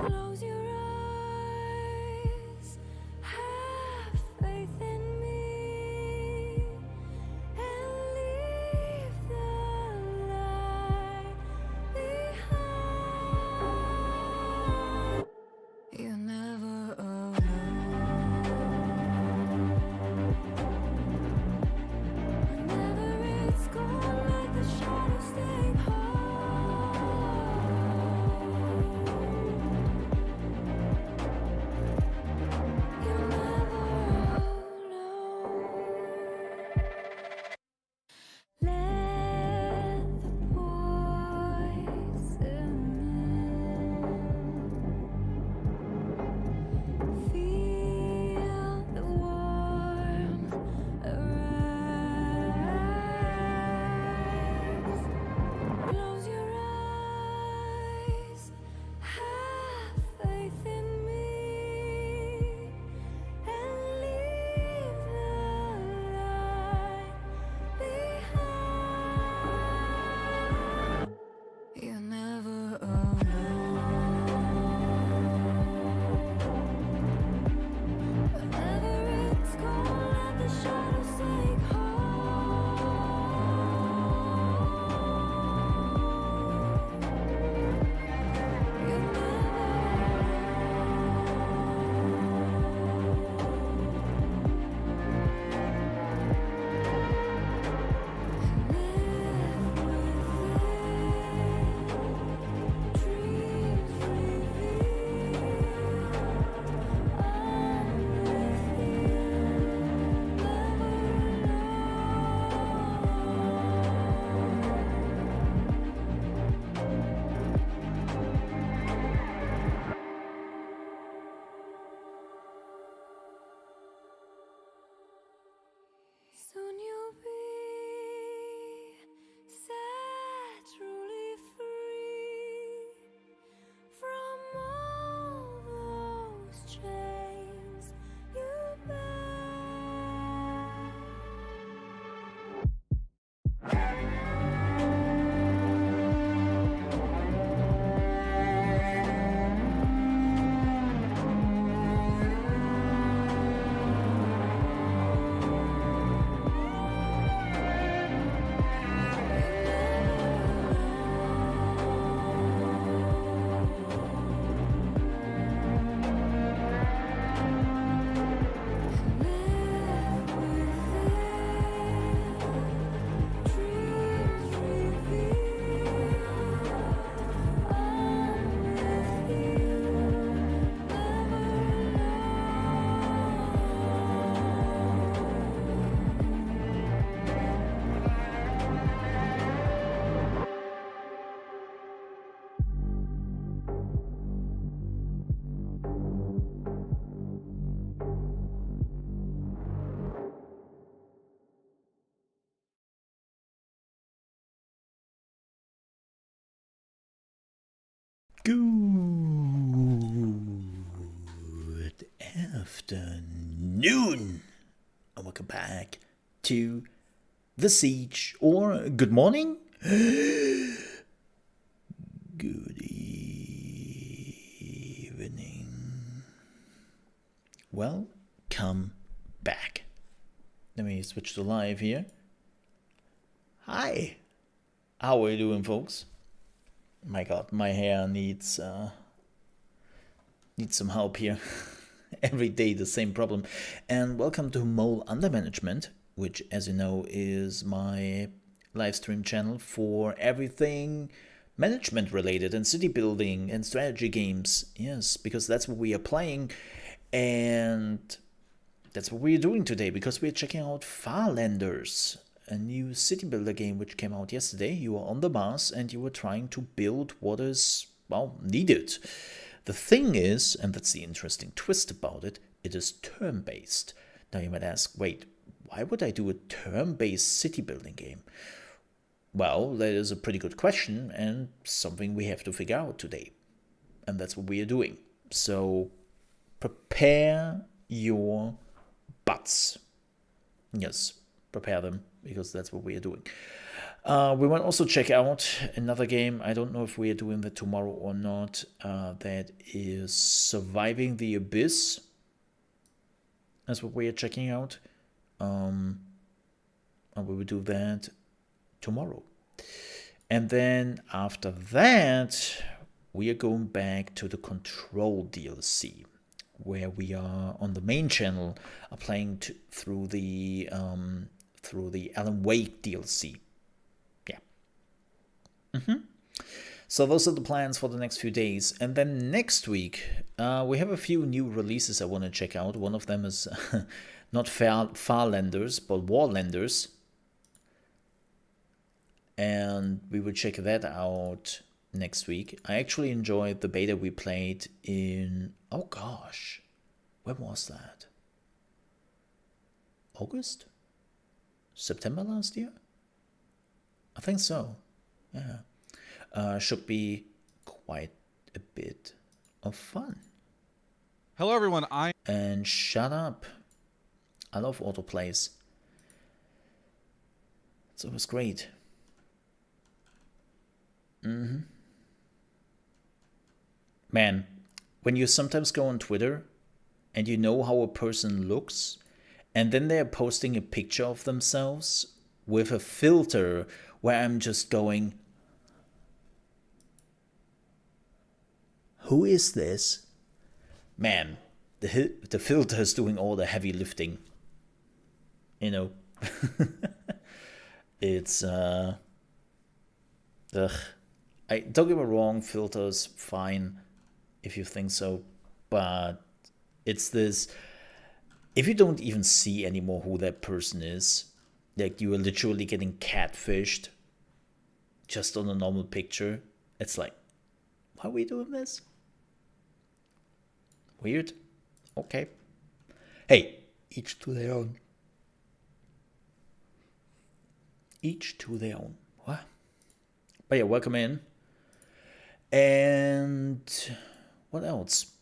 Close your eyes, have faith in me, and leave the light behind. You're never alone. Whenever it's gone, let the shadows take hold. You're never alone. Let the poison in. Feel the warmth arise. Close your eyes, have faith in me, and leave the light behind. You're never alone. Whenever it's gone, let the shadows take hold. You're never soon you'll be set, truly free from all those chains you bear. Good afternoon, and welcome back to The Siege, or good morning, good evening. Welcome back. Let me switch to live here. Hi, how are you doing, folks? My god, my hair needs some help here. Every day the same problem. And welcome to Mole Under Management, which, as you know, is my live stream channel for everything management related and city building and strategy games. Yes, because that's what we are playing, and that's what we are doing today, because we're checking out Farlanders, a new city builder game which came out yesterday. You were on the Mars and you were trying to build what is, well, needed. The thing is, and that's the interesting twist about it, it is turn-based. Now you might ask, wait, why would I do a turn-based city building game? Well, that is a pretty good question and something we have to figure out today. And that's what we are doing. So prepare your butts. Yes, prepare them, because that's what we are doing. We want to also check out another game. I don't know if we are doing that tomorrow or not. That is Surviving the Abyss. That's what we are checking out. And we will do that tomorrow. And then after that, we are going back to the Control DLC, where we are on the main channel are playing through the Alan Wake DLC. Yeah. So those are the plans for the next few days. And then next week, we have a few new releases I want to check out. One of them is not Farlanders, but Warlanders. And we will check that out next week. I actually enjoyed the beta we played in... Oh gosh. When was that? August? September last year? I think so. Yeah. Should be quite a bit of fun. Hello, everyone. And shut up. I love autoplays. It's always great. Man, when you sometimes go on Twitter and you know how a person looks, and then they're posting a picture of themselves with a filter where I'm just going, who is this? Man, the filter is doing all the heavy lifting. You know, it's ugh. Don't get me wrong, filters fine if you think so, but it's this. If you don't even see anymore who that person is, like you are literally getting catfished just on a normal picture, it's like, why are we doing this? Weird. Okay. Hey, each to their own. Each to their own. What? But yeah, welcome in. And what else?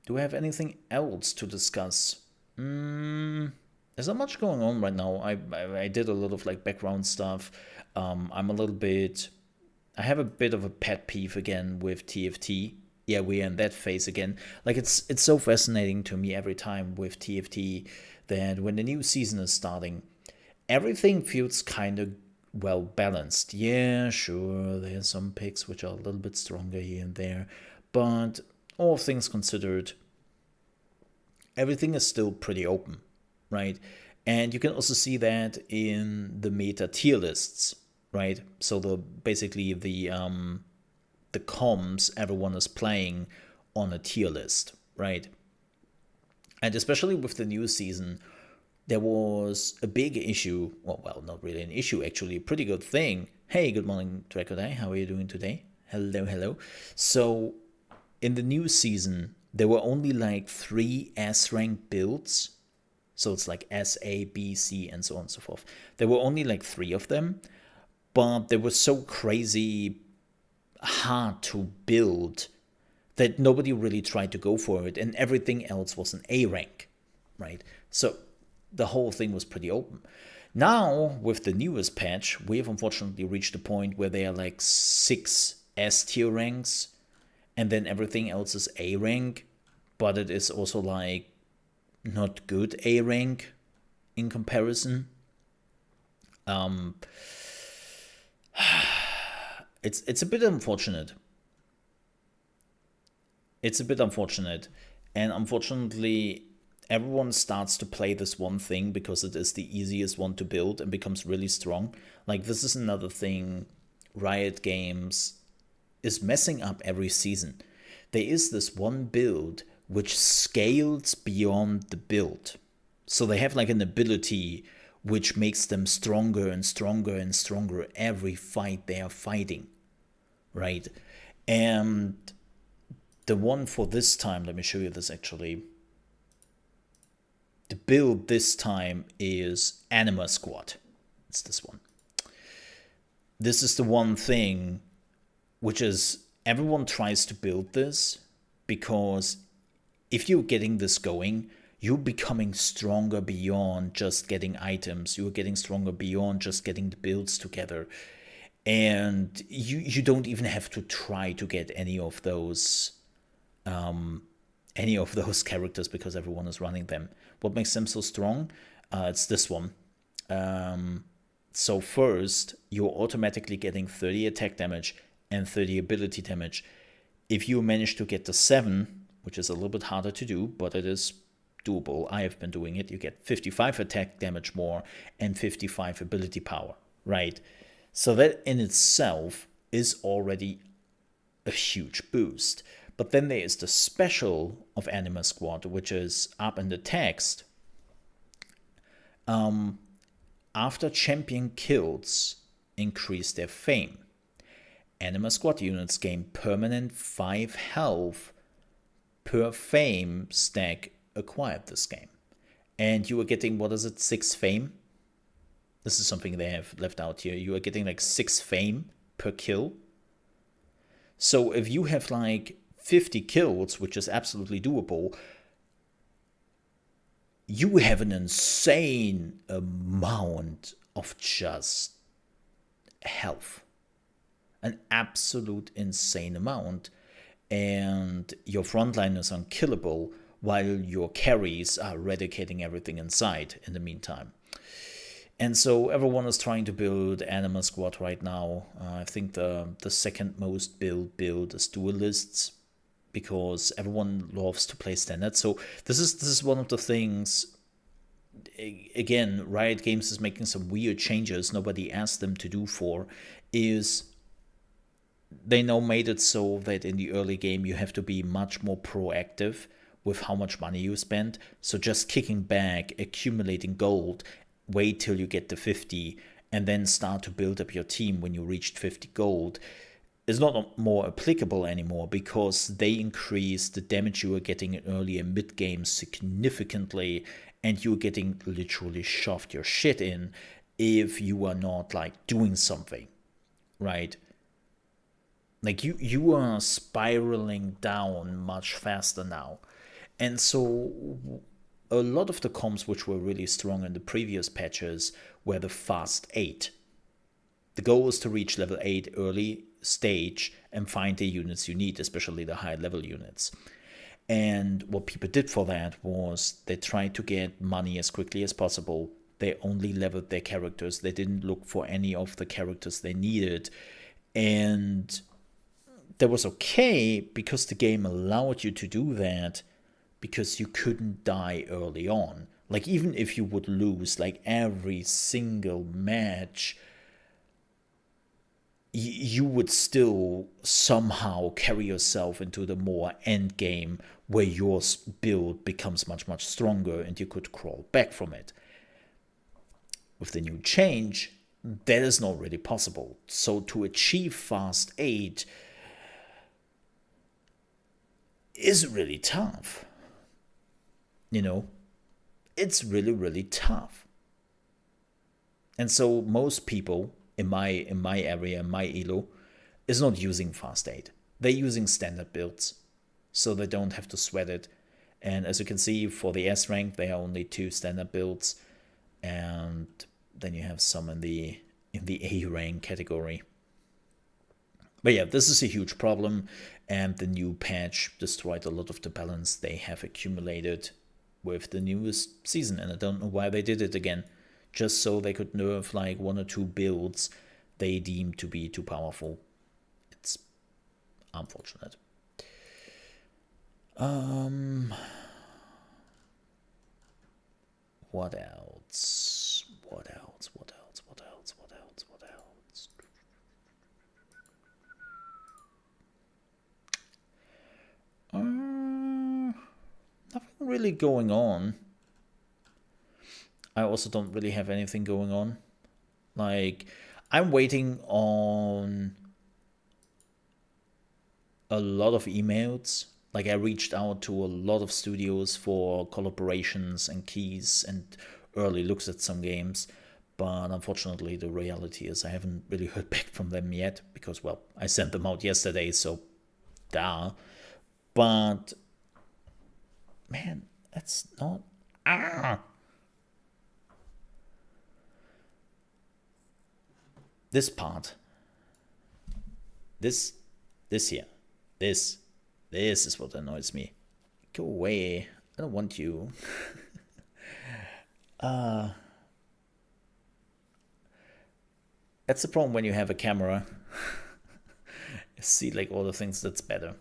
Do we have anything else to discuss? There's not much going on right now. I did a lot of like background stuff. I'm a little bit... I have a bit of a pet peeve again with TFT. Yeah, we're in that phase again. Like it's so fascinating to me every time with TFT that when the new season is starting, everything feels kind of well balanced. Yeah, sure, there's some picks which are a little bit stronger here and there, but all things considered, everything is still pretty open, right? And you can also see that in the meta tier lists, right? So basically the comms everyone is playing on a tier list, right? And especially with the new season, there was a big issue. Well, not really an issue, actually, a pretty good thing. Hey, good morning, Dracoday. How are you doing today? Hello. So, in the new season, there were only like 3 S-rank builds. So it's like S, A, B, C, and so on and so forth. There were only like 3 of them, but they were so crazy hard to build that nobody really tried to go for it, and everything else was an A rank, right? So the whole thing was pretty open. Now, with the newest patch, we have unfortunately reached a point where there are like 6 S tier ranks, and then everything else is A rank, but it is also like not good A rank in comparison. It's a bit unfortunate. It's a bit unfortunate, and unfortunately, everyone starts to play this one thing because it is the easiest one to build and becomes really strong. Like, this is another thing Riot Games is messing up every season. There is this one build which scales beyond the build. So they have like an ability which makes them stronger and stronger and stronger every fight they are fighting, right? And the one for this time, let me show you this actually. The build this time is Anima Squad. It's this one. This is the one thing which is everyone tries to build this because if you're getting this going, you're becoming stronger beyond just getting items. You're getting stronger beyond just getting the builds together. And you don't even have to try to get any of those characters because everyone is running them. What makes them so strong? It's this one. So first, you're automatically getting 30 attack damage and 30 ability damage. If you manage to get the 7, which is a little bit harder to do, but it is doable, I have been doing it, you get 55 attack damage more and 55 ability power, right? So that in itself is already a huge boost. But then there is the special of Anima Squad, which is up in the text. After champion kills increase their fame, Anima Squad units gain permanent 5 health per fame stack acquired this game. And you are getting, 6 fame? This is something they have left out here. You are getting like 6 fame per kill. So if you have like 50 kills, which is absolutely doable, you have an insane amount of just health. An absolute insane amount. And your frontline is unkillable while your carries are eradicating everything inside in the meantime. And so everyone is trying to build Anima Squad right now. I think the second most build is Duelists, because everyone loves to play Standard. So this is one of the things. Again, Riot Games is making some weird changes nobody asked them to do for. Is they now made it so that in the early game you have to be much more proactive with how much money you spend. So just kicking back, accumulating gold, wait till you get to 50, and then start to build up your team when you reached 50 gold is not more applicable anymore, because they increase the damage you are getting in early and mid game significantly, and you're getting literally shoved your shit in if you are not like doing something, right? Like you are spiraling down much faster now. And so a lot of the comps which were really strong in the previous patches were the fast 8. The goal is to reach level 8 early stage and find the units you need, especially the high level units. And what people did for that was they tried to get money as quickly as possible. They only leveled their characters. They didn't look for any of the characters they needed. And that was okay because the game allowed you to do that, because you couldn't die early on. Like, even if you would lose like every single match, you would still somehow carry yourself into the more end game where your build becomes much, much stronger and you could crawl back from it. With the new change, that is not really possible. So to achieve fast 8 is really tough. You know, it's really, really tough. And so most people in my area, in my elo, is not using fast 8. They're using standard builds, so they don't have to sweat it. And as you can see, for the S rank, there are only 2 standard builds, and then you have some in the A rank category. But yeah, this is a huge problem, and the new patch destroyed a lot of the balance they have accumulated with the newest season, and I don't know why they did it again. Just so they could nerf like 1 or 2 builds they deem to be too powerful. It's unfortunate. What else? What else? What else? What else? What else? What else? Nothing really going on. I also don't really have anything going on. Like, I'm waiting on a lot of emails. Like, I reached out to a lot of studios for collaborations and keys and early looks at some games. But unfortunately, the reality is I haven't really heard back from them yet. Because, well, I sent them out yesterday, so duh. But, man, that's not Ah! This part. This here. This is what annoys me. Go away. I don't want you. That's the problem when you have a camera. You see like all the things that's better.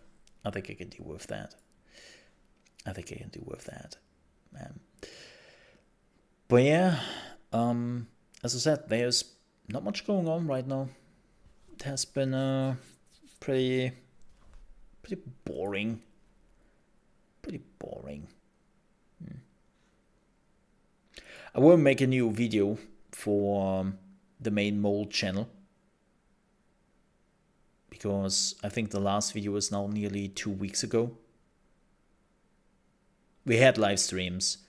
I think I can deal with that. But yeah, as I said, there's not much going on right now. It has been pretty boring. I will make a new video for the main Mole channel, because I think the last video was now nearly 2 weeks ago. We had live streams,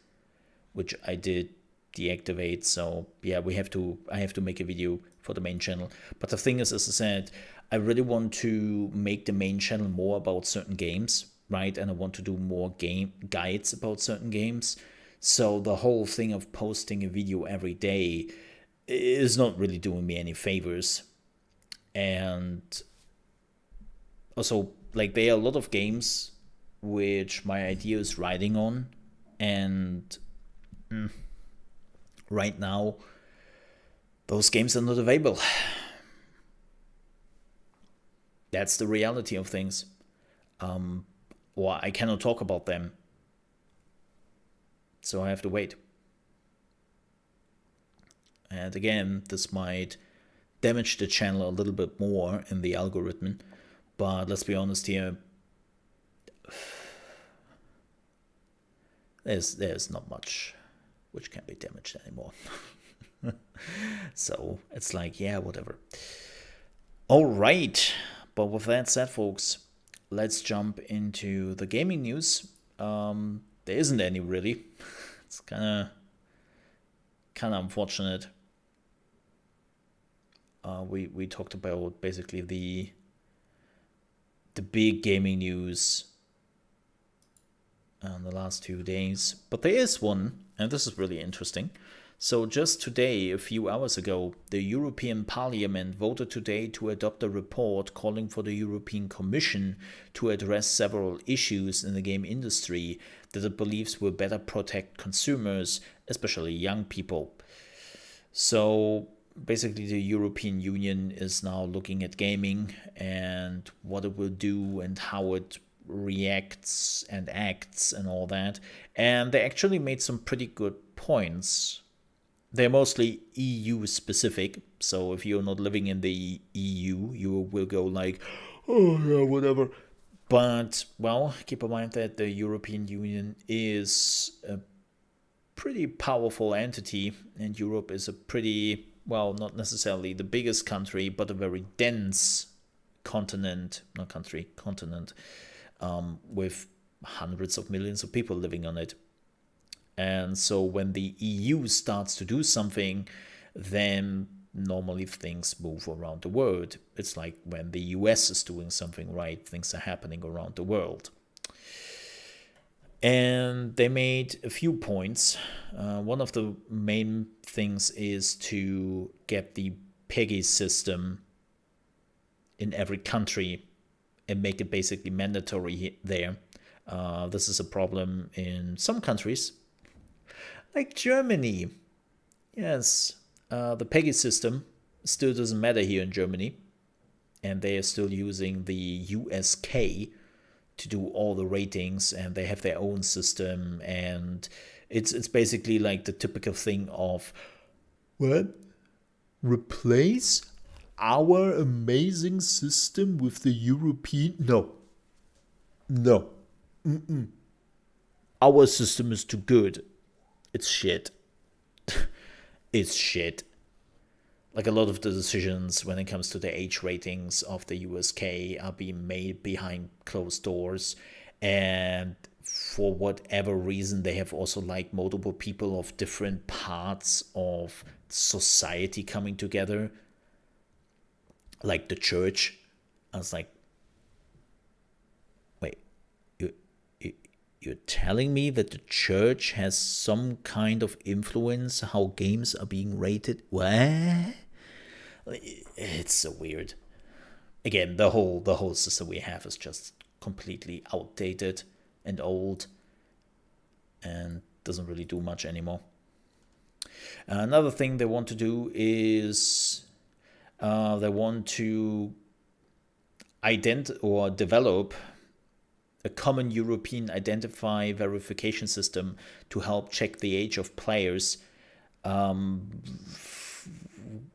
which I did deactivate, so yeah, I have to make a video for the main channel. But the thing is, as I said, I really want to make the main channel more about certain games, right? And I want to do more game guides about certain games. So the whole thing of posting a video every day is not really doing me any favors. And also, like, there are a lot of games which my idea is riding on, and right now those games are not available. That's the reality of things. Or I cannot talk about them, so I have to wait. And again, this might damage the channel a little bit more in the algorithm, but let's be honest here, there's not much which can be damaged anymore. So it's like, yeah, whatever. All right, but with that said, folks, let's jump into the gaming news. There isn't any really. It's kind of unfortunate. We talked about basically the big gaming news in the last 2 days, but there is one, and this is really interesting. So just today, a few hours ago, the European Parliament voted today to adopt a report calling for the European Commission to address several issues in the game industry that it believes will better protect consumers, especially young people. So basically, the European Union is now looking at gaming and what it will do and how it reacts and acts and all that. And they actually made some pretty good points. They're mostly EU specific, so if you're not living in the EU, you will go like, oh yeah, whatever. But, well, keep in mind that the European Union is a pretty powerful entity, and Europe is a pretty, well, not necessarily the biggest country, but a very dense continent, with hundreds of millions of people living on it. And so when the EU starts to do something, then normally things move around the world. It's like when the US is doing something, right? Things are happening around the world. And they made a few points. One of the main things is to get the PEGI system in every country and make it basically mandatory there. This is a problem in some countries, like Germany. Yes, the PEGI system still doesn't matter here in Germany, and they are still using the USK to do all the ratings, and they have their own system, and it's basically like the typical thing of, what? Replace our amazing system with the European? No. Our system is too good. It's shit. It's shit. Like, a lot of the decisions when it comes to the age ratings of the USK are being made behind closed doors, and for whatever reason they have also like multiple people of different parts of society coming together, like the church. I was like, wait, You're telling me that the church has some kind of influence how games are being rated? What? It's so weird. Again, the whole system we have is just completely outdated and old and doesn't really do much anymore. Another thing they want to do is they want to develop a common European identify verification system to help check the age of players.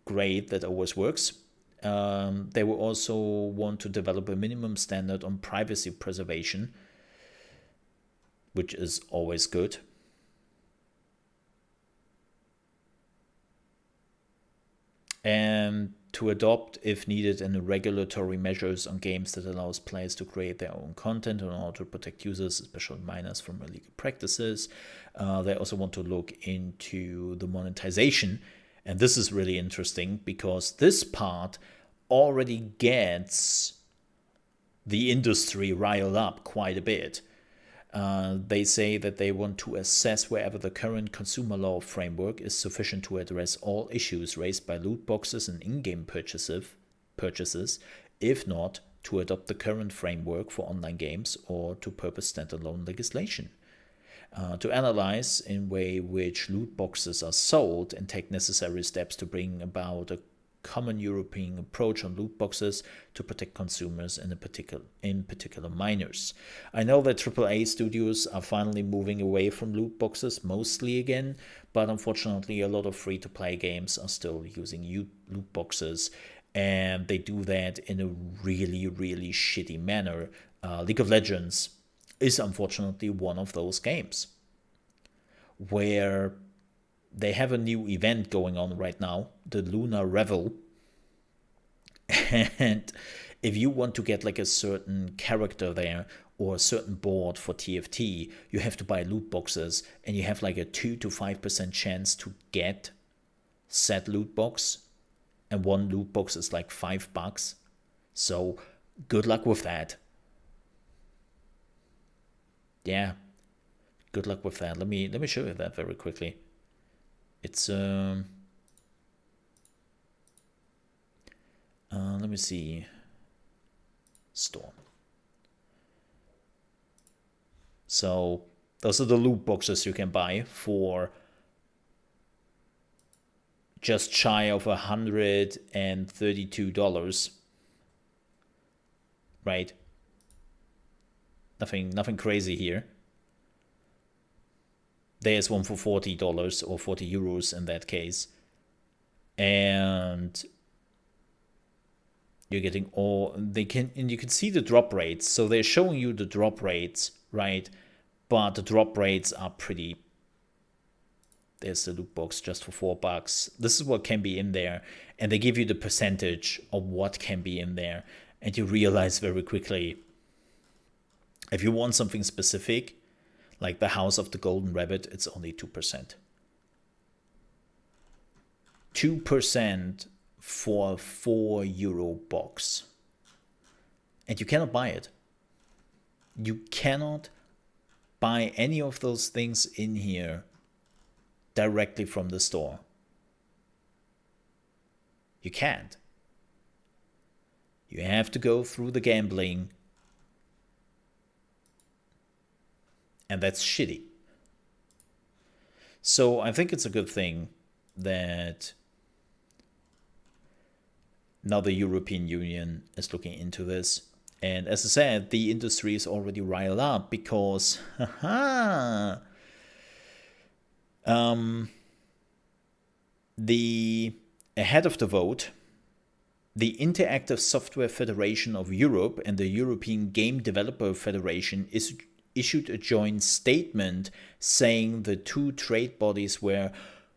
Great, that always works. They will also want to develop a minimum standard on privacy preservation, which is always good. And to adopt, if needed, any regulatory measures on games that allows players to create their own content in order to protect users, especially minors, from illegal practices. They also want to look into the monetization. And this is really interesting because this part already gets the industry riled up quite a bit. They say that they want to assess wherever the current consumer law framework is sufficient to address all issues raised by loot boxes and in-game purchases, if not, to adopt the current framework for online games or to purpose standalone legislation. To analyze in way which loot boxes are sold and take necessary steps to bring about a common European approach on loot boxes to protect consumers and in particular minors. I know that AAA studios are finally moving away from loot boxes mostly again, but unfortunately a lot of free-to-play games are still using loot boxes, and they do that in a really, really shitty manner. League of Legends is unfortunately one of those games where they have a new event going on right now, the Lunar Revel. And if you want to get like a certain character there or a certain board for TFT, you have to buy loot boxes, and you have like a 2 to 5% chance to get said loot box. And one loot box is like $5. So good luck with that. Yeah, good luck with that. Let me show you that very quickly. It's let me see, store. So those are the loot boxes you can buy for just shy of $132, right? Nothing crazy here. There's one for $40 or 40 euros in that case. And you're getting and you can see the drop rates. So they're showing you the drop rates, right? But the drop rates are pretty. There's the loot box just for $4. This is what can be in there. And they give you the percentage of what can be in there. And you realize very quickly, if you want something specific, like the House of the Golden Rabbit, it's only 2%. 2% for a €4 box. And you cannot buy it. You cannot buy any of those things in here directly from the store. You can't. You have to go through the gambling. And that's shitty. So I think it's a good thing that now the European Union is looking into this. And as I said, the industry is already riled up because ahead of the vote, the Interactive Software Federation of Europe and the European Game Developer Federation issued a joint statement saying the two trade bodies were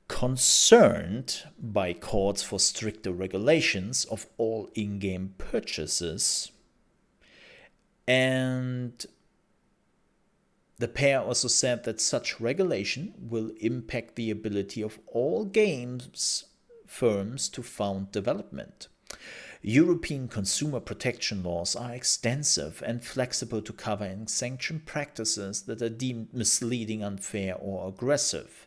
concerned by calls for stricter regulations of all in-game purchases. And the pair also said that such regulation will impact the ability of all games firms to fund development. European consumer protection laws are extensive and flexible to cover and sanction practices that are deemed misleading, unfair, or aggressive.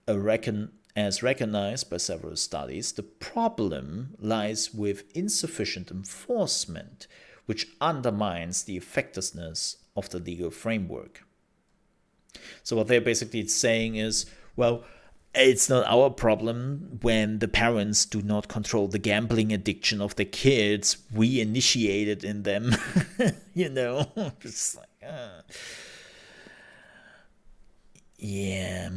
As recognized by several studies, the problem lies with insufficient enforcement, which undermines the effectiveness of the legal framework. So what they're basically saying is, well, it's not our problem when the parents do not control the gambling addiction of the kids. We initiate it in them, Just like, yeah.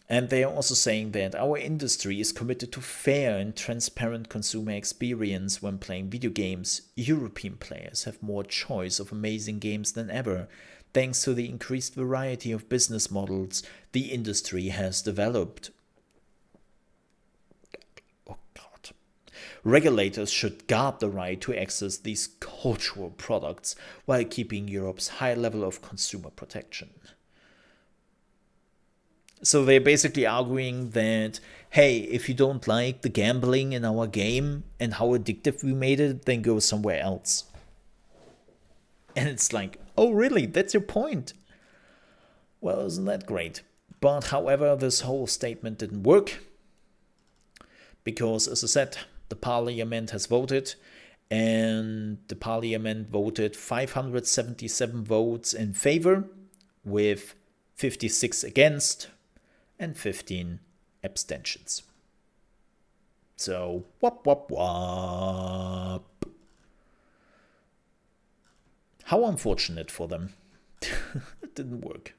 And they are also saying that our industry is committed to fair and transparent consumer experience when playing video games. European players have more choice of amazing games than ever. Thanks to the increased variety of business models the industry has developed. Oh God. Regulators should guard the right to access these cultural products while keeping Europe's high level of consumer protection. So they're basically arguing that, hey, if you don't like the gambling in our game and how addictive we made it, then go somewhere else. And it's like, oh, really? That's your point? Well, isn't that great? But however, this whole statement didn't work. Because, as I said, the parliament has voted. And the parliament voted 577 votes in favor, with 56 against, and 15 abstentions. So, whoop. How unfortunate for them. It didn't work.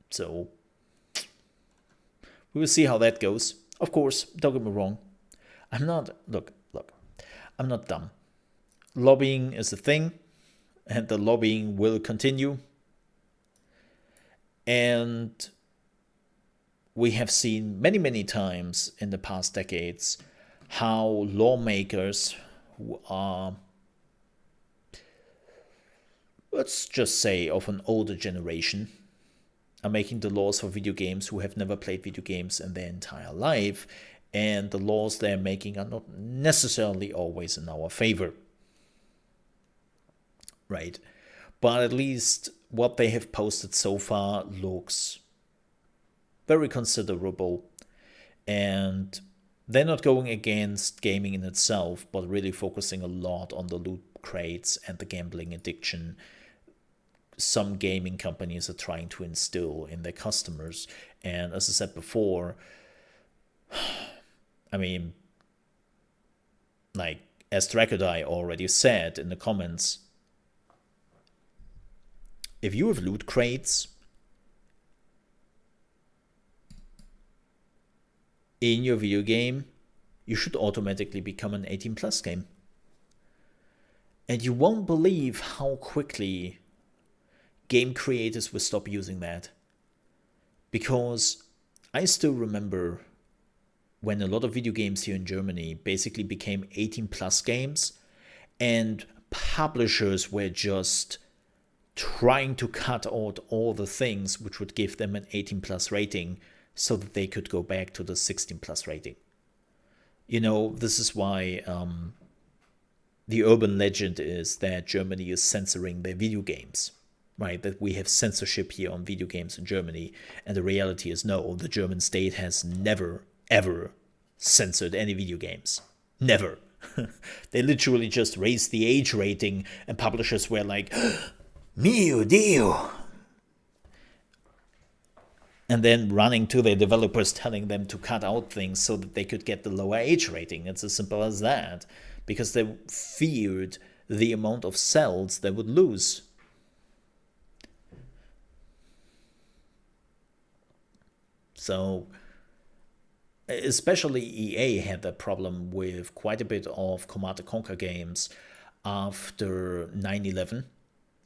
So, we will see how that goes. Of course, don't get me wrong. I'm not dumb. Lobbying is a thing, and the lobbying will continue. And we have seen many times in the past decades how lawmakers who are, let's just say, of an older generation are making the laws for video games who have never played video games in their entire life, and the laws they're making are not necessarily always in our favor. Right? But at least what they have posted so far looks very considerable, and they're not going against gaming in itself, but really focusing a lot on the loot crates and the gambling addiction some gaming companies are trying to instill in their customers. And as I said before, I mean, like, as Drakodai already said in the comments, if you have loot crates in your video game, you should automatically become an 18 plus game. And you won't believe how quickly game creators will stop using that. Because I still remember when a lot of video games here in Germany basically became 18 plus games, and publishers were just trying to cut out all the things which would give them an 18 plus rating so that they could go back to the 16 plus rating. You know, this is why the urban legend is that Germany is censoring their video games, right? That we have censorship here on video games in Germany. And the reality is no, the German state has never, ever censored any video games. Never. They literally just raised the age rating, and publishers were like, mio Dio! And then running to their developers telling them to cut out things so that they could get the lower age rating. It's as simple as that. Because they feared the amount of sales they would lose. So, especially EA had that problem with quite a bit of Command & Conquer games after 9/11,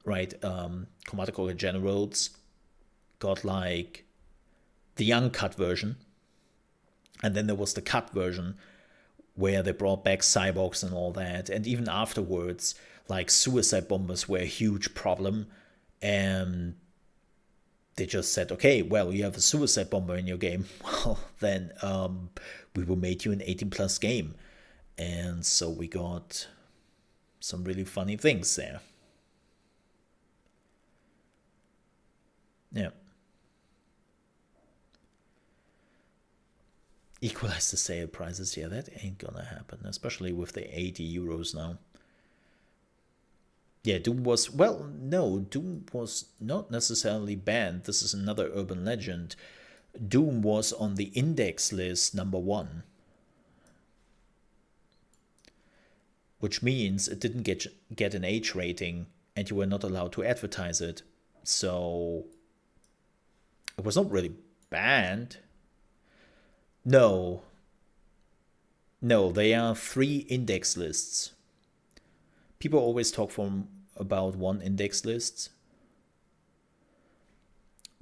right? Command & Conquer Generals got like the uncut version, and then there was the cut version where they brought back cyborgs and all that, and even afterwards, like, suicide bombers were a huge problem, and they just said, okay, well, you have a suicide bomber in your game, well, then we will make you an 18 plus game. And so we got some really funny things there. Yeah. Equalize the sale prices. Yeah, that ain't gonna happen, especially with the 80 euros now. Yeah, Doom was, well, no, Doom was not necessarily banned. This is another urban legend. Doom was on the index list #1. Which means it didn't get an H rating and you were not allowed to advertise it. So it was not really banned. No, they are 3 index lists. People always talk about 1 index list,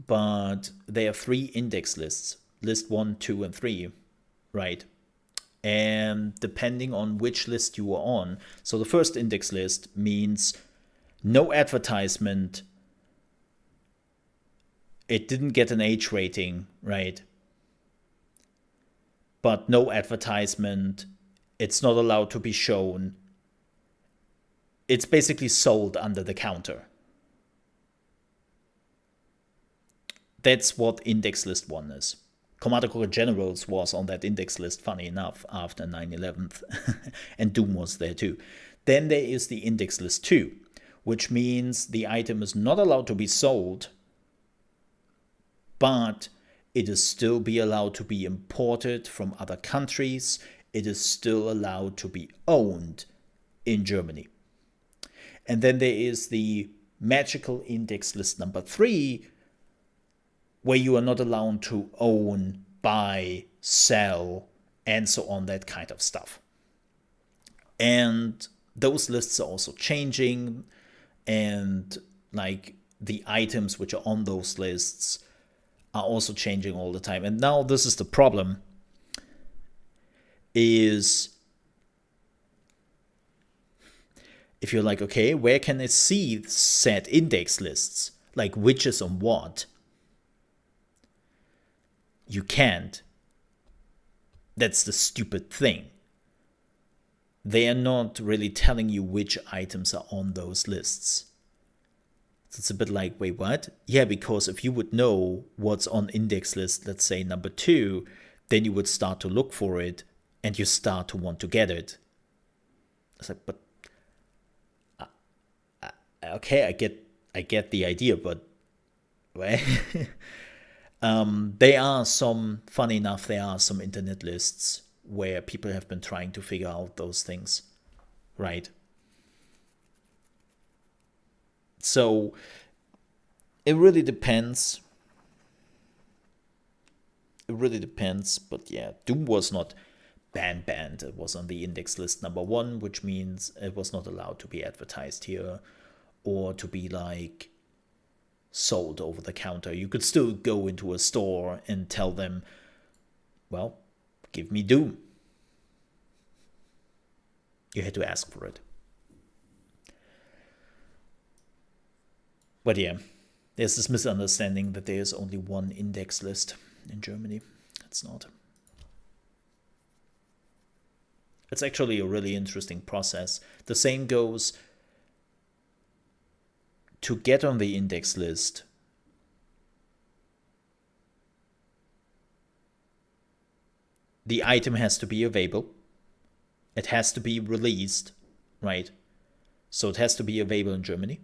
but there are 3 index lists, list 1, 2, and 3, right? And depending on which list you are on, so the first index list means no advertisement, it didn't get an H rating, right? But no advertisement, it's not allowed to be shown. It's basically sold under the counter. That's what index list 1 is. Commodore Generals was on that index list, funny enough, after 9/11, and Doom was there too. Then there is the index list 2, which means the item is not allowed to be sold, but it is still be allowed to be imported from other countries. It is still allowed to be owned in Germany. And then there is the magical index list #3, where you are not allowed to own, buy, sell, and so on, that kind of stuff. And those lists are also changing, and like the items which are on those lists are also changing all the time. And now this is the problem, is if you're like, okay, where can I see said index lists? Like which is on what? You can't. That's the stupid thing. They are not really telling you which items are on those lists. So it's a bit like, wait, what? Yeah, because if you would know what's on index list, let's say #2, then you would start to look for it and you start to want to get it. It's like, but okay, I get the idea, but well, there are some, funny enough, there are some internet lists where people have been trying to figure out those things, right? So it really depends. It really depends, but yeah, Doom was not banned. It was on the index list #1, which means it was not allowed to be advertised here or to be like sold over the counter. You could still go into a store and tell them, well, give me Doom. You had to ask for it. But yeah, there's this misunderstanding that there's only one index list in Germany. It's not. It's actually a really interesting process. The same goes to get on the index list. The item has to be available. It has to be released, right? So it has to be available in Germany.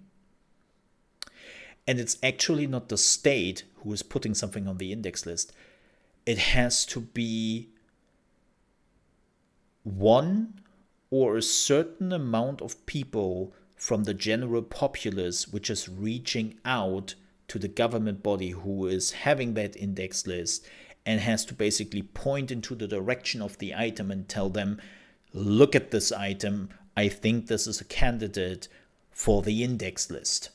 And it's actually not the state who is putting something on the index list. It has to be one or a certain amount of people from the general populace which is reaching out to the government body who is having that index list and has to basically point into the direction of the item and tell them, look at this item, I think this is a candidate for the index list.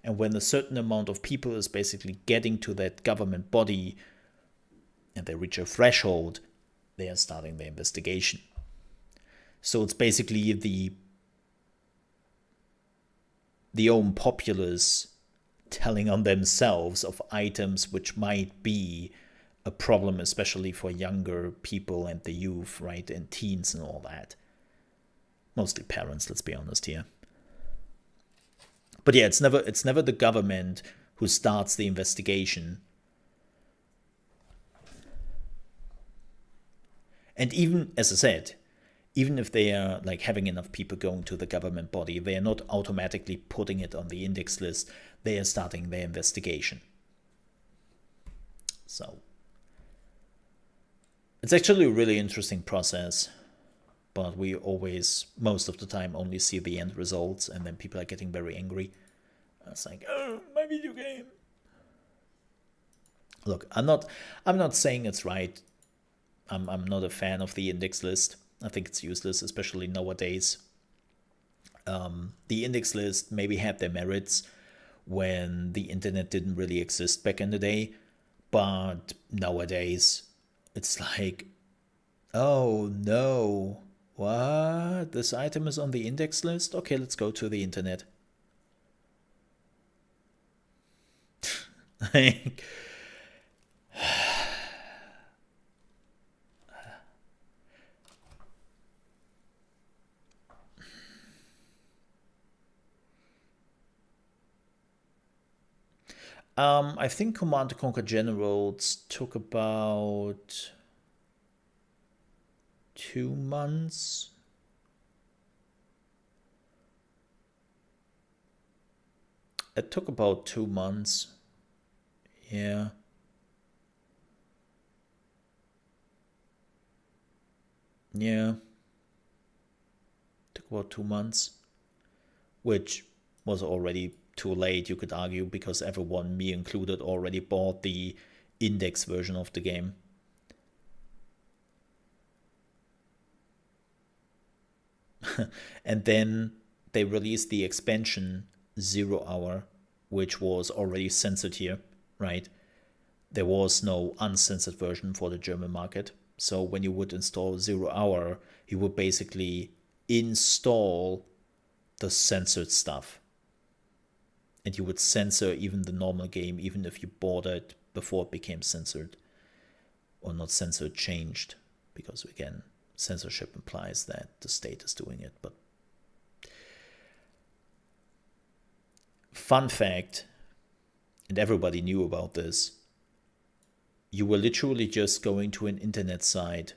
And when a certain amount of people is basically getting to that government body and they reach a threshold, they are starting the investigation. So it's basically the own populace telling on themselves of items which might be a problem, especially for younger people and the youth, right, and teens and all that. Mostly parents, let's be honest here. But yeah, it's never the government who starts the investigation. And even, as I said, even if they are like having enough people going to the government body, they are not automatically putting it on the index list. They are starting their investigation. So it's actually a really interesting process, but we always, most of the time, only see the end results, and then people are getting very angry. It's like, oh, my video game. Look, I'm not saying it's right. I'm not a fan of the index list. I think it's useless, especially nowadays. The index list maybe had their merits when the internet didn't really exist back in the day, but nowadays it's like, oh no, what? This item is on the index list? Okay, let's go to the internet. Like, I think Command & Conquer Generals took about 2 months. It took about 2 months. Yeah. Yeah. Took about 2 months. Which was already too late, you could argue, because everyone, me included, already bought the index version of the game. And then they released the expansion 0 Hour, which was already censored here, right? There was no uncensored version for the German market. So when you would install 0 Hour, you would basically install the censored stuff. And you would censor even the normal game, even if you bought it before it became censored. Or not censored, changed. Because again, censorship implies that the state is doing it. But fun fact, and everybody knew about this, you were literally just going to an internet site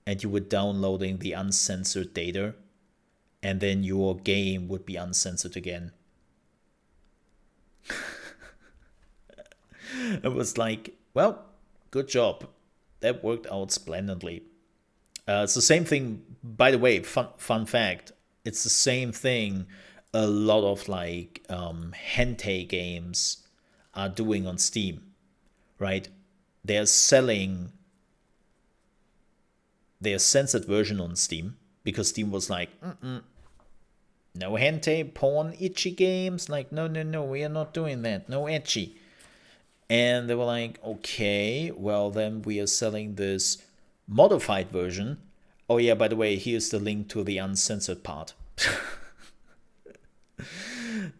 and you were downloading the uncensored data, and then your game would be uncensored again. It was like, well, good job. That worked out splendidly. It's the same thing, by the way, fun fact, it's the same thing a lot of like hentai games are doing on Steam, right? They're selling their censored version on Steam because Steam was like, no hentai, porn, itchy games. Like, no, we are not doing that. No etchy. And they were like, okay, well, then we are selling this modified version. Oh, yeah, by the way, here's the link to the uncensored part.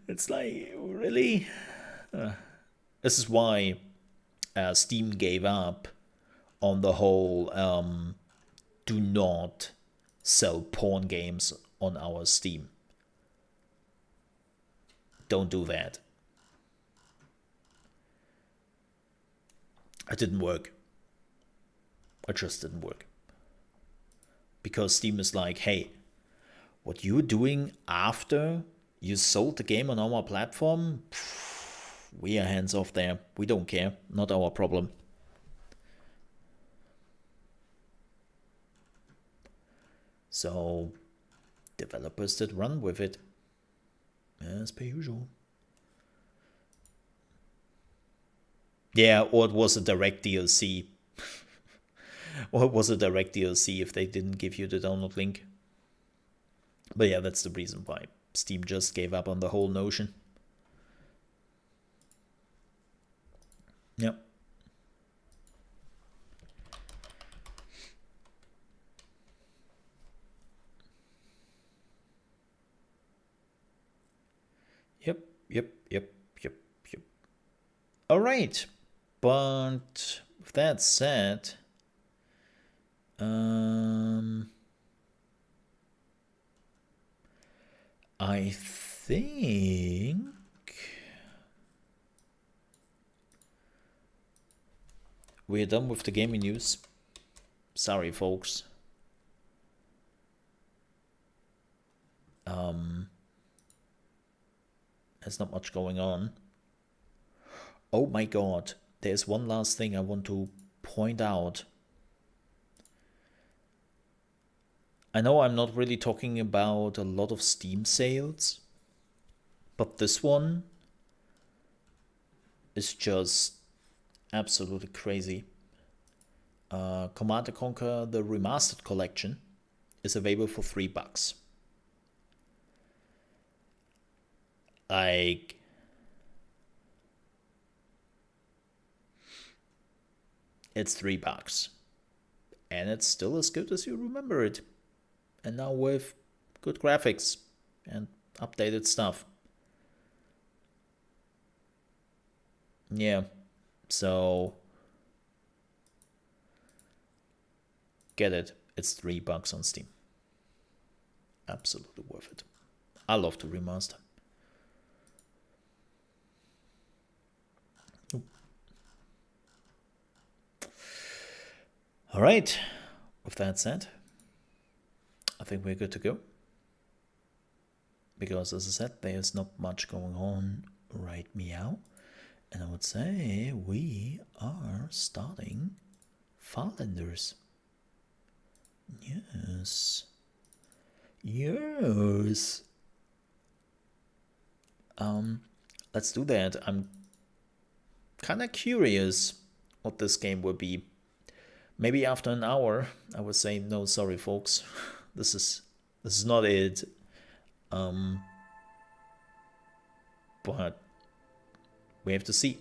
It's like, really? This is why Steam gave up on the whole do not sell porn games on our Steam. Don't do that. It didn't work. It just didn't work. Because Steam is like, hey, what you're doing after you sold the game on our platform, we are hands off there. We don't care. Not our problem. So developers did run with it, as per usual. Yeah, or it was a direct DLC. Or it was a direct DLC if they didn't give you the download link. But yeah, that's the reason why Steam just gave up on the whole notion. Yep. Yep. All right. But with that said, I think we're done with the gaming news. Sorry, folks. There's not much going on. Oh my god, there's one last thing I want to point out. I know I'm not really talking about a lot of Steam sales, but this one is just absolutely crazy. Command & Conquer, the Remastered Collection, is available for $3. Like, it's $3. And it's still as good as you remember it. And now with good graphics and updated stuff. Yeah, so get it. It's $3 on Steam. Absolutely worth it. I love the remaster. All right, with that said, I think we're good to go. Because as I said, there's not much going on right meow. And I would say we are starting Farlanders. Yes. Yes. Let's do that. I'm kind of curious what this game will be. Maybe after an hour, I would say no, sorry, folks. This is not it. But we have to see.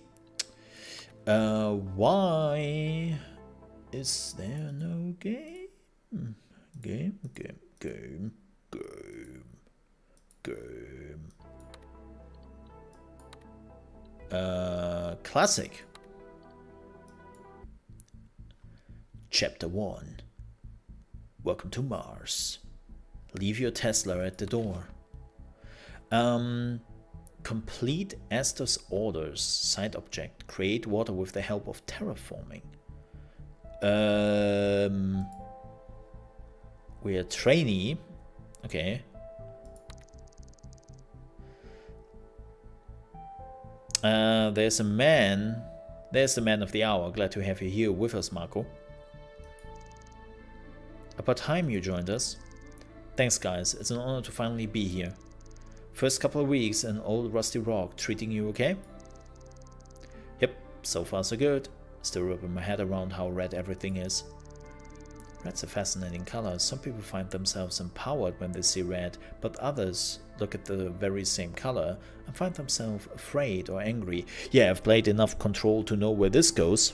Why is there no game? Game. Classic. Chapter 1. Welcome to Mars. Leave your Tesla at the door. Complete Esther's orders. Side object. Create water with the help of terraforming. We're a trainee. Okay. There's a man. There's the man of the hour. Glad to have you here with us, Marco. About time you joined us. Thanks, guys. It's an honor to finally be here. First couple of weeks and old rusty rock treating you okay? Yep, so far so good. Still wrapping my head around how red everything is. Red's a fascinating color. Some people find themselves empowered when they see red, but others look at the very same color and find themselves afraid or angry. Yeah, I've played enough Control to know where this goes.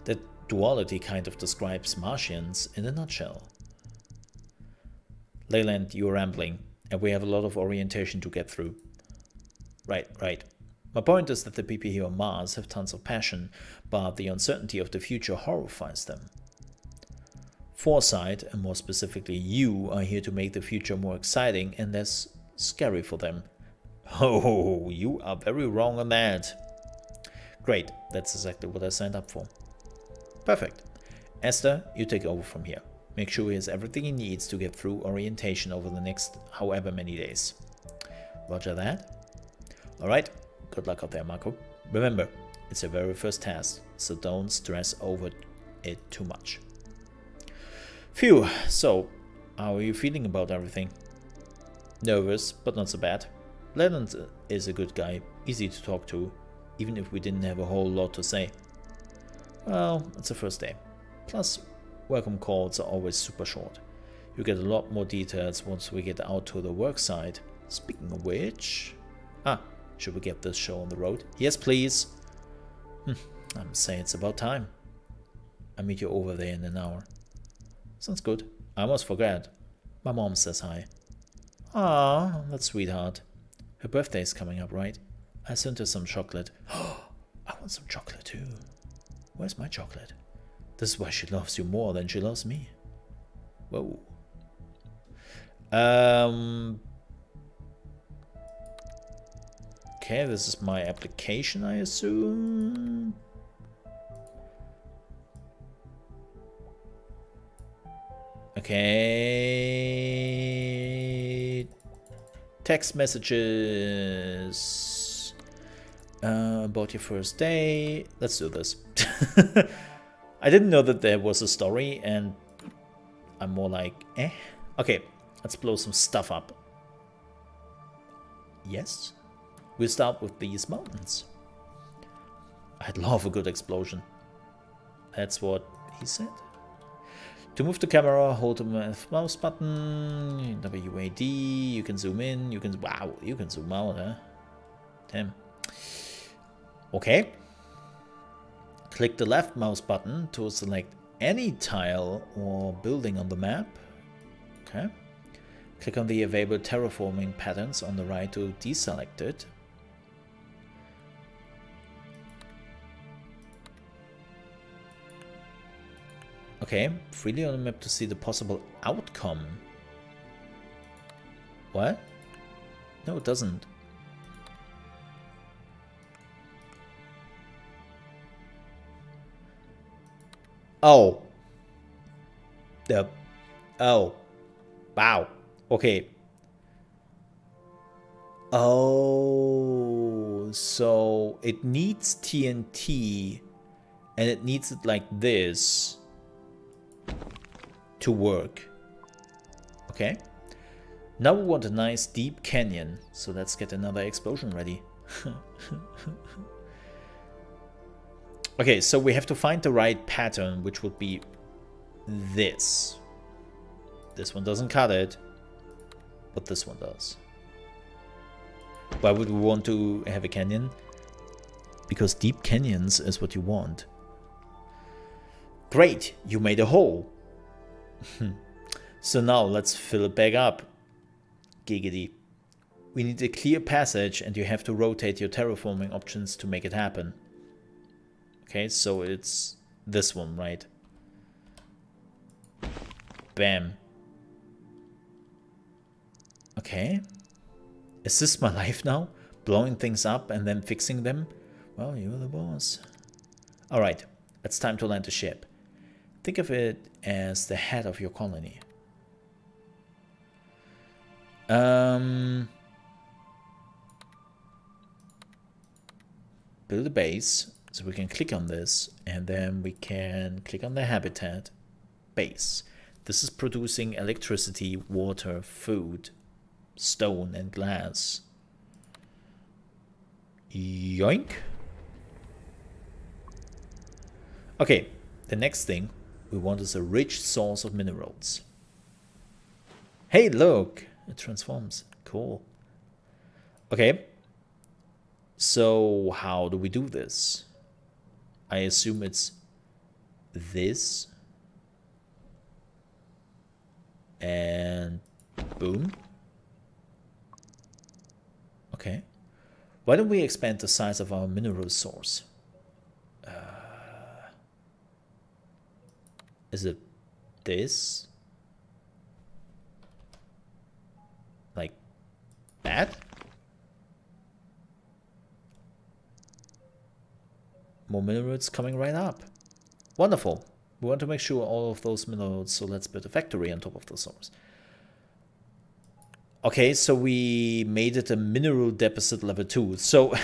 That duality kind of describes Martians in a nutshell. Leyland, you're rambling, and we have a lot of orientation to get through. Right. My point is that the people here on Mars have tons of passion, but the uncertainty of the future horrifies them. Foresight, and more specifically you, are here to make the future more exciting and less scary for them. Oh, you are very wrong on that. Great, that's exactly what I signed up for. Perfect. Esther, you take over from here. Make sure he has everything he needs to get through orientation over the next however many days. Roger that. Alright, good luck out there, Marco. Remember, it's your very first task, so don't stress over it too much. Phew, so, how are you feeling about everything? Nervous, but not so bad. Leonard is a good guy, easy to talk to, even if we didn't have a whole lot to say. Well, it's the first day. Plus, welcome calls are always super short. You get a lot more details once we get out to the work site. Speaking of which... should we get this show on the road? Yes, please. I'm saying it's about time. I'll meet you over there in an hour. Sounds good. I almost forgot. My mom says hi. Ah, that's sweetheart. Her birthday's coming up, right? I sent her some chocolate. want some chocolate too. Where's my chocolate? This is why she loves you more than she loves me. Whoa. Okay, this is my application, I assume. Okay. Text messages. About your first day. Let's do this. I didn't know that there was a story, and I'm more like, eh. Okay, let's blow some stuff up. Yes. We'll start with these mountains. I'd love a good explosion. That's what he said. To move the camera, hold the mouse button, WAD, you can zoom in, you can, wow, you can zoom out, huh? Damn. Okay. Click the left mouse button to select any tile or building on the map. Okay. Click on the available terraforming patterns on the right to deselect it. Okay, freely on the map to see the possible outcome. What? No, it doesn't. Oh. Oh. Wow. Okay. Oh, so it needs TNT and it needs it like this to work. Okay. Now we want a nice deep canyon, so let's get another explosion ready. Okay, so we have to find the right pattern, which would be this. This one doesn't cut it, but this one does. Why would we want to have a canyon? Because deep canyons is what you want. Great, you made a hole. So now let's fill it back up. Giggity. We need a clear passage and you have to rotate your terraforming options to make it happen. Okay, so it's this one, right? Bam. Okay. Is this my life now? Blowing things up and then fixing them? Well, you're the boss. Alright, it's time to land the ship. Think of it as the head of your colony. Build a base. So we can click on this and then we can click on the habitat base. This is producing electricity, water, food, stone and glass. Yoink. Okay, the next thing we want is a rich source of minerals. Hey, look, it transforms. Cool. Okay. So how do we do this? I assume it's this. And boom. Okay. Why don't we expand the size of our mineral source? Is it this? Like that? More minerals coming right up. Wonderful. We want to make sure all of those minerals, so let's build a factory on top of the source. Okay, so we made it a mineral deposit level 2. So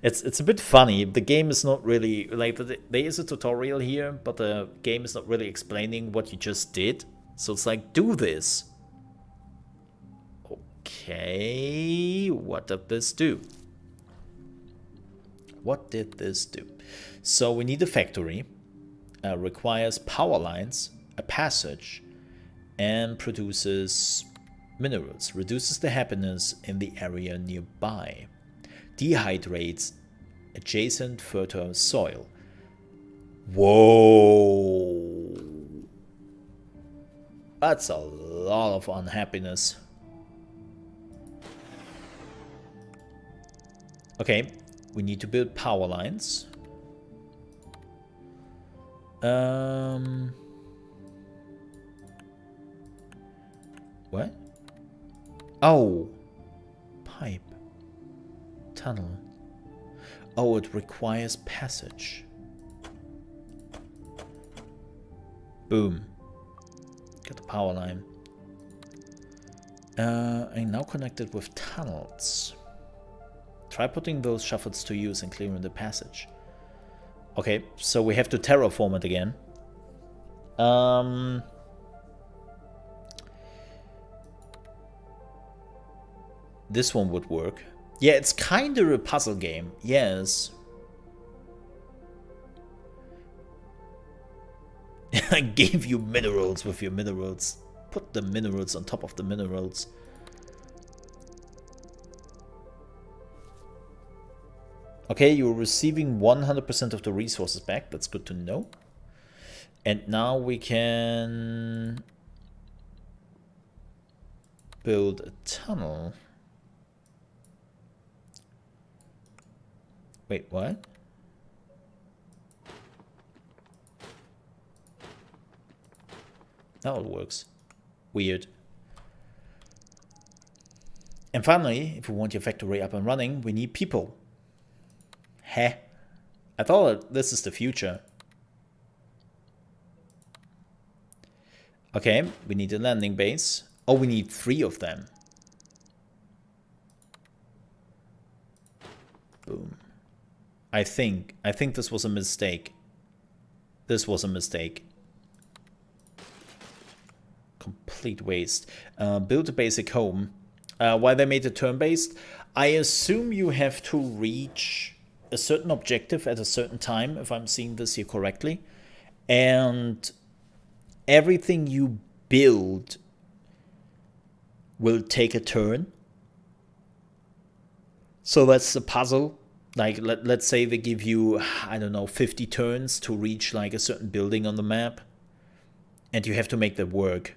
it's a bit funny. The game is not really, like, there is a tutorial here, but the game is not really explaining what you just did. So it's like, do this. Okay, what did this do? What did this do? So we need a factory. Requires power lines, a passage, and produces minerals. Reduces the happiness in the area nearby. Dehydrates adjacent fertile soil. Whoa! That's a lot of unhappiness. Okay, we need to build power lines. What? Oh. Pipe. Tunnel. Oh, it requires passage. Boom. Got the power line. I'm now connected with tunnels. Try putting those shuffles to use and clearing the passage. Okay, so we have to terraform it again. This one would work. Yeah, it's kind of a puzzle game. Yes. I gave you minerals with your minerals. Put the minerals on top of the minerals. Okay, you're receiving 100% of the resources back. That's good to know. And now we can build a tunnel. Wait, what? Now it works. Weird. And finally, if we want your factory up and running, we need people. Heh. I thought this is the future. Okay, we need a landing base. Oh, we need 3 of them. Boom. I think this was a mistake. This was a mistake. Complete waste. Build a basic home. Why they made it turn-based? I assume you have to reach a certain objective at a certain time, if I'm seeing this here correctly. And everything you build will take a turn. So that's the puzzle. Like, let's say they give you, I don't know, 50 turns to reach like a certain building on the map. And you have to make that work.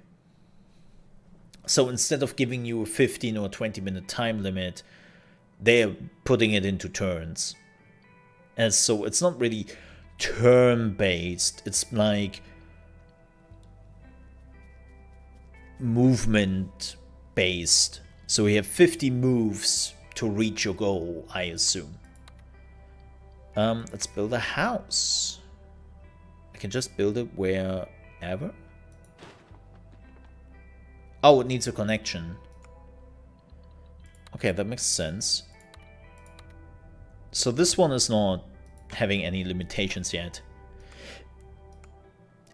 So instead of giving you a 15 or 20 minute time limit, they're putting it into turns. And so it's not really turn-based. It's like movement-based. So we have 50 moves to reach your goal, I assume. Let's build a house. I can just build it wherever. Oh, it needs a connection. Okay, that makes sense. So this one is not having any limitations yet.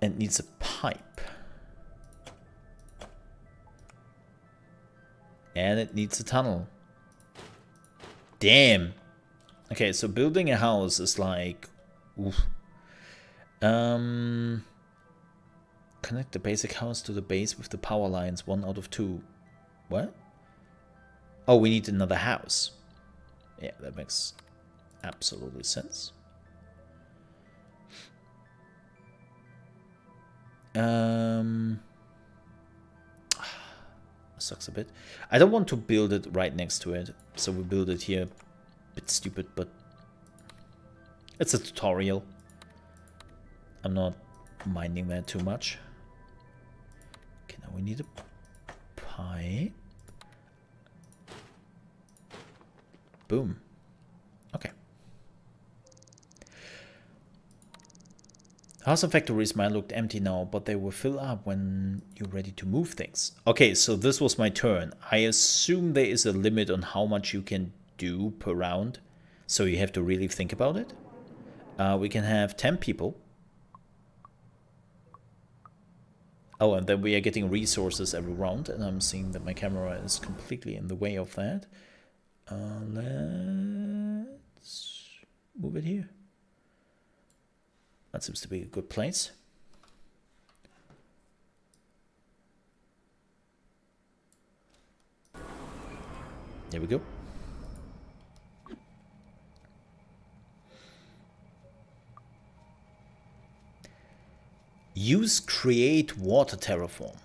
And needs a pipe. And it needs a tunnel. Damn. Okay, so building a house is like... Oof. Connect the basic house to the base with the power lines, 1 out of 2. What? Oh, we need another house. Yeah, that makes absolutely sense. Sucks a bit. I don't want to build it right next to it, so we build it here. Bit stupid, but it's a tutorial. I'm not minding that too much. Okay, now we need a pipe. Boom. Okay. House and factories might look empty now, but they will fill up when you're ready to move things. Okay, so this was my turn. I assume there is a limit on how much you can do per round, so you have to really think about it. We can have 10 people. Oh, and then we are getting resources every round, and I'm seeing that my camera is completely in the way of that. Let's move it here. That seems to be a good place. There we go. Use create water terraform.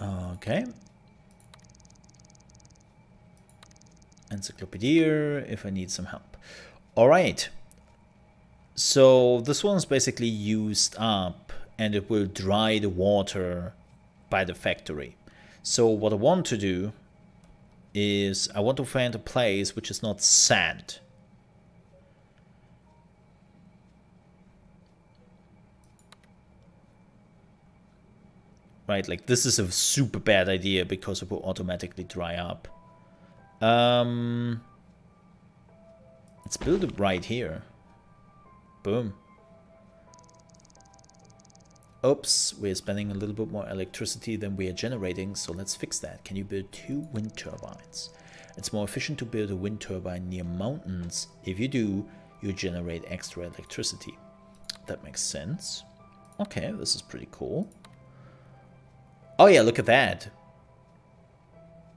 Okay. Encyclopedia if I need some help. All right. So this one's basically used up and it will dry the water by the factory. So what I want to do is I want to find a place which is not sand. Right, like this is a super bad idea because it will automatically dry up. Let's build it right here. Boom. Oops, we're spending a little bit more electricity than we are generating, so let's fix that. Can you build 2 wind turbines? It's more efficient to build a wind turbine near mountains. If you do, you generate extra electricity. That makes sense. Okay, this is pretty cool. Oh yeah, look at that.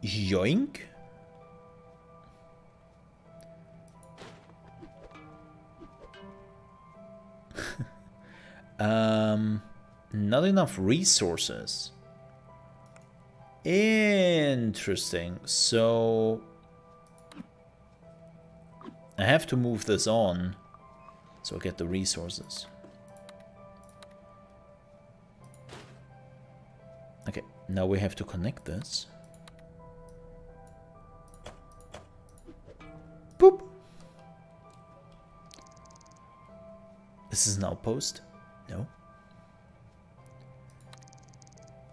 Yoink. Not enough resources. Interesting. So I have to move this on so I get the resources. Okay, now we have to connect this. Boop. This is an outpost. No.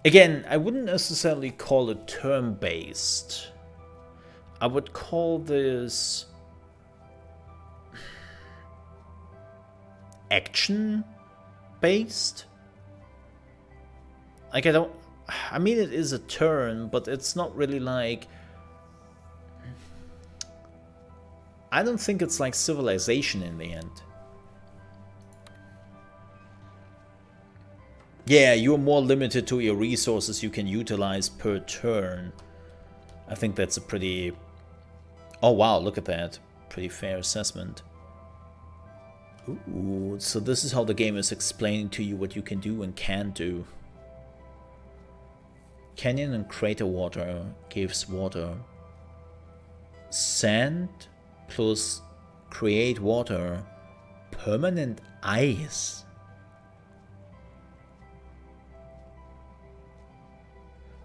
Again, I wouldn't necessarily call it turn-based. I would call this action-based. Like I mean it is a turn, but it's not really like... I don't think it's like Civilization in the end. Yeah, you're more limited to your resources you can utilize per turn. I think that's a pretty... Oh wow, look at that. Pretty fair assessment. Ooh, so this is how the game is explaining to you what you can do and can't do. Canyon and crater water gives water. Sand plus create water. Permanent ice.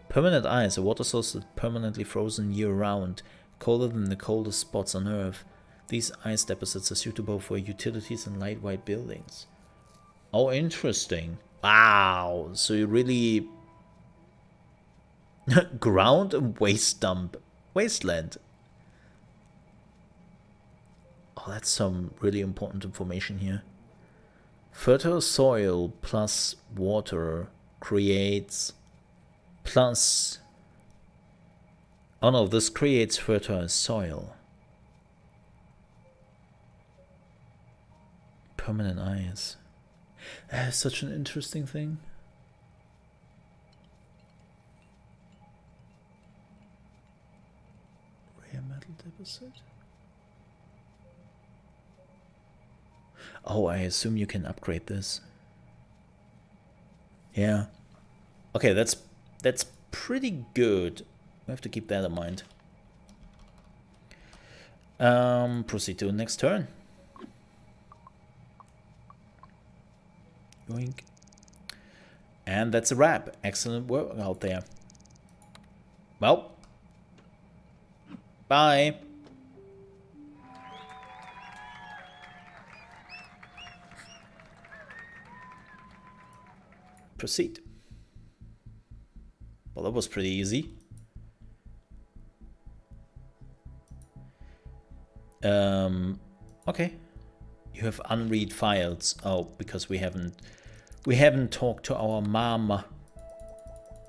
Permanent ice, a water source that's permanently frozen year-round, colder than the coldest spots on Earth. These ice deposits are suitable for utilities and lightweight buildings. Oh, interesting. Wow, so you really... Ground and waste dump. Wasteland. Oh, that's some really important information here. Fertile soil plus water creates... Plus... Oh no, this creates fertile soil. Permanent ice. That is such an interesting thing. Rare metal deposit. Oh, I assume you can upgrade this. Yeah. Okay, that's pretty good. We have to keep that in mind. Proceed to the next turn. Yoink. And that's a wrap. Excellent work out there. Well, bye. Proceed. Well, that was pretty easy. Okay. You have unread files. Oh, because we haven't talked to our mama.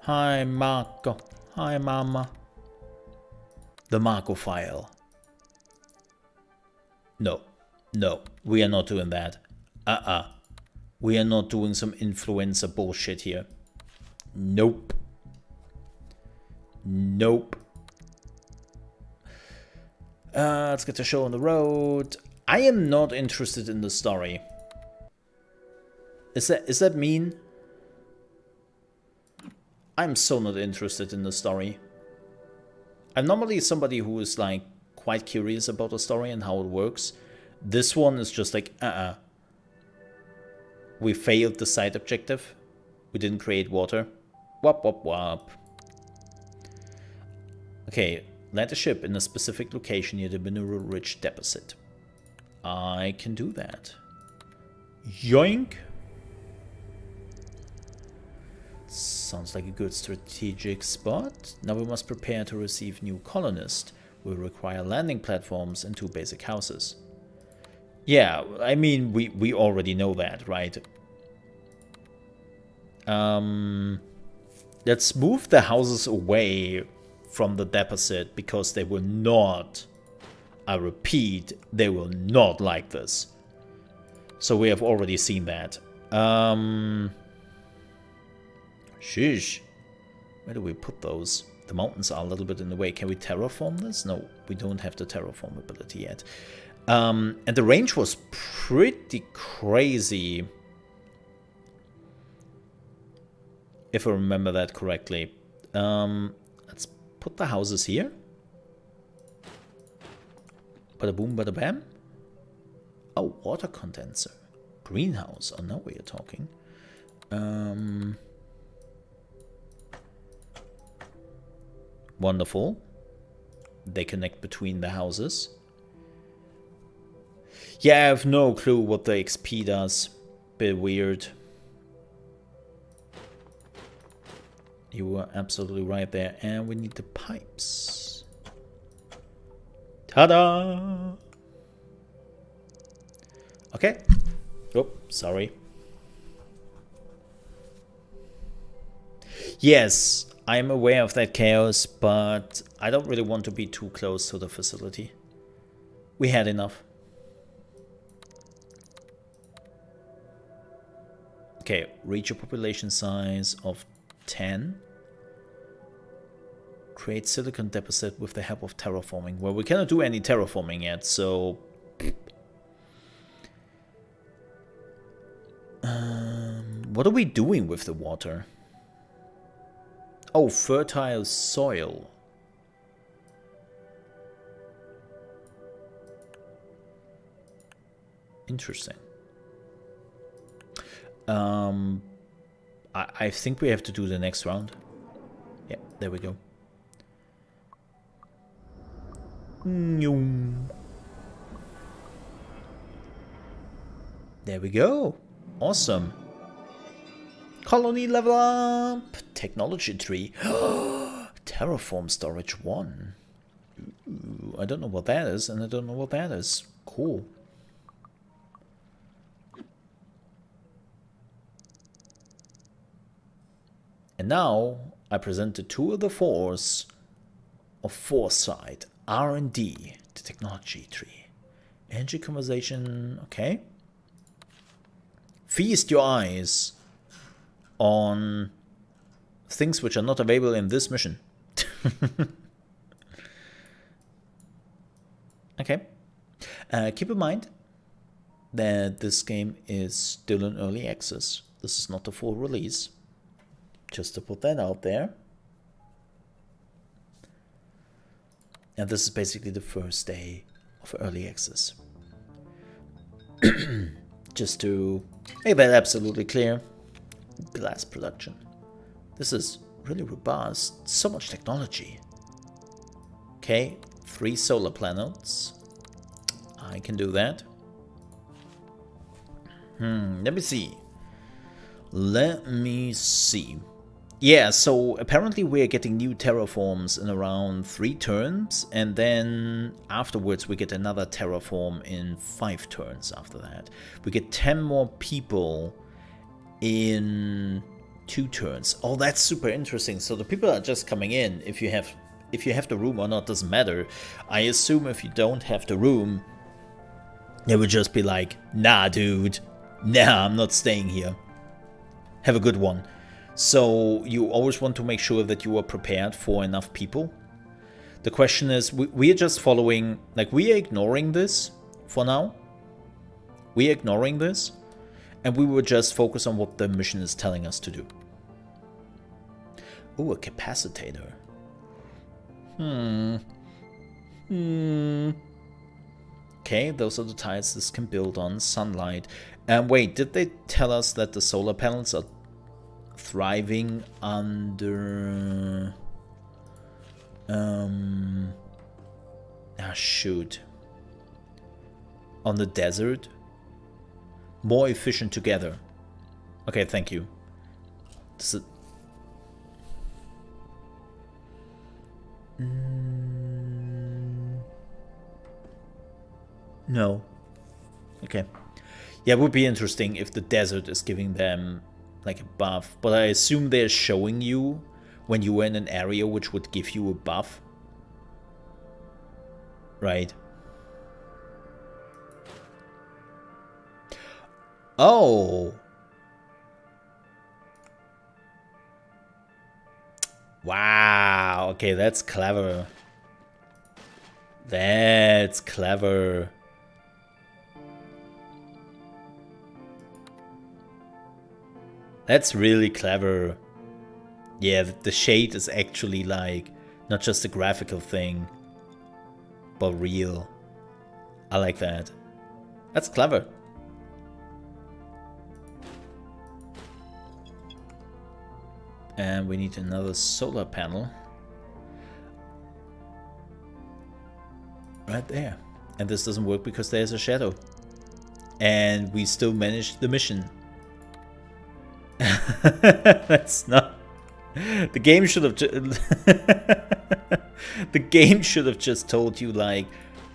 Hi, Marco. Hi, mama. The Marco file. No, we are not doing that. We are not doing some influencer bullshit here. Nope. Let's get the show on the road. I am not interested in the story. Is that mean? I'm so not interested in the story. I'm normally somebody who is like quite curious about the story and how it works. This one is just like We failed the side objective. We didn't create water. Wop, wop, wop. Okay, land a ship in a specific location near the mineral-rich deposit. I can do that. Yoink! Sounds like a good strategic spot. Now we must prepare to receive new colonists. We require landing platforms and 2 basic houses. Yeah, I mean, we already know that, right? Let's move the houses away from the deposit because they will not, I repeat, they will not like this. So we have already seen that. Sheesh. Where do we put those? The mountains are a little bit in the way. Can we terraform this? No, we don't have the terraform ability yet. And the range was pretty crazy, if I remember that correctly. Let's put the houses here. Bada boom, bada bam. Oh, water condenser. Greenhouse. Oh, now we are talking. Wonderful. They connect between the houses. Yeah, I have no clue what the XP does. Bit weird. You were absolutely right there. And we need the pipes. Ta-da! Okay. Oh, sorry. Yes, I'm aware of that chaos, but I don't really want to be too close to the facility. We had enough. Okay, reach a population size of 10. Create silicon deposit with the help of terraforming. Well, we cannot do any terraforming yet, so... what are we doing with the water? Oh, fertile soil. Interesting. I think we have to do the next round. Yeah, there we go. There we go. Awesome. Colony level up. Technology tree. Terraform storage 1. Ooh, I don't know what that is, and I don't know what that is. Cool. And now I present the tour de force of foresight, R&D, the technology tree. Energy conversation, okay. Feast your eyes on things which are not available in this mission. Okay. Keep in mind that this game is still in early access. This is not the full release. Just to put that out there. And this is basically the first day of early access. Just to make that absolutely clear. Glass production. This is really robust. So much technology. Okay, 3 solar panels. I can do that. Let me see. Let me see. Yeah, so apparently we're getting new terraforms in around 3 turns, and then afterwards we get another terraform in 5 turns after that. We get 10 more people in 2 turns. Oh, that's super interesting. So the people are just coming in. If you have the room or not doesn't matter. I assume if you don't have the room, they would just be like, nah dude, nah, I'm not staying here. Have a good one. So you always want to make sure that you are prepared for enough people. The question is, we are just following, like we are ignoring this for now. We are ignoring this. And we will just focus on what the mission is telling us to do. Oh, a capacitator. Okay, those are the tiles this can build on. Sunlight. And wait, did they tell us that the solar panels are thriving under... shoot. On the desert? More efficient together. Okay, thank you. This is... No. Okay. Yeah, it would be interesting if the desert is giving them like a buff. But I assume they're showing you when you were in an area which would give you a buff. Right. Oh. Wow. Okay, that's clever. That's clever. That's really clever. Yeah, the shade is actually like not just a graphical thing, but real. I like that. That's clever. And we need another solar panel. Right there. And this doesn't work because there's a shadow. And we still managed the mission. That's not... The game should have the game should have just told you like,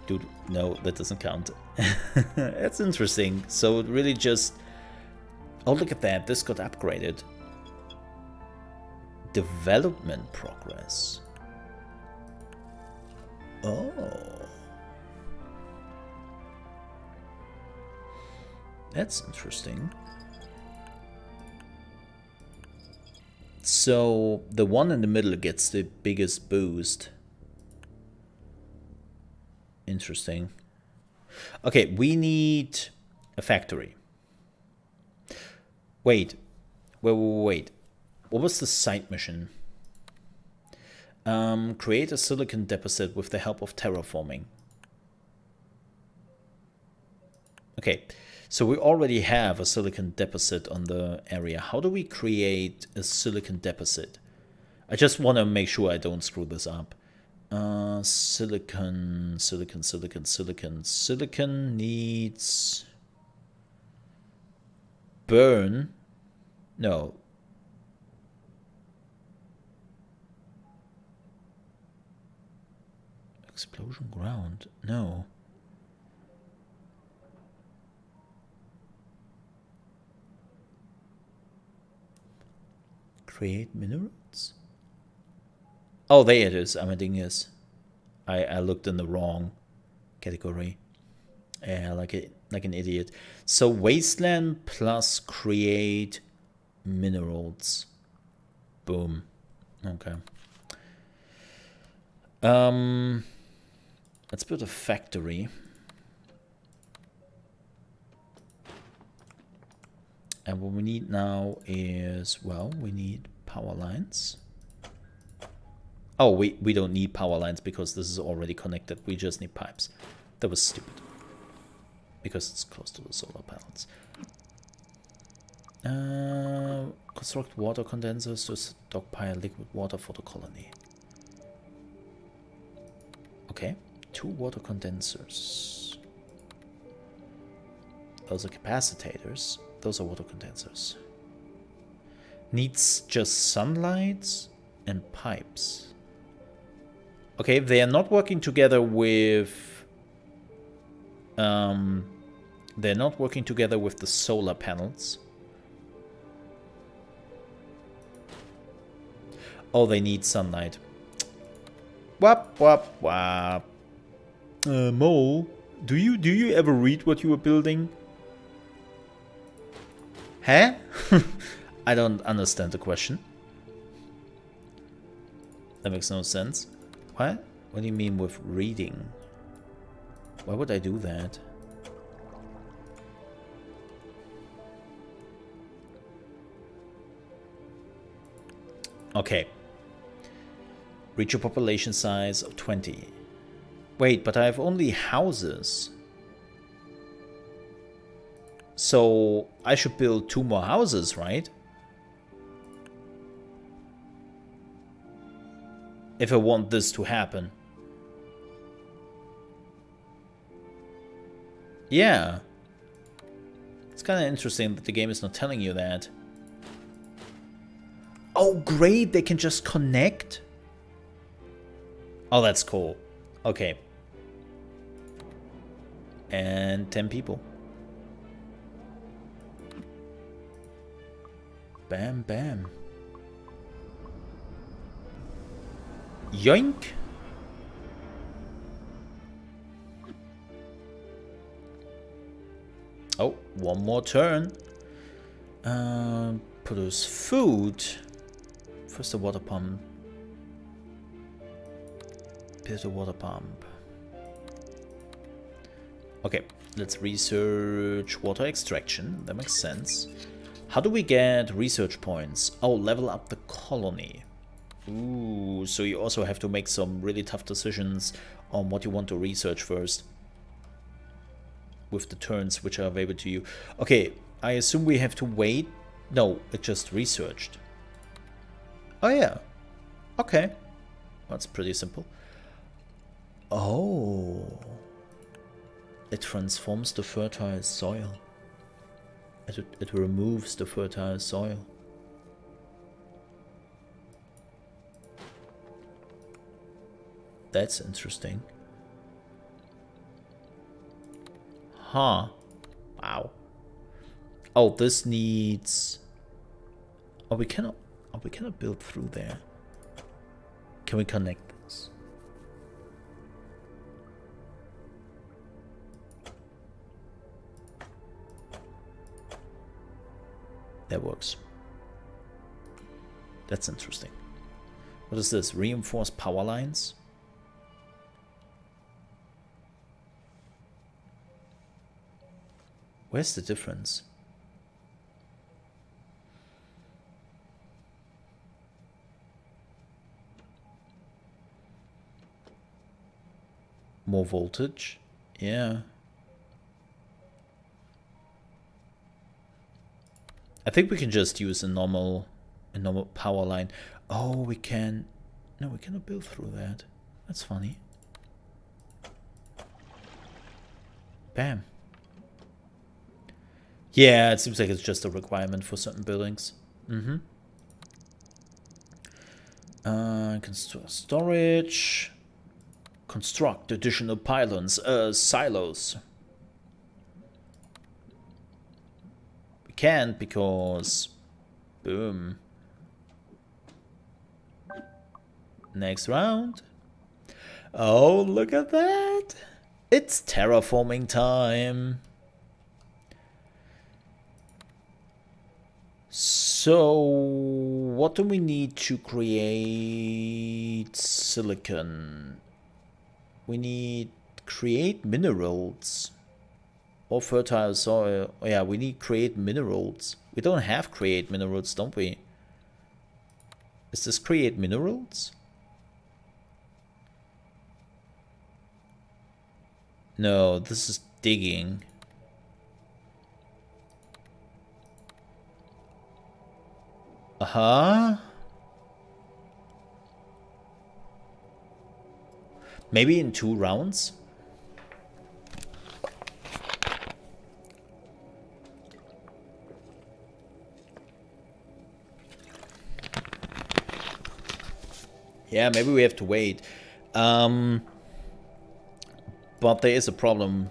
dude, no, that doesn't count. That's interesting. So it really just... Oh, look at that. This got upgraded. Development progress. Oh. That's interesting. So the one in the middle gets the biggest boost. Interesting. Okay, we need a factory. Wait. Wait. What was the side mission? Create a silicon deposit with the help of terraforming. Okay, so we already have a silicon deposit on the area. How do we create a silicon deposit? I just want to make sure I don't screw this up. Silicon. Silicon needs... burn. No. Explosion ground. No. Create minerals? Oh, there it is. Amadeus. I looked in the wrong category. Yeah, like an idiot. So wasteland plus create minerals. Boom. Okay. Let's build a factory. And what we need now is, well, we need power lines. Oh, we don't need power lines because this is already connected. We just need pipes. That was stupid. Because it's close to the solar panels. Construct water condensers to stockpile liquid water for the colony. Okay, 2 water condensers. Those are capacitors. Those are water condensers. Needs just sunlight and pipes. Okay, they are not working together with... they're not working together with the solar panels. Oh, they need sunlight. Wap, wap, wap. Mole, do you ever read what you were building? Huh? I don't understand the question. That makes no sense. What? What do you mean with reading? Why would I do that? Okay. Reach a population size of 20. Wait, but I have only houses. So I should build 2 more houses, right? If I want this to happen. Yeah. It's kind of interesting that the game is not telling you that. Oh, great. They can just connect. Oh, that's cool. Okay. And 10 people. Bam, bam. Yoink. Oh, one more turn. Produce food. First the water pump. Build a water pump. Okay, let's research water extraction. That makes sense. How do we get research points? Oh, level up the colony. Ooh, so you also have to make some really tough decisions on what you want to research first. With the turns which are available to you. Okay, I assume we have to wait. No, it just researched. Oh yeah. Okay. That's pretty simple. Oh. It transforms the fertile soil. It removes the fertile soil. That's interesting. Huh. Wow. Oh, this needs... Oh, we cannot build through there. Can we connect this? That works. That's interesting. What is this? Reinforced power lines? Where's the difference? More voltage? Yeah. I think we can just use a normal power line. Oh, we can... No, we cannot build through that. That's funny. Bam. Yeah, it seems like it's just a requirement for certain buildings. Mm-hmm. Storage. Construct additional pylons, silos. We can't because... Boom. Next round. Oh, look at that. It's terraforming time. So, what do we need to create silicon? We need create minerals or fertile soil. Oh, yeah, we need create minerals. We don't have create minerals, don't we? Is this create minerals? No, this is digging. Uh-huh. Maybe in 2 rounds? Yeah, maybe we have to wait. But there is a problem.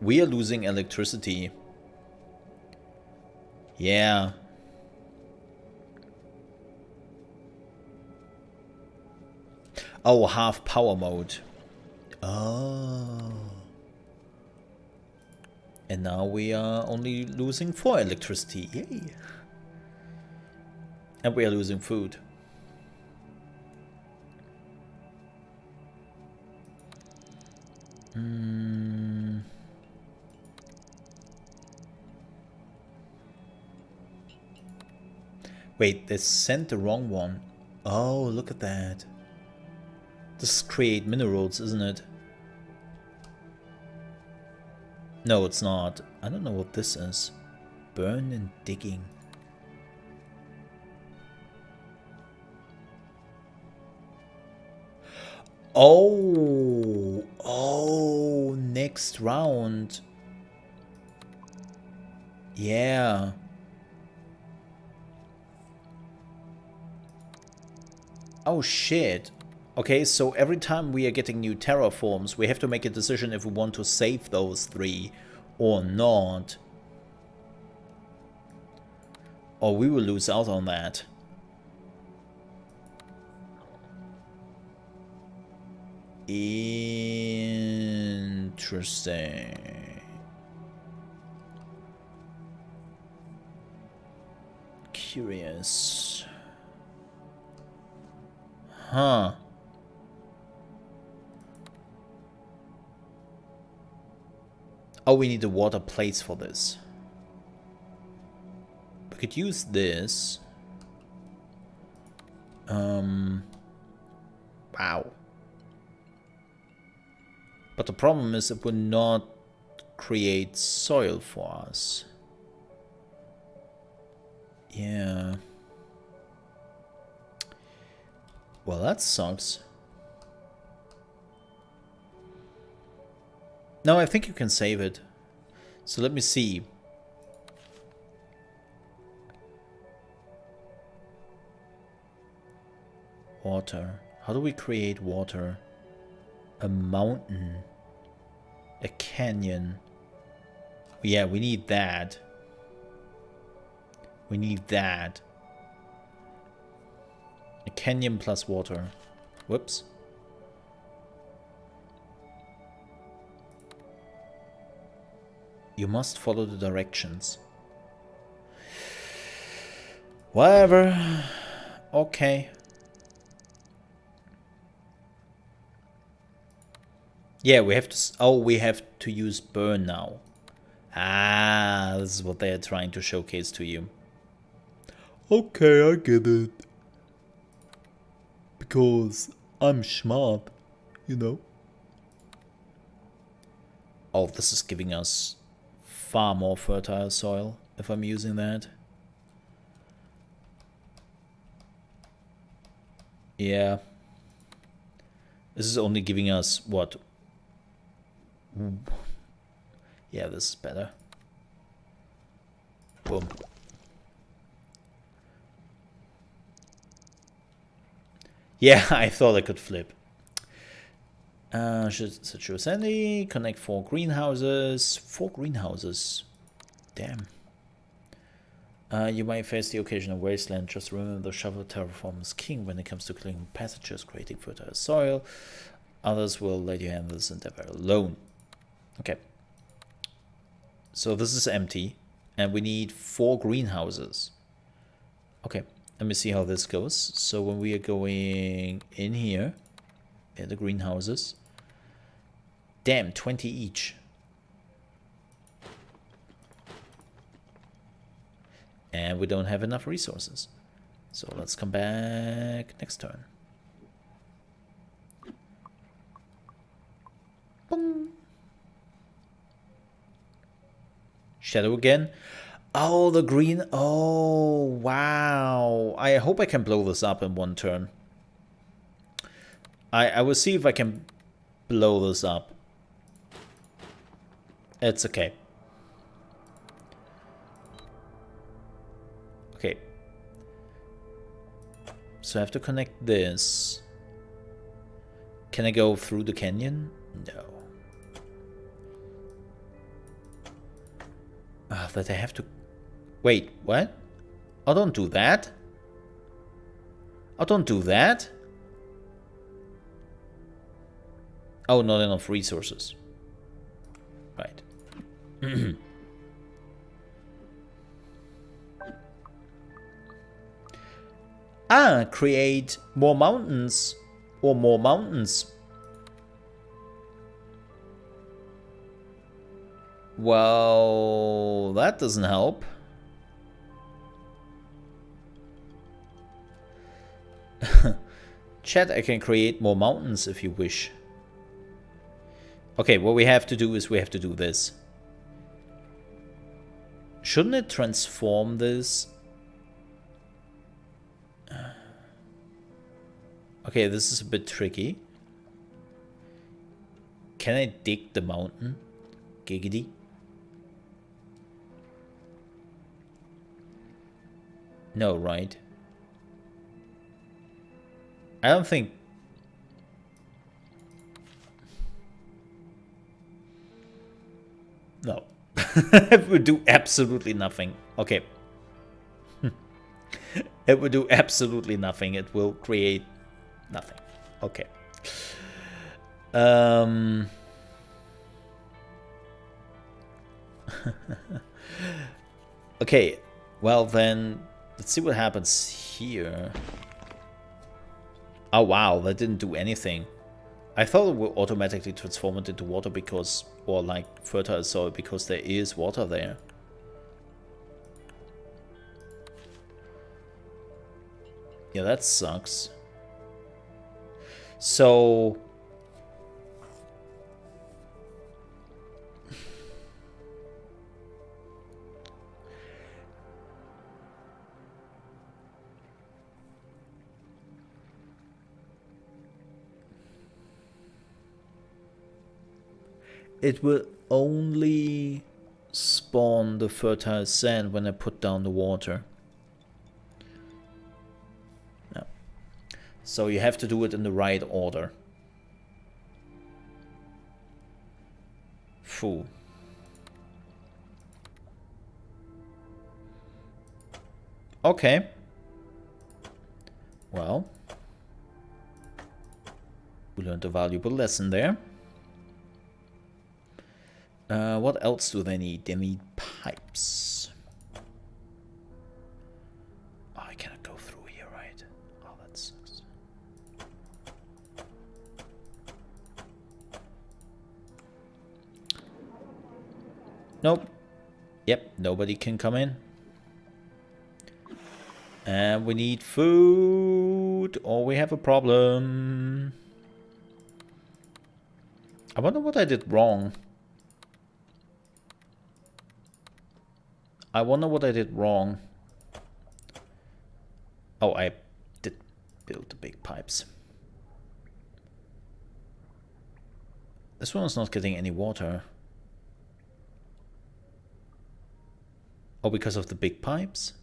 We are losing electricity. Yeah. Oh, half power mode. Oh. And now we are only losing 4 electricity. Yay. And we are losing food. Wait, they sent the wrong one. Oh, look at that. This is create minerals, isn't it? No, it's not. I don't know what this is. Burn and digging. Oh, oh, next round. Yeah. Oh shit. Okay, so every time we are getting new terraforms, we have to make a decision if we want to save those 3 or not. Or we will lose out on that. Interesting. Curious. Huh. Oh, we need a water place for this. We could use this. Wow. But the problem is it will not create soil for us. Yeah. Well, that sucks. No, I think you can save it. So let me see. Water. How do we create water? A mountain. A canyon. Yeah, we need that. We need that. A canyon plus water. Whoops. You must follow the directions. Whatever. Okay. Yeah, we have to... Oh, we have to use burn now. Ah, this is what they are trying to showcase to you. Okay, I get it. Because I'm smart, you know. Oh, this is giving us far more fertile soil if I'm using that. Yeah. This is only giving us what? Yeah, this is better. Boom. Yeah, I thought I could flip. Should Sandy connect 4 greenhouses. 4 greenhouses. Damn. You might face the occasional wasteland. Just remember the shovel terraform is king when it comes to clearing passages, creating fertile soil. Others will let you handle this endeavor alone. Okay. So this is empty. And we need 4 greenhouses. Okay. Let me see how this goes. So when we are going in here, in the greenhouses, damn, 20 each. And we don't have enough resources. So let's come back next turn. Boom. Shadow again. Oh, the green. Oh, wow. I hope I can blow this up in one turn. I will see if I can blow this up. It's okay. Okay. So I have to connect this. Can I go through the canyon? No. That I have to... Wait, what? Oh, don't do that. Oh, don't do that. Oh, not enough resources. Right. Create more mountains. Or more mountains. Well, that doesn't help. Chat, I can create more mountains if you wish. Okay, what we have to do is we have to do this. Shouldn't it transform this? Okay, this is a bit tricky. Can I dig the mountain? Giggity. No, right? I don't think... No. It would do absolutely nothing. Okay. It would do absolutely nothing. It will create nothing. Okay. Okay. Well then, let's see what happens here. Oh wow, that didn't do anything. I thought it would automatically transform it into water because, or like fertile soil, because there is water there. Yeah, that sucks. So... it will only spawn the fertile sand when I put down the water. No. So you have to do it in the right order. Phew. Okay. Well, we learned a valuable lesson there. What else do they need? They need pipes. Oh, I cannot go through here, right? Oh, that sucks. Nope. Yep, nobody can come in. And we need food, or we have a problem. I wonder what I did wrong. I wonder what I did wrong. Oh, I did build the big pipes. This one is not getting any water. Oh, because of the big pipes?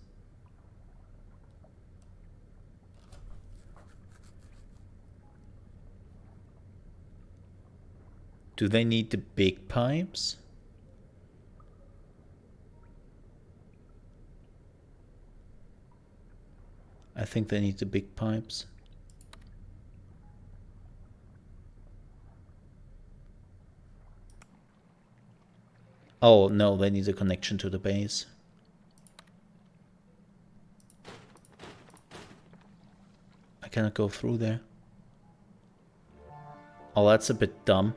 Do they need the big pipes? I think they need the big pipes. Oh, no, they need a connection to the base. I cannot go through there. Oh, that's a bit dumb.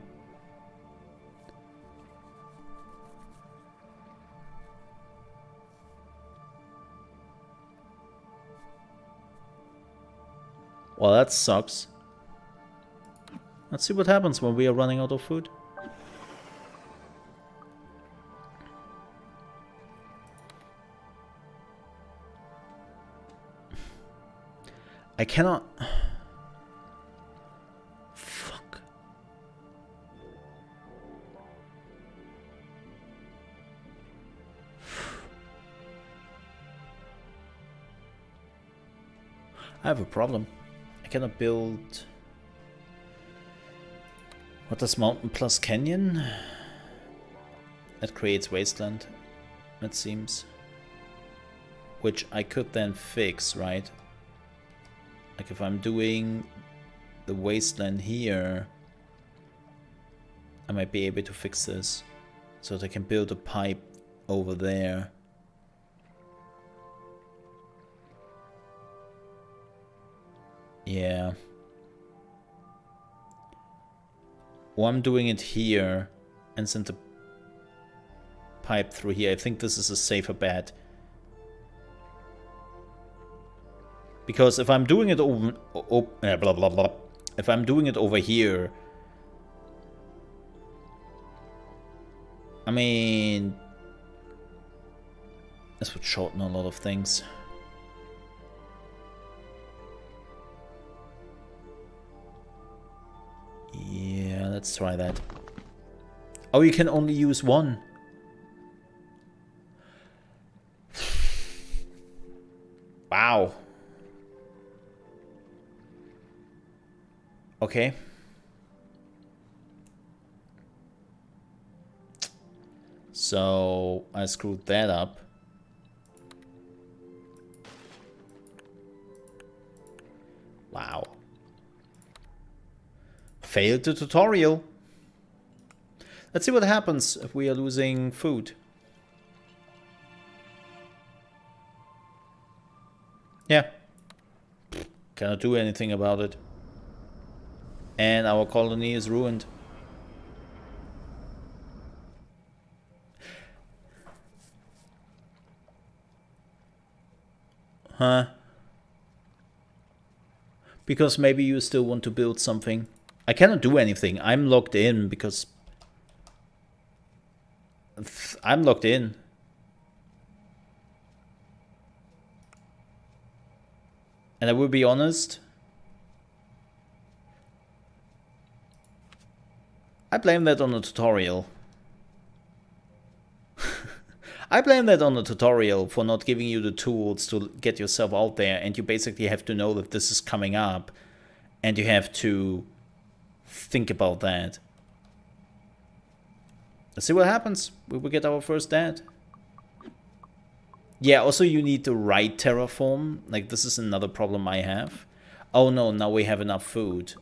Well, that sucks. Let's see what happens when we are running out of food. I cannot... Fuck. I have a problem. I cannot build... What does mountain plus canyon? That creates wasteland, it seems. Which I could then fix, right? Like if I'm doing the wasteland here, I might be able to fix this. So that I can build a pipe over there. Yeah. Or I'm doing it here and send the pipe through here. I think this is a safer bet. Because if I'm doing it over... blah, blah, blah. If I'm doing it over here... I mean... This would shorten a lot of things. Yeah, let's try that. Oh, you can only use one. Wow. Okay. So I screwed that up. Wow. Failed the tutorial. Let's see what happens if we are losing food. Yeah. Cannot do anything about it. And our colony is ruined. Huh? Because maybe you still want to build something. I cannot do anything. I'm locked in because... I'm locked in. And I will be honest. I blame that on the tutorial. I blame that on the tutorial for not giving you the tools to get yourself out there, and you basically have to know that this is coming up, and you have to think about that. Let's see what happens. We will get our first dad. Yeah, also you need the right terraform. Like, this is another problem I have. Oh no, now we have enough food.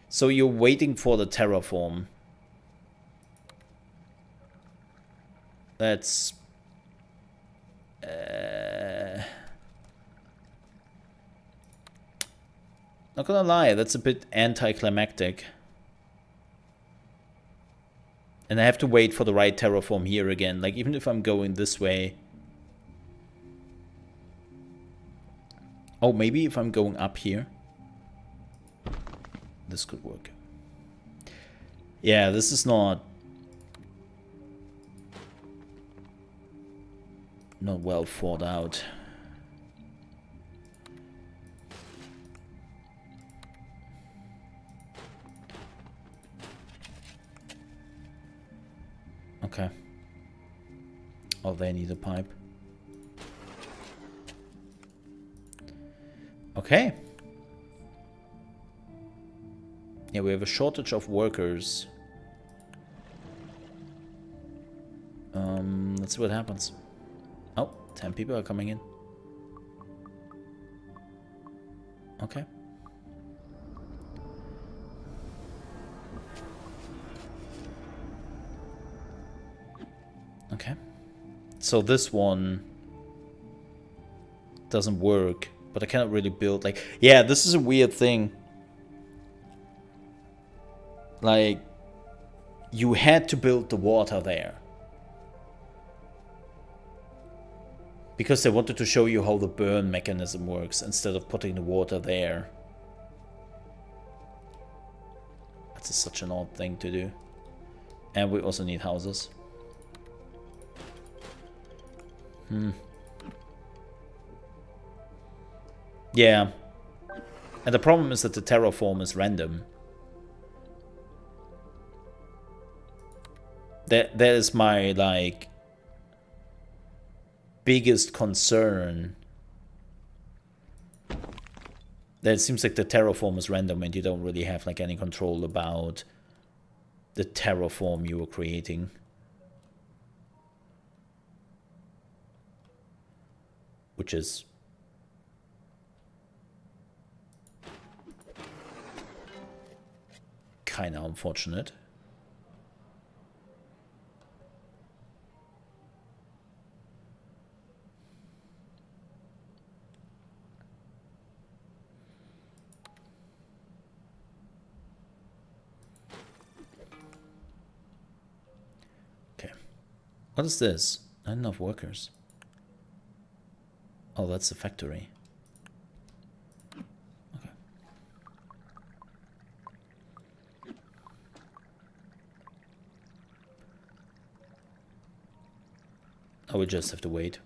So you're waiting for the terraform. That's... not gonna lie, that's a bit anticlimactic. And I have to wait for the right terraform here again. Like, even if I'm going this way... Oh, maybe if I'm going up here. This could work. Yeah, this is not well thought out. Okay. Oh, they need a pipe. Okay. Yeah, we have a shortage of workers. Let's see what happens. Oh, 10 people are coming in. Okay. Okay. So this one doesn't work, but I cannot really build, like... Yeah, this is a weird thing. Like, you had to build the water there. Because they wanted to show you how the burn mechanism works instead of putting the water there. That's such an odd thing to do. And we also need houses. Yeah. And the problem is that the terraform is random. That is my, like, biggest concern. That it seems like the terraform is random and you don't really have, like, any control about the terraform you are creating. Which is kind of unfortunate. Okay. What is this? Not enough workers. Oh, that's the factory. Okay. Oh, we just have to wait.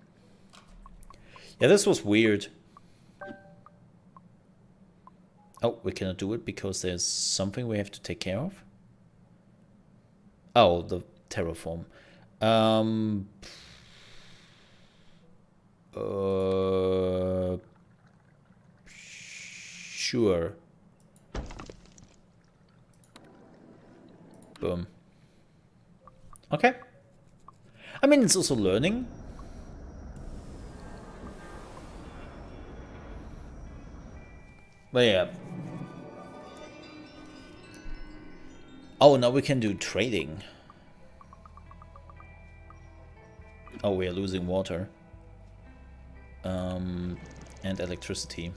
Yeah, this was weird. Oh, we cannot do it because there's something we have to take care of. Oh, the terraform. Sure. Boom. Okay. I mean, it's also learning. But yeah. Oh, now we can do trading. Oh, we are losing water. And electricity.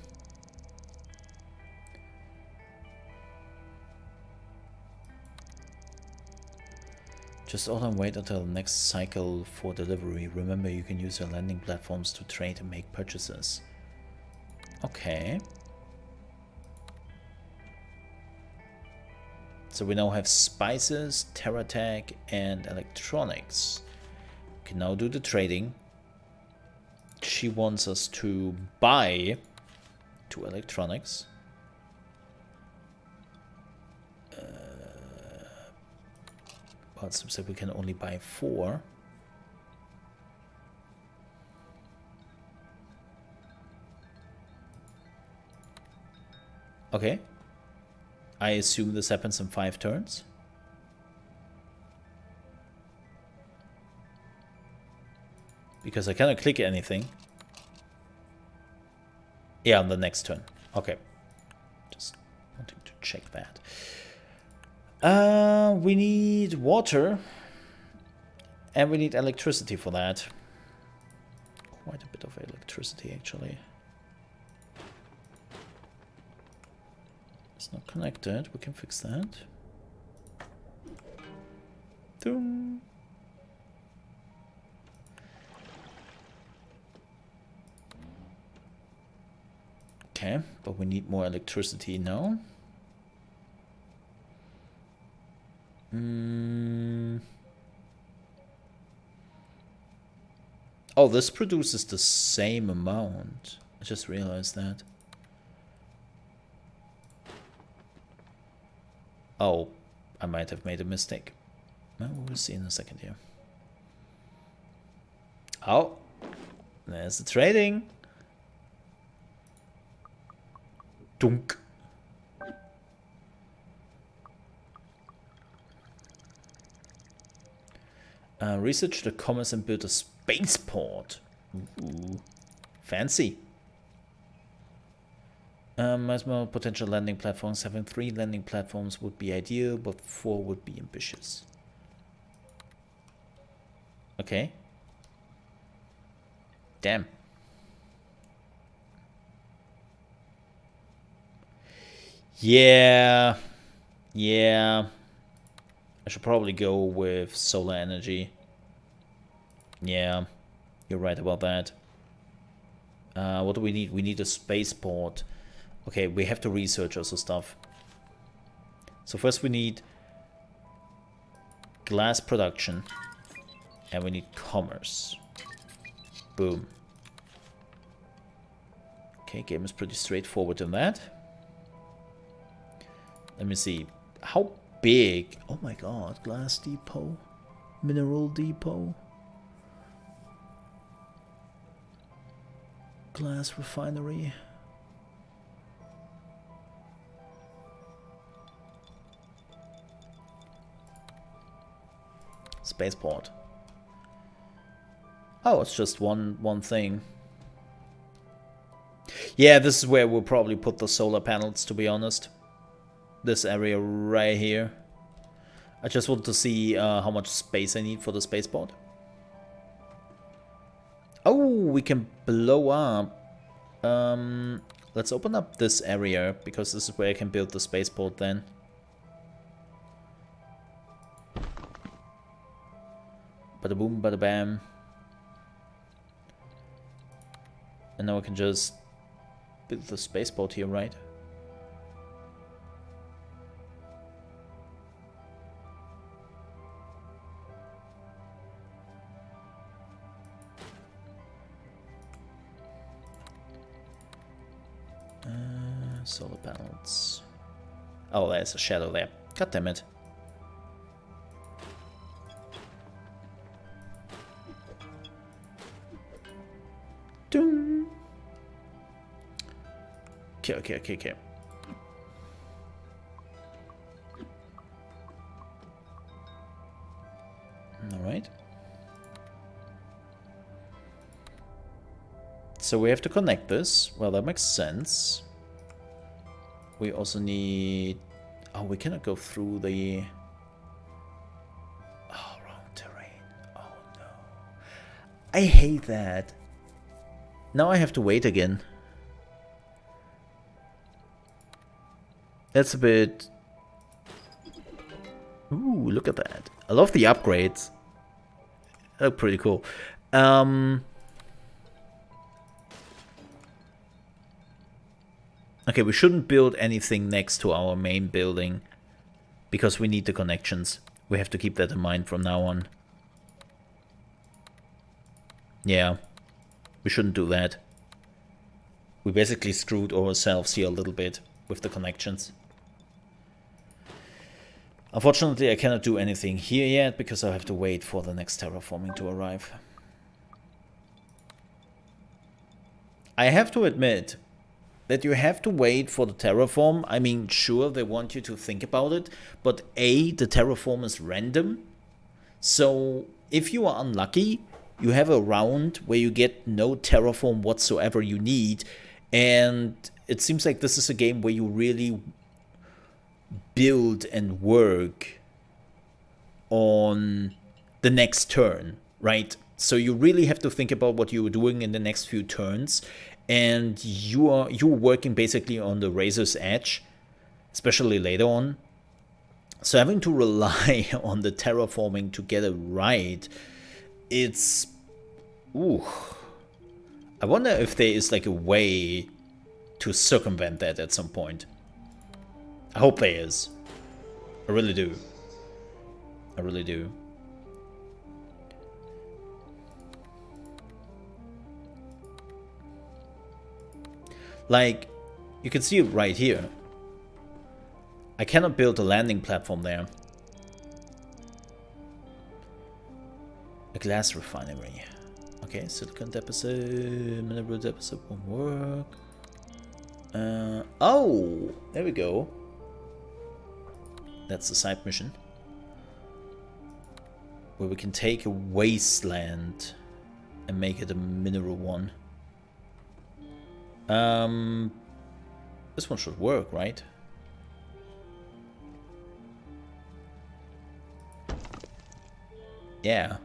Just hold and wait until the next cycle for delivery. Remember, you can use your landing platforms to trade and make purchases. Okay. So we now have spices, terra tech, and electronics. We can now do the trading. She wants us to buy 2 electronics. Well, it seems like we can only buy 4. Okay. I assume this happens in 5 turns. Because I cannot click anything. Yeah, on the next turn. Okay. Just wanting to check that. We need water. And we need electricity for that. Quite a bit of electricity, actually. It's not connected. We can fix that. Doom. Okay, but we need more electricity now. Oh, this produces the same amount. I just realized that. Oh, I might have made a mistake. Well, we'll see in a second here. Oh, there's the trading. Dunk. Research the commerce and build a spaceport. Ooh, fancy. As well, potential landing platforms. Having 3 landing platforms would be ideal, but 4 would be ambitious. Okay. Damn. Yeah. Yeah. I should probably go with solar energy. Yeah. You're right about that. What do we need? We need a spaceport. Okay, we have to research also stuff. So first we need glass production. And we need commerce. Boom. Okay, game is pretty straightforward in that. Let me see. How big? Oh my god. Glass depot. Mineral depot. Glass refinery. Spaceport. Oh, it's just one thing. Yeah, this is where we'll probably put the solar panels, to be honest. This area right here. I just want to see how much space I need for the spaceport. Oh, we can blow up. Let's open up this area, because this is where I can build the spaceport then. Bada boom, bada bam. And now I can just build the spaceport here, right? Solar panels. Oh, there's a shadow there. God damn it. Doom. Okay. Alright. So we have to connect this. Well, that makes sense. We also need... Oh, we cannot go through the... Oh, wrong terrain. Oh, no. I hate that. Now I have to wait again. That's a bit... Ooh, look at that. I love the upgrades. They look pretty cool. Okay, we shouldn't build anything next to our main building because we need the connections. We have to keep that in mind from now on. Yeah, we shouldn't do that. We basically screwed ourselves here a little bit with the connections. Unfortunately, I cannot do anything here yet because I have to wait for the next terraforming to arrive. I have to admit that you have to wait for the terraform. I mean, sure, they want you to think about it, but A, the terraform is random. So if you are unlucky, you have a round where you get no terraform whatsoever you need, and it seems like this is a game where you really build and work on the next turn, right? So you really have to think about what you're doing in the next few turns, and you're working basically on the razor's edge, especially later on. So having to rely on the terraforming to get it right, it's... Ooh. I wonder if there is like a way to circumvent that at some point. I hope there is. I really do. I really do. Like, you can see it right here. I cannot build a landing platform there. A glass refinery. Okay, silicon deposit, mineral deposit won't work. Oh, there we go. That's the side mission. Where we can take a wasteland and make it a mineral one. This one should work, right? Yeah.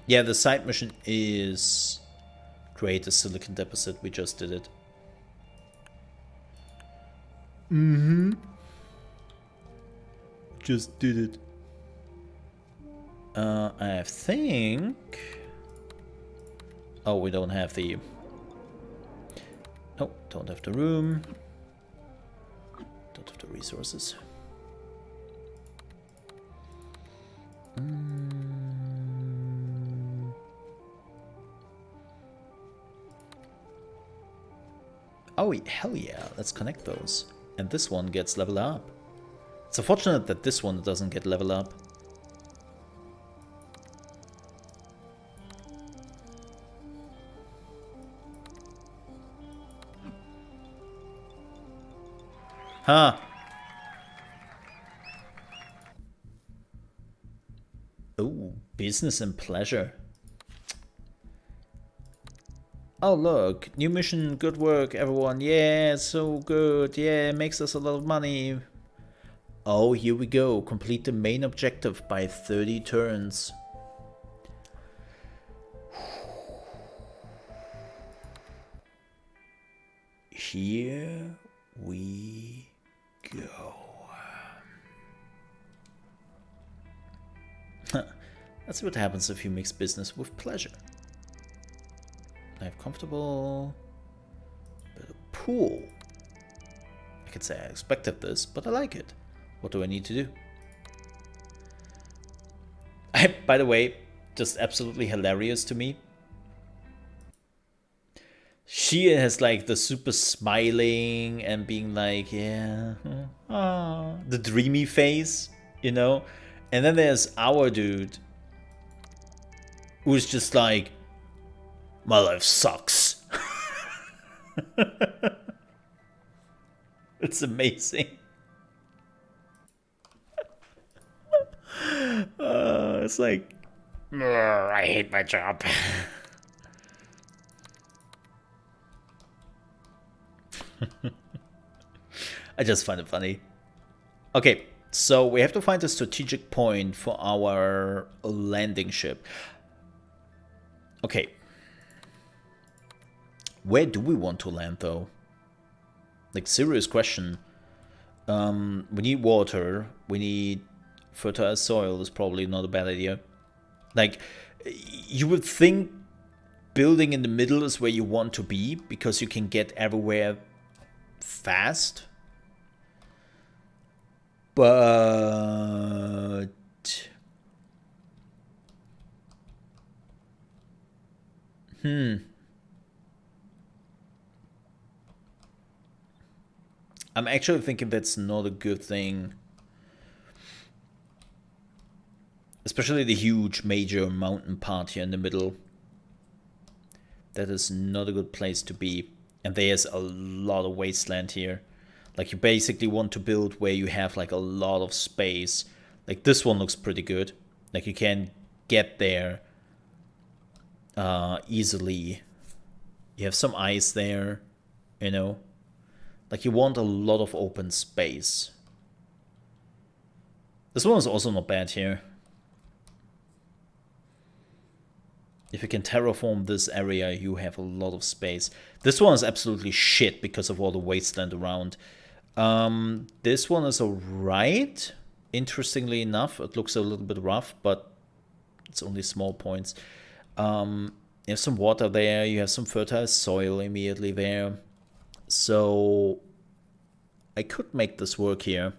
Yeah, the side mission is create a silicon deposit. We just did it. Just did it. I think... Oh, we don't have the... Oh, don't have the room. Don't have the resources. Oh, hell yeah, let's connect those. And this one gets level up. It's unfortunate that this one doesn't get level up. Huh. Oh, business and pleasure. Oh, look, new mission, good work, everyone. Yeah, so good. Yeah, makes us a lot of money. Oh, here we go. Complete the main objective by 30 turns. Here we go. That's what happens if you mix business with pleasure. I have comfortable, but a pool. I could say I expected this, but I like it. What do I need to do? By the way, just absolutely hilarious to me. she has like the super smiling and being like, yeah, the dreamy face, you know? And then there's our dude who's just like, my life sucks. It's amazing. It's like, I hate my job. I just find it funny. Okay, so we have to find a strategic point for our landing ship. Okay. Where do we want to land, though? Like, serious question. We need water. We need fertile soil. Is probably not a bad idea. Like, you would think building in the middle is where you want to be because you can get everywhere fast. But I'm actually thinking that's not a good thing. Especially the huge major mountain part here in the middle. That is not a good place to be. And there's a lot of wasteland here. Like, you basically want to build where you have like a lot of space. Like, this one looks pretty good. Like, you can get there easily. You have some ice there, you know. Like, you want a lot of open space. This one is also not bad here. If you can terraform this area, you have a lot of space. This one is absolutely shit because of all the wasteland around. This one is alright. Interestingly enough, it looks a little bit rough, but it's only small points. You have some water there. You have some fertile soil immediately there. So I could make this work here.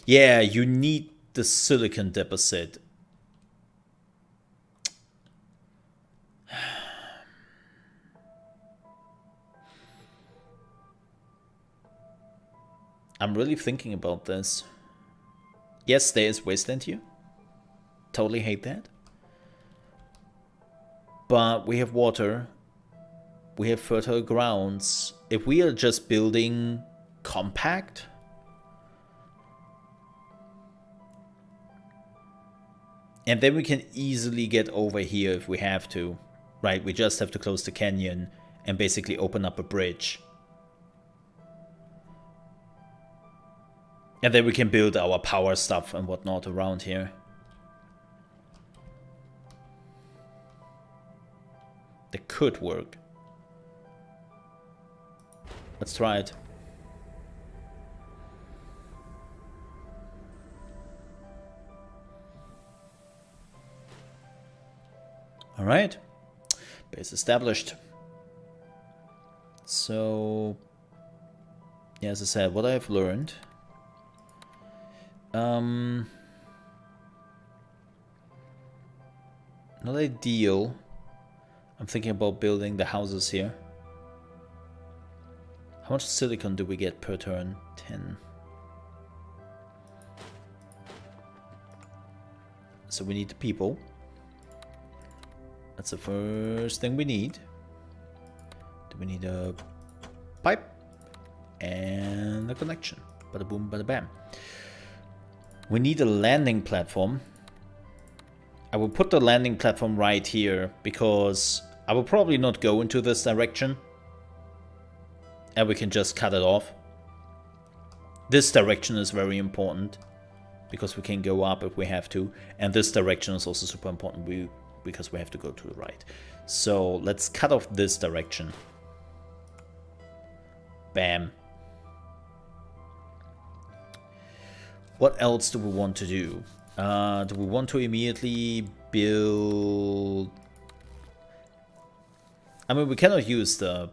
Yeah, you need the silicon deposit. I'm really thinking about this. Yes, there is wasteland here. Totally hate that. But we have water. We have fertile grounds. If we are just building compact, and then we can easily get over here if we have to. Right, we just have to close the canyon and basically open up a bridge. And then we can build our power stuff and whatnot around here. That could work. Let's try it. Alright. Base established. So, yeah, as I said, what I've learned. Not ideal. I'm thinking about building the houses here. How much silicon do we get per turn? 10. So we need the people. That's the first thing we need. Then we need a pipe and a connection. Bada boom, bada bam. We need a landing platform. I will put the landing platform right here because I will probably not go into this direction. And we can just cut it off. This direction is very important because we can go up if we have to. And this direction is also super important because we have to go to the right. So let's cut off this direction. Bam. What else do we want to do? Do we want to immediately build... I mean, we cannot use the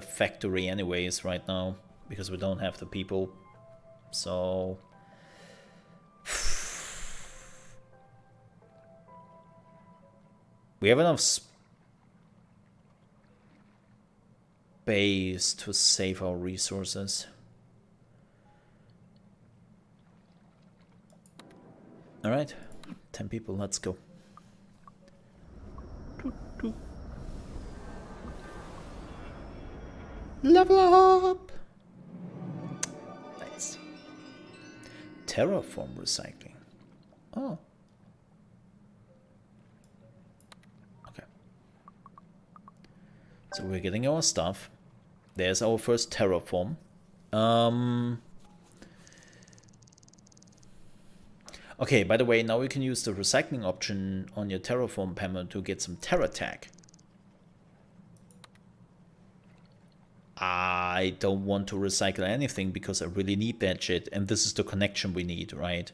factory anyways right now because we don't have the people. So... We have enough space to save our resources. Alright, 10 people, let's go. Level up! Nice. Terraform recycling. Oh. Okay. So we're getting our stuff. There's our first terraform. Okay, by the way, now you can use the recycling option on your terraform panel to get some terra tag. I don't want to recycle anything because I really need that shit, and this is the connection we need, right?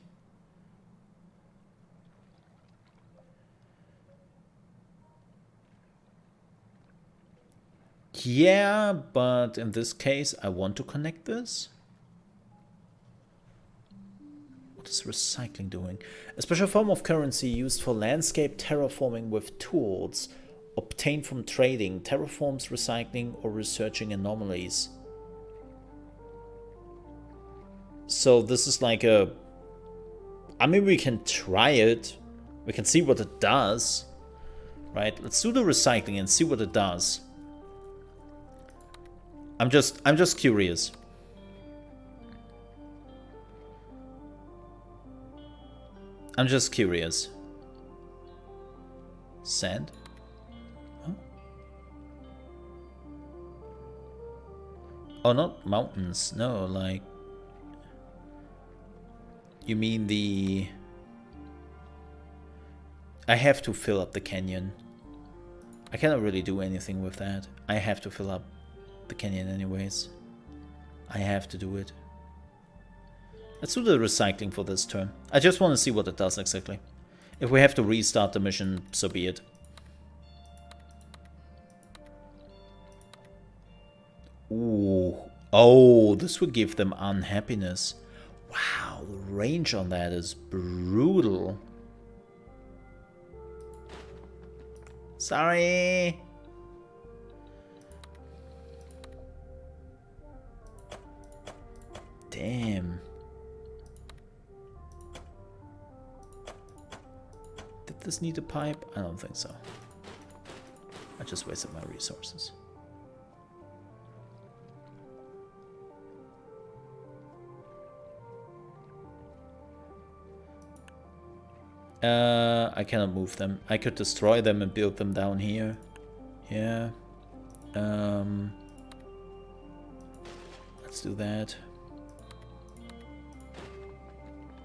Yeah, but in this case, I want to connect this. What is recycling doing? A special form of currency used for landscape terraforming with tools obtained from trading, terraforms, recycling, or researching anomalies. So this is like a... I mean, we can try it. We can see what it does. Right? Let's do the recycling and see what it does. I'm just curious. I'm just curious. Sand? Huh? Oh, not mountains. No, like... You mean the... I have to fill up the canyon. I cannot really do anything with that. I have to fill up the canyon anyways. I have to do it. Let's do the recycling for this turn. I just want to see what it does exactly. If we have to restart the mission, so be it. Ooh. Oh, this would give them unhappiness. Wow, the range on that is brutal. Sorry. Damn. Did this need a pipe? I don't think so. I just wasted my resources. I cannot move them. I could destroy them and build them down here. Yeah. Let's do that.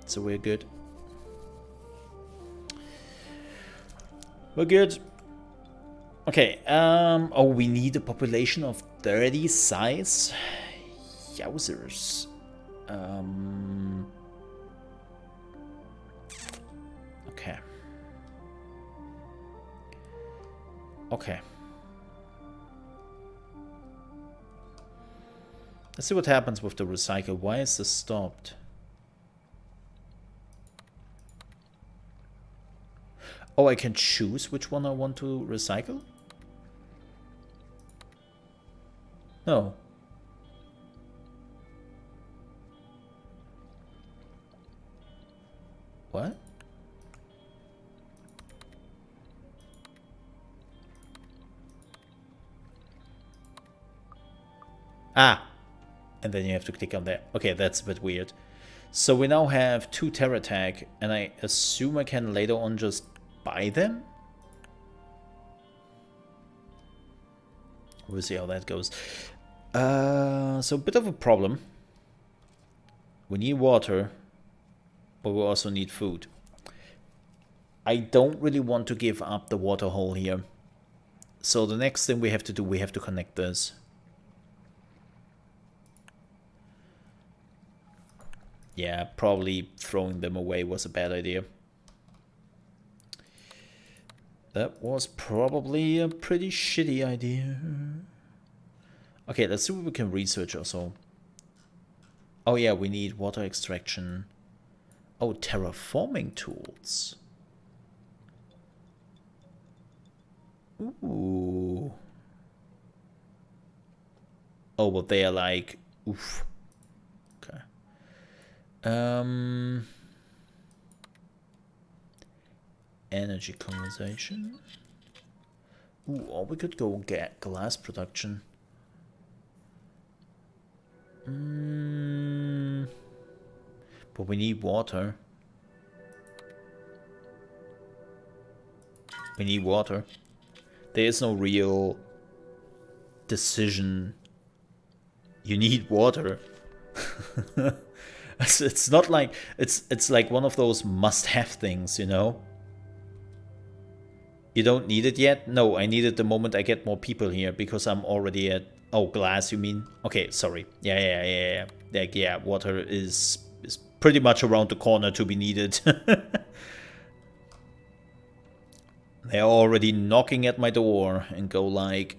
So we're good. We're good. Okay. Oh, we need a population of 30 size. Yowzers. Okay. Okay. Let's see what happens with the recycle. Why is this stopped? Oh, I can choose which one I want to recycle? No. What? Ah! And then you have to click on that. Okay, that's a bit weird. So we now have 2 terra tag, and I assume I can later on just buy them? We'll see how that goes. So a bit of a problem. We need water, but we also need food. I don't really want to give up the water hole here. So the next thing we have to do, we have to connect this. Yeah, probably throwing them away was a bad idea. That was probably a pretty shitty idea. Okay, let's see what we can research also. Oh yeah, we need water extraction. Oh, terraforming tools. Ooh. Oh, but they are like, oof. Okay. Energy conversation. Ooh, or we could go get glass production. But we need water. We need water. There is no real decision. You need water. It's not like it's like one of those must-have things, you know. You don't need it yet? No, I need it the moment I get more people here because I'm already at. Oh, glass, you mean? Okay, sorry. Yeah. Like, yeah, water is pretty much around the corner to be needed. They're already knocking at my door and go like,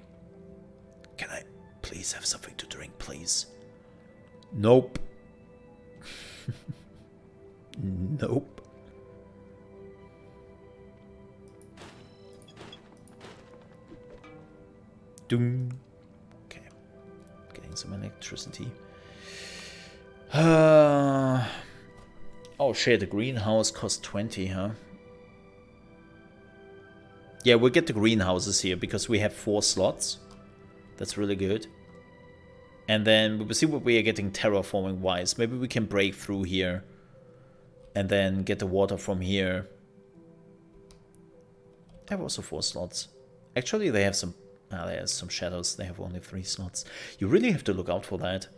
"Can I please have something to drink, please?" Nope. Nope. Doom. Okay. Getting some electricity. Oh shit, the greenhouse costs 20, huh? Yeah, we'll get the greenhouses here because we have 4 slots. That's really good. And then we'll see what we are getting terraforming wise. Maybe we can break through here and then get the water from here. I have also 4 slots. Actually, they have some. There's some shadows. They have only 3 slots. You really have to look out for that.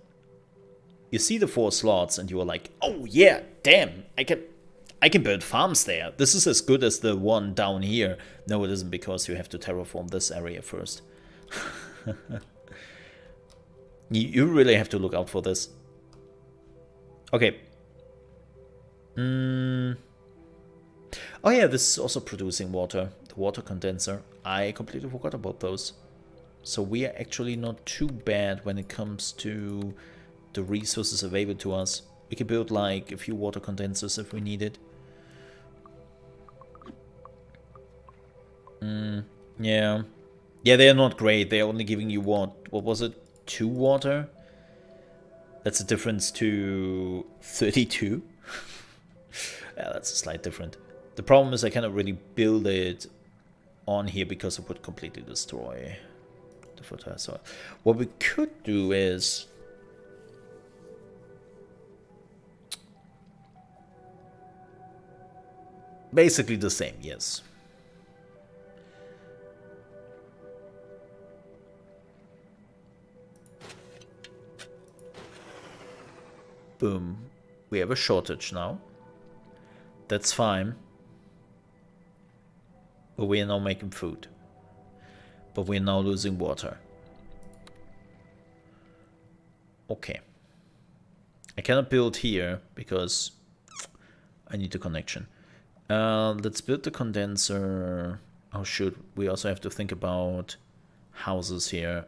You see the 4 slots and you are like, oh yeah, damn, I can build farms there. This is as good as the one down here. No, it isn't, because you have to terraform this area first. You really have to look out for this. Okay. Oh yeah, this is also producing water. The water condenser. I completely forgot about those. So we are actually not too bad when it comes to the resources available to us. We can build like a few water condensers if we need it. Yeah. Yeah, they're not great. They're only giving you what was it? 2 water? That's a difference to 32. Yeah, that's a slight difference. The problem is I cannot really build it on here because it would completely destroy the fertile soil. What we could do is basically the same, yes. Boom. We have a shortage now. That's fine. But we are now making food. But we are now losing water. Okay. I cannot build here because I need the connection. Let's build the condenser. Oh shoot, we also have to think about houses here.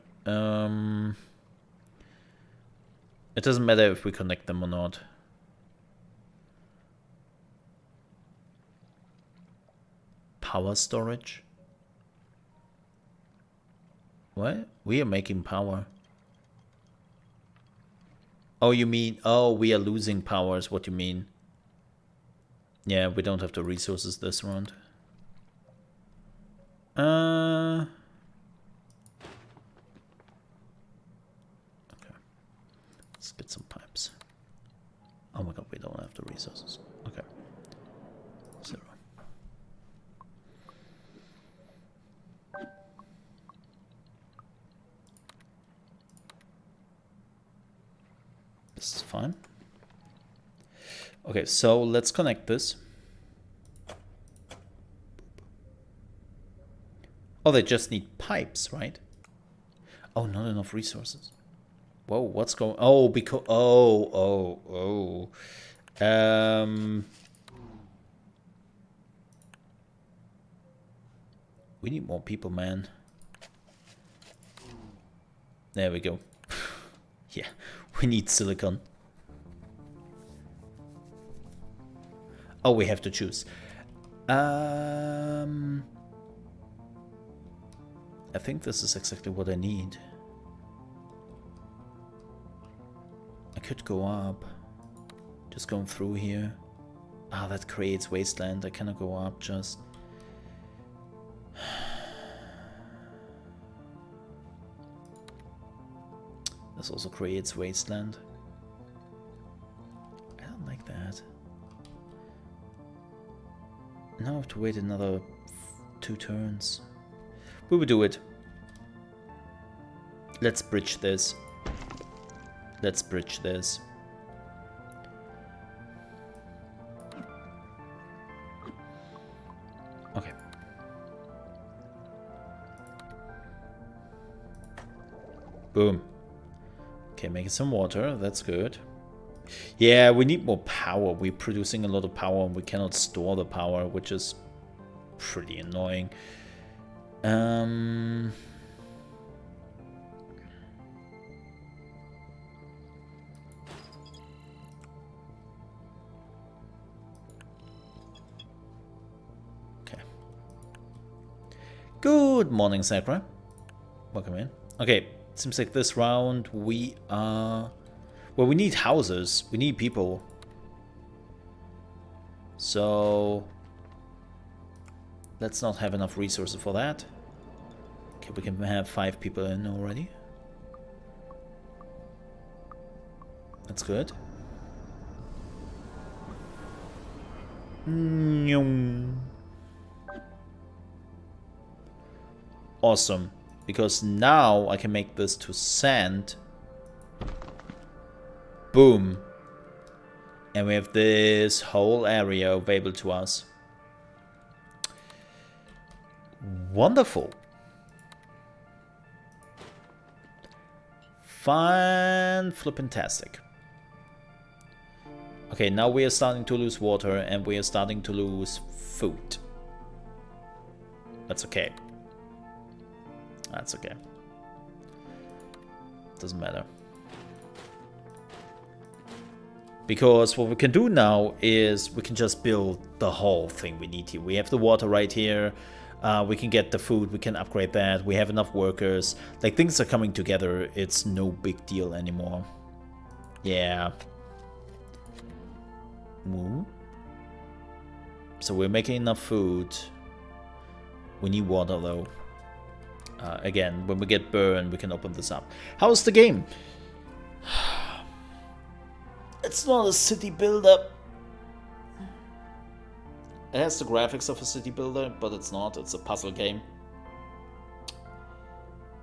It doesn't matter if we connect them or not. Power storage? What? We are making power. Oh, you mean... Oh, we are losing power is what you mean. Yeah, we don't have the resources this round. Okay. Let's get some pipes. Oh my god, we don't have the resources. Okay. 0. This is fine. Okay, so let's connect this. Oh, they just need pipes, right? Oh, not enough resources. Whoa, what's going... Oh, because... Oh. We need more people, man. There we go. Yeah, we need silicon. Oh, we have to choose. I think this is exactly what I need. I could go up. Just going through here. Ah, that creates wasteland. I cannot go up just. This also creates wasteland. I don't like that. Now I have to wait another 2 turns. We will do it. Let's bridge this. Let's bridge this. Okay. Boom. Okay, making some water. That's good. Yeah, we need more power. We're producing a lot of power and we cannot store the power, which is pretty annoying. Okay. Good morning, Sakura. Welcome in. Okay, seems like this round we are... Well, we need houses. We need people. So... let's not have enough resources for that. Okay, we can have 5 people in already. That's good. Awesome. Because now I can make this to sand. Boom. And we have this whole area available to us. Wonderful. Fan-flippin-tastic. Okay, now we are starting to lose water and we are starting to lose food. That's okay. That's okay. Doesn't matter. Because what we can do now is we can just build the whole thing we need here. We have the water right here. We can get the food. We can upgrade that. We have enough workers. Like, things are coming together. It's no big deal anymore. Yeah. Ooh. So we're making enough food. We need water though. Again, when we get burned, we can open this up. How's the game? It's not a city builder. It has the graphics of a city builder, but it's not. It's a puzzle game,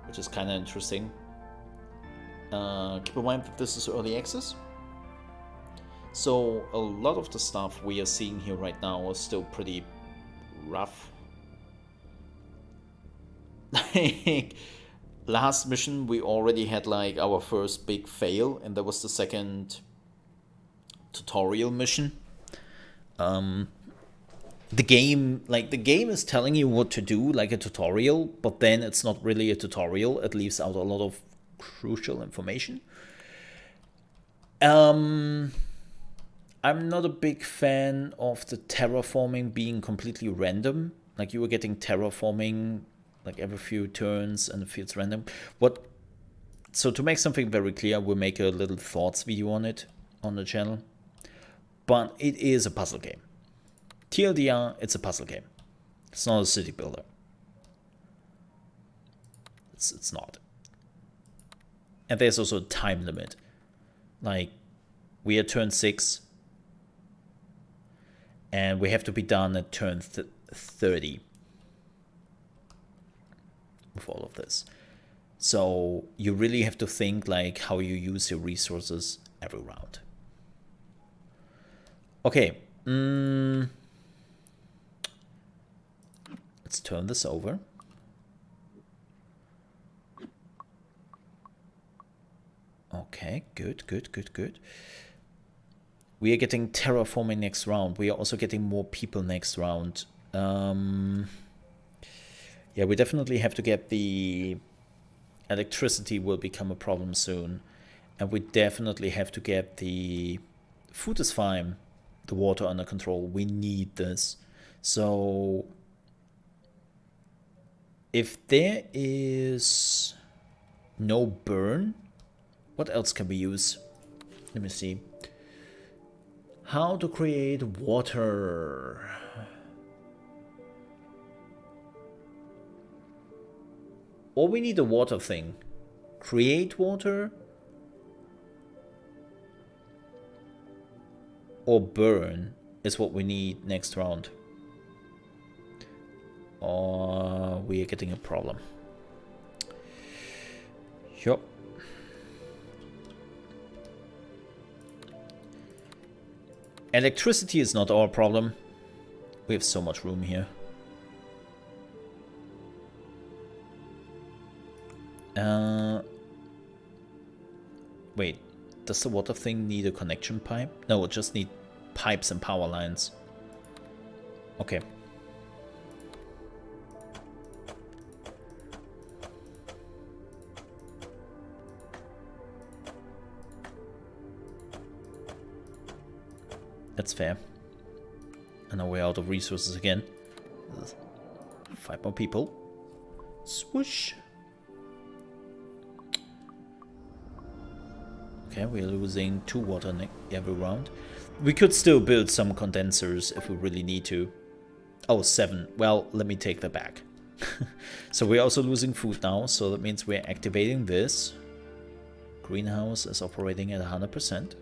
which is kind of interesting. Keep in mind that this is early access. So a lot of the stuff we are seeing here right now is still pretty rough. Like, last mission we already had like our first big fail, and that was the second tutorial mission. The game is telling you what to do like a tutorial, but then it's not really a tutorial. It leaves out a lot of crucial information. I'm not a big fan of the terraforming being completely random. Like, you were getting terraforming like every few turns and it feels random. So to make something very clear, we'll make a little thoughts video on it on the channel. But it is a puzzle game. TLDR, it's a puzzle game. It's not a city builder. It's not. And there's also a time limit. Like, we are turn 6. And we have to be done at turn 30. With all of this. So you really have to think like how you use your resources every round. Okay. Let's turn this over. Okay, good. We are getting terraforming next round. We are also getting more people next round. Yeah, we definitely have to get the electricity will become a problem soon. And we definitely have to get the food is fine, the water under control. We need this. So If there is no burn, what else can we use? Let me see. How to create water. Or we need a water thing. Create water. Or burn is what we need next round. Or we are getting a problem. Yup. Electricity is not our problem. We have so much room here. Wait, does the water thing need a connection pipe? No, it just need pipes and power lines. Okay. That's fair. And now we're out of resources again. 5 more people. Swoosh. Okay, we're losing 2 water every round. We could still build some condensers if we really need to. Oh, 7. Well, let me take that back. So we're also losing food now, so that means we're activating this. Greenhouse is operating at 100%.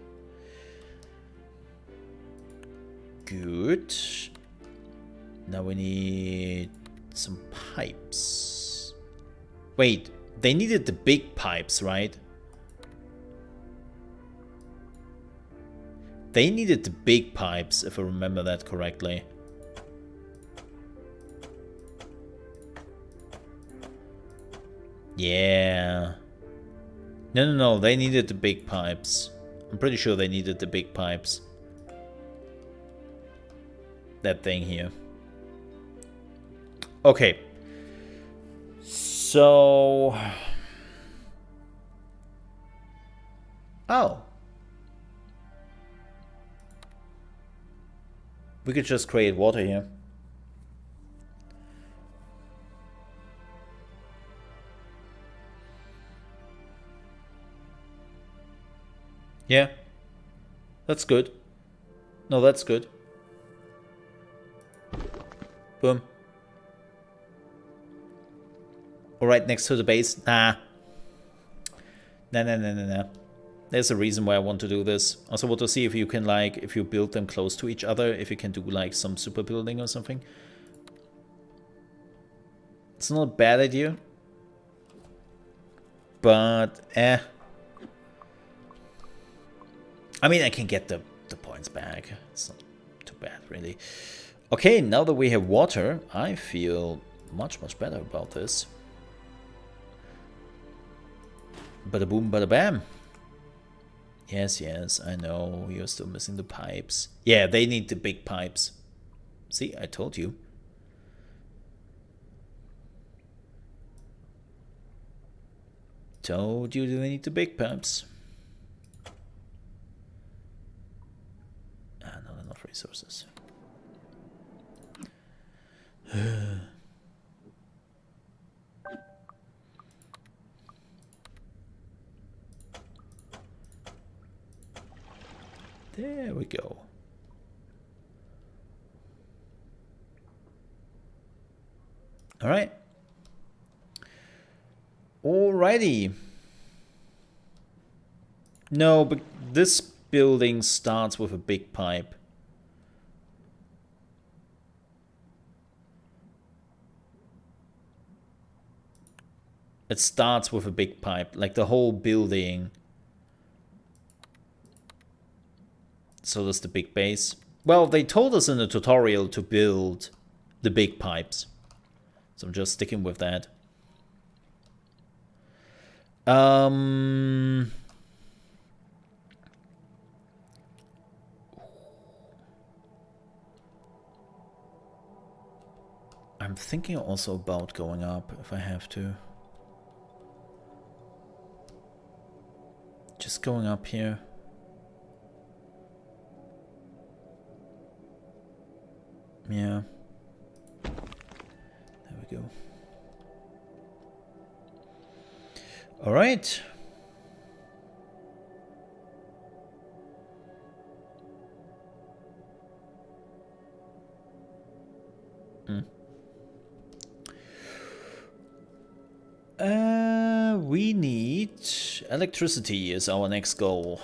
Good. Now we need some pipes. Wait, they needed the big pipes, right? They needed the big pipes, if I remember that correctly. Yeah. No, they needed the big pipes. I'm pretty sure they needed the big pipes. That thing here. Okay. So... Oh. We could just create water here. Yeah. That's good. No, that's good. Boom. Or right next to the base. Nah. Nah. There's a reason why I want to do this. Also want to see if you can, like, if you build them close to each other, if you can do, like, some super building or something. It's not a bad idea. But, I mean, I can get the points back. It's not too bad, really. Okay, now that we have water, I feel much better about this. Bada boom, bada bam. Yes, I know. You're still missing the pipes. Yeah, they need the big pipes. See, I told you. Told you they need the big pipes. Ah, not enough resources. There we go. All right. Alrighty. No, but this building starts with a big pipe. It starts with a big pipe, like the whole building. So does the big base. Well, they told us in the tutorial to build the big pipes. So I'm just sticking with that. I'm thinking also about going up if I have to. Just going up here. Yeah. There we go. All right. We need electricity is our next goal.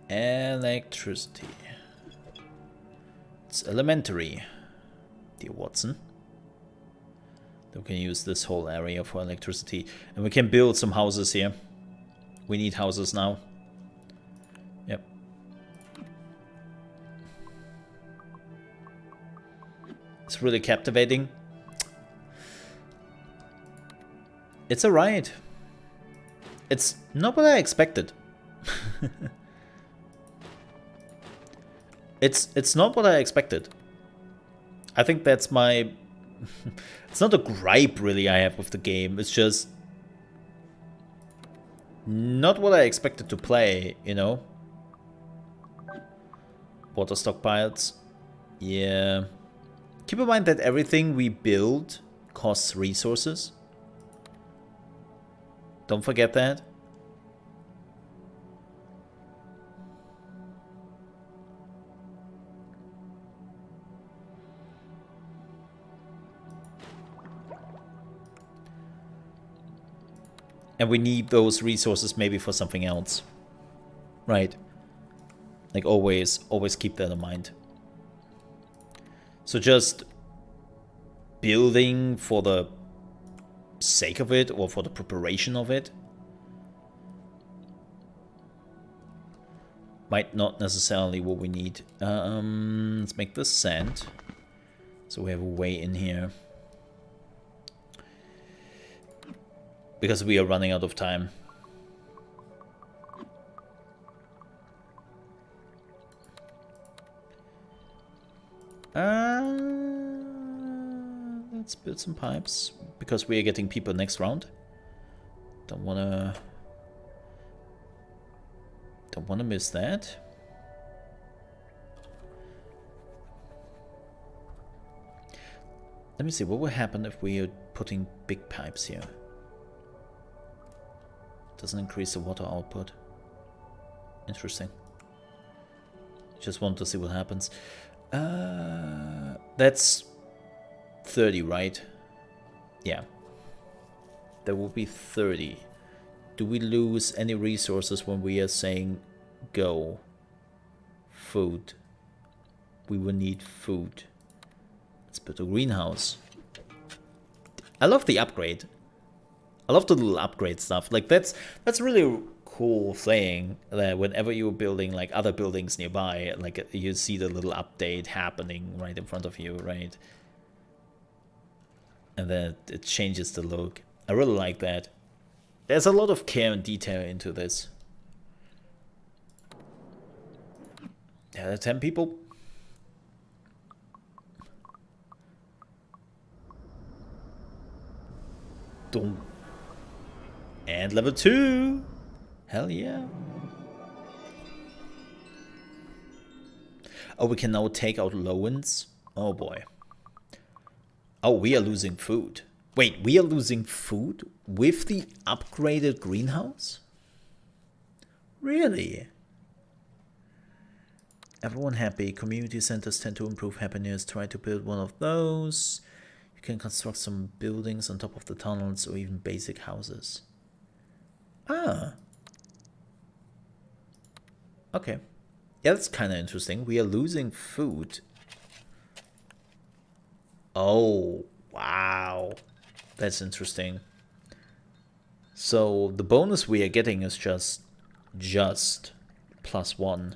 Electricity. It's elementary, dear Watson. Then we can use this whole area for electricity. And we can build some houses here. We need houses now. Yep. It's really captivating. It's alright. It's not what I expected. It's not what I expected. I think that's my... It's not a gripe really I have with the game. It's just not what I expected to play, you know? Water stockpiles. Yeah. Keep in mind that everything we build costs resources. Don't forget that. And we need those resources maybe for something else. Right. Like always keep that in mind. So just building for the sake of it or for the preparation of it might not necessarily what we need. Let's make this sand. So we have a way in here. Because we are running out of time. Let's build some pipes. Because we are getting people next round. Don't wanna miss that. Let me see, what will happen if we are putting big pipes here? Doesn't increase the water output. Interesting. Just want to see what happens. That's 30, right? Yeah. That will be 30. Do we lose any resources when we are saying go? Food. We will need food. Let's put a greenhouse. I love the upgrade. I love the little upgrade stuff. Like that's really a cool thing that whenever you're building like other buildings nearby, like you see the little update happening right in front of you, right? And then it changes the look. I really like that. There's a lot of care and detail into this. Yeah, there are 10 people. Dum. And level 2. Hell yeah. Oh, we can now take out loans. Oh boy. Oh, we are losing food. Wait, we are losing food with the upgraded greenhouse? Really? Everyone happy. Community centers tend to improve happiness. Try to build one of those. You can construct some buildings on top of the tunnels or even basic houses. Ah. Okay. Yeah, that's kind of interesting. We are losing food. Oh, wow. That's interesting. So the bonus we are getting is just +1.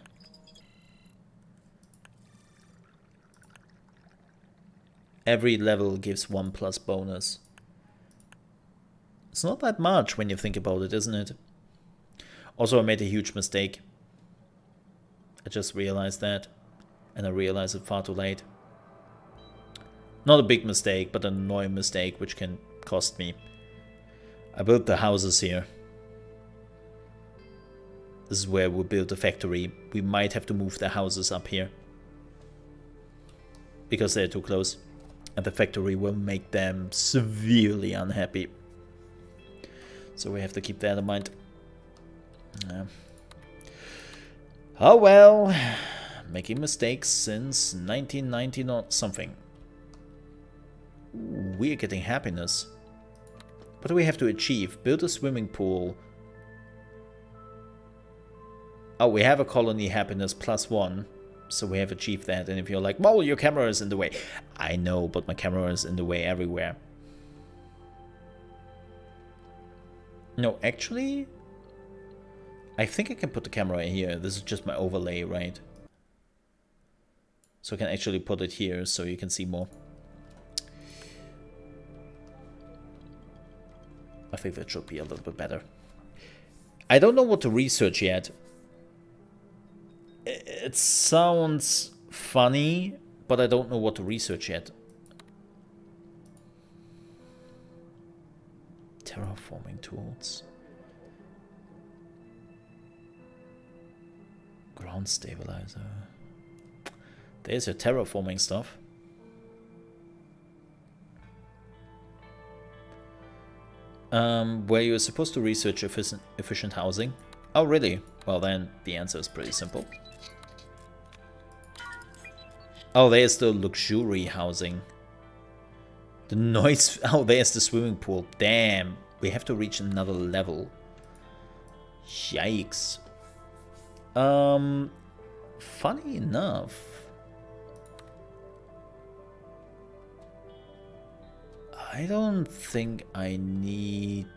Every level gives 1+ bonus. It's not that much when you think about it, isn't it? Also, I made a huge mistake. I just realized that. And I realized it far too late. Not a big mistake, but an annoying mistake, which can cost me. I built the houses here. This is where we'll build the factory. We might have to move the houses up here. because they're too close. And the factory will make them severely unhappy. So we have to keep that in mind. Oh well, making mistakes since 1990 or something. We're getting happiness. What do we have to achieve? Build a swimming pool. Oh, we have a colony happiness +1. So we have achieved that. And if you're like, well, your camera is in the way. I know, but my camera is in the way everywhere. No, actually, I think I can put the camera here. This is just my overlay, right? So I can actually put it here so you can see more. I think that should be a little bit better. I don't know what to research yet. It sounds funny, but I don't know what to research yet. Terraforming tools. Ground stabilizer. There's your terraforming stuff. Where you're supposed to research efficient housing. Oh, really? Well, then the answer is pretty simple. Oh, there's the luxury housing. The noise. Oh, there's the swimming pool. Damn. We have to reach another level. Yikes. Funny enough, I don't think I need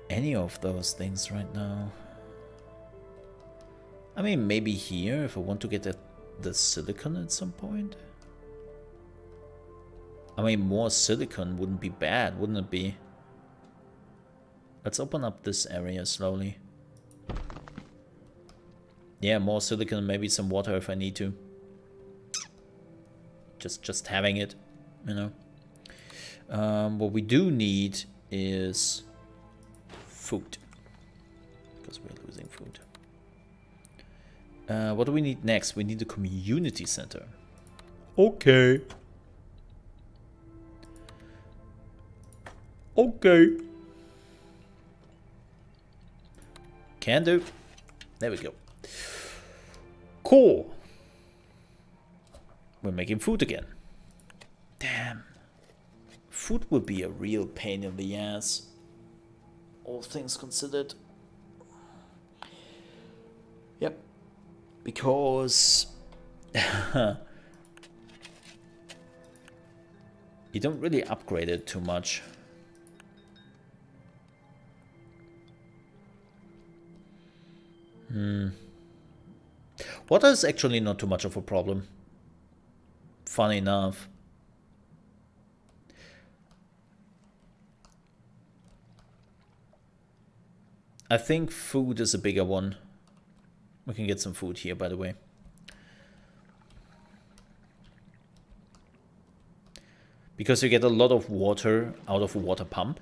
any of those things right now. I mean, maybe here if I want to get the silicon at some point. I mean, more silicon wouldn't be bad, wouldn't it be? Let's open up this area slowly. Yeah, more silicon, maybe some water if I need to. Just having it, you know. What we do need is food, because we're losing food. What do we need next? We need a community center. Okay. Okay. Can do. There we go. Cool. We're making food again. Damn. Food would be a real pain in the ass. All things considered. Yep. Because you don't really upgrade it too much. Water is actually not too much of a problem. Funny enough. I think food is a bigger one. We can get some food here, by the way. Because you get a lot of water out of a water pump.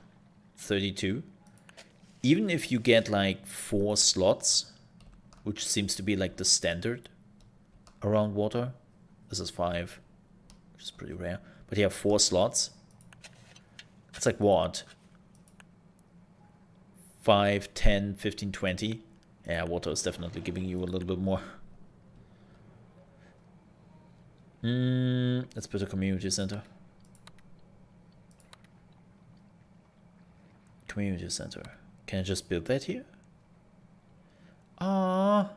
32. Even if you get like 4 slots, which seems to be like the standard around water. This is 5, which is pretty rare. But you have 4 slots. It's like what? 5, 10, 15, 20. Yeah, water is definitely giving you a little bit more. Let's put a community center. Community center. Can I just build that here? Aww.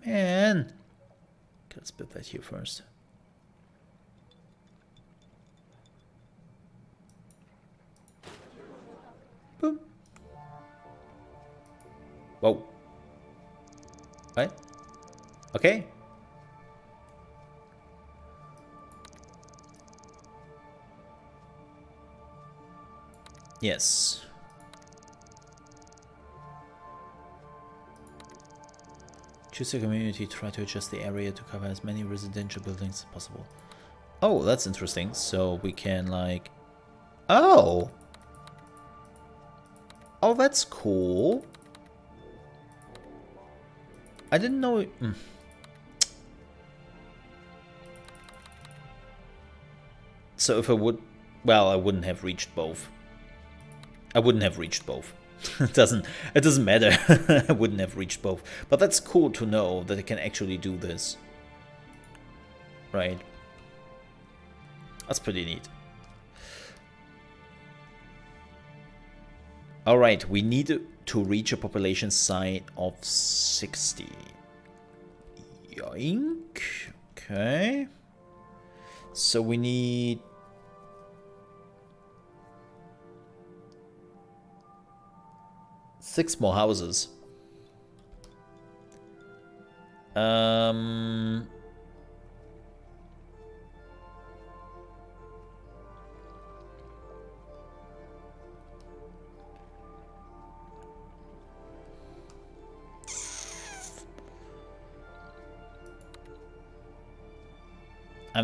Man. Okay, let's build that here first. Boom. Whoa. What? Okay. Yes. Choose a community, try to adjust the area to cover as many residential buildings as possible. Oh, that's interesting. So we can like... Oh! Oh, that's cool. I didn't know it... So if I would, well, I wouldn't have reached both. I wouldn't have reached both. It doesn't matter. I wouldn't have reached both. But that's cool to know that I can actually do this. Right. That's pretty neat. Alright, we need to reach a population size of 60. Yoink. Okay. So we need... six more houses. I'm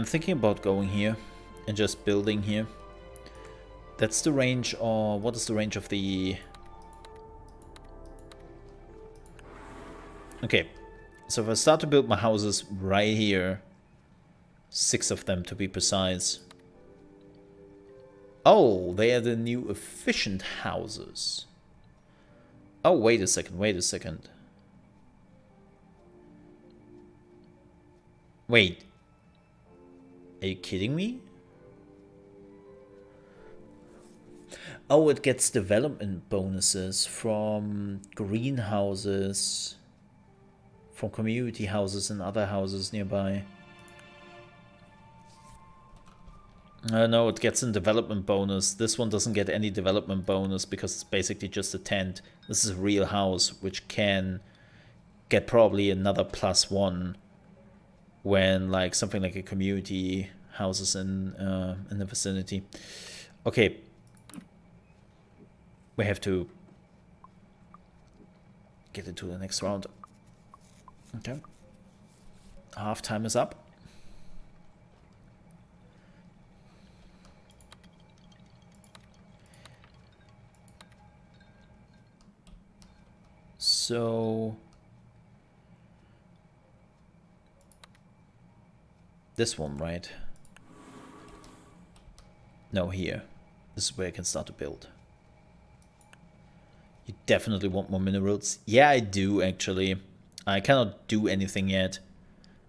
thinking about going here and just building here. That's the range, or what is the range of the... Okay, so if I start to build my houses right here, 6 of them to be precise. Oh, they are the new efficient houses. Oh, wait a second, wait a second. Wait. Are you kidding me? Oh, it gets development bonuses from greenhouses, from community houses and other houses nearby. No, it gets a development bonus. This one doesn't get any development bonus because it's basically just a tent. This is a real house, which can get probably another +1 when like something like a community houses in the vicinity. Okay, we have to get into the next round. Okay, half time is up. So this one, right? No, here. This is where I can start to build. You definitely want more minerals. Yeah, I do actually. I cannot do anything yet.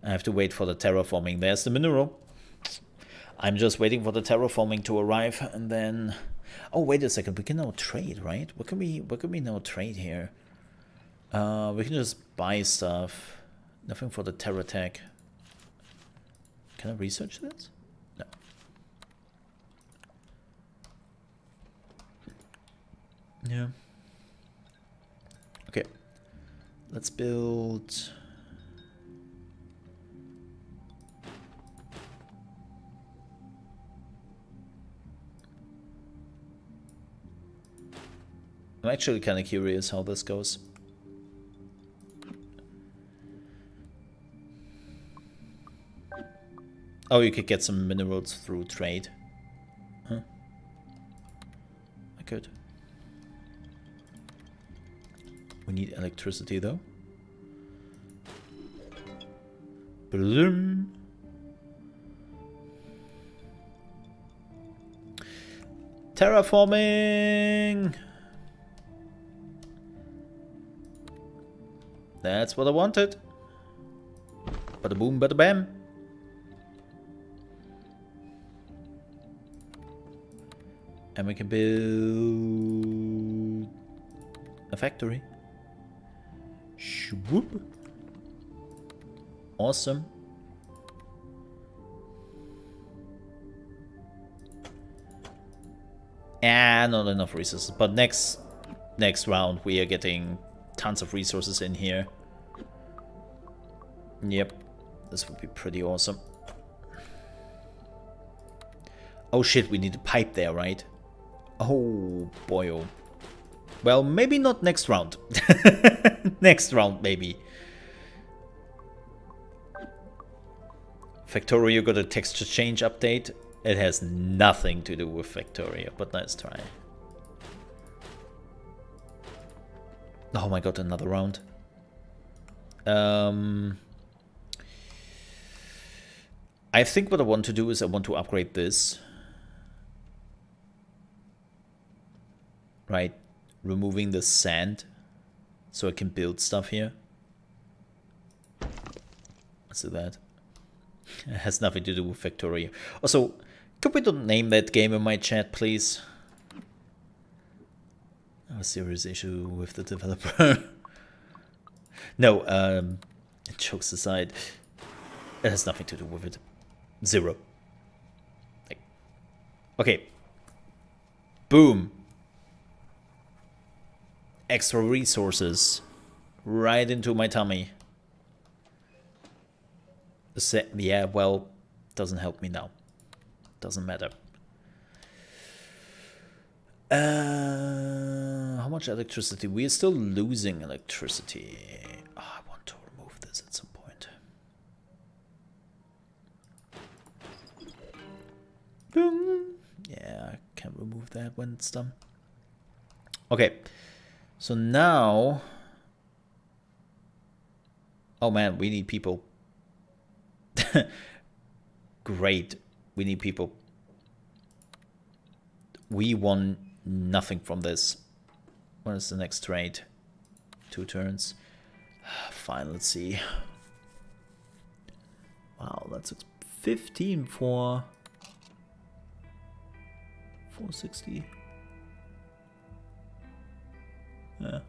I have to wait for the terraforming. There's the mineral. I'm just waiting for the terraforming to arrive, and then... Oh, wait a second. We can now trade, right? What can we now trade here? We can just buy stuff. Nothing for the terror tech. Can I research this? No. Yeah. Okay. Let's build... I'm actually kind of curious how this goes. Oh, you could get some minerals through trade. Huh? I could. We need electricity though. Bloom. Terraforming. That's what I wanted. Bada boom, bada bam. And we can build a factory. Shwoop. Awesome. And not enough resources. But next round we are getting tons of resources in here. Yep. This would be pretty awesome. Oh shit, we need a pipe there, right? Oh boy, oh. Well, maybe not next round. Next round, maybe. Factorio got a texture change update. It has nothing to do with Factorio, but nice try. Oh my god, another round. I think what I want to do is I want to upgrade this right? Removing the sand so I can build stuff here. Let's do that. It has nothing to do with Victoria. Also, could we not name that game in my chat, please? I have a serious issue with the developer. No, jokes aside, it has nothing to do with it. Zero. Like, okay. Boom. Extra resources right into my tummy. Yeah, well, doesn't help me now. Doesn't matter. How much electricity? We are still losing electricity. Oh, I want to remove this at some point. Boom. Yeah, I can remove that when it's done. Okay. So now... Oh man, we need people. Great. We need people. We won nothing from this. What is the next trade? 2 turns. Fine, let's see. Wow, that's 15 for 460. Yeah.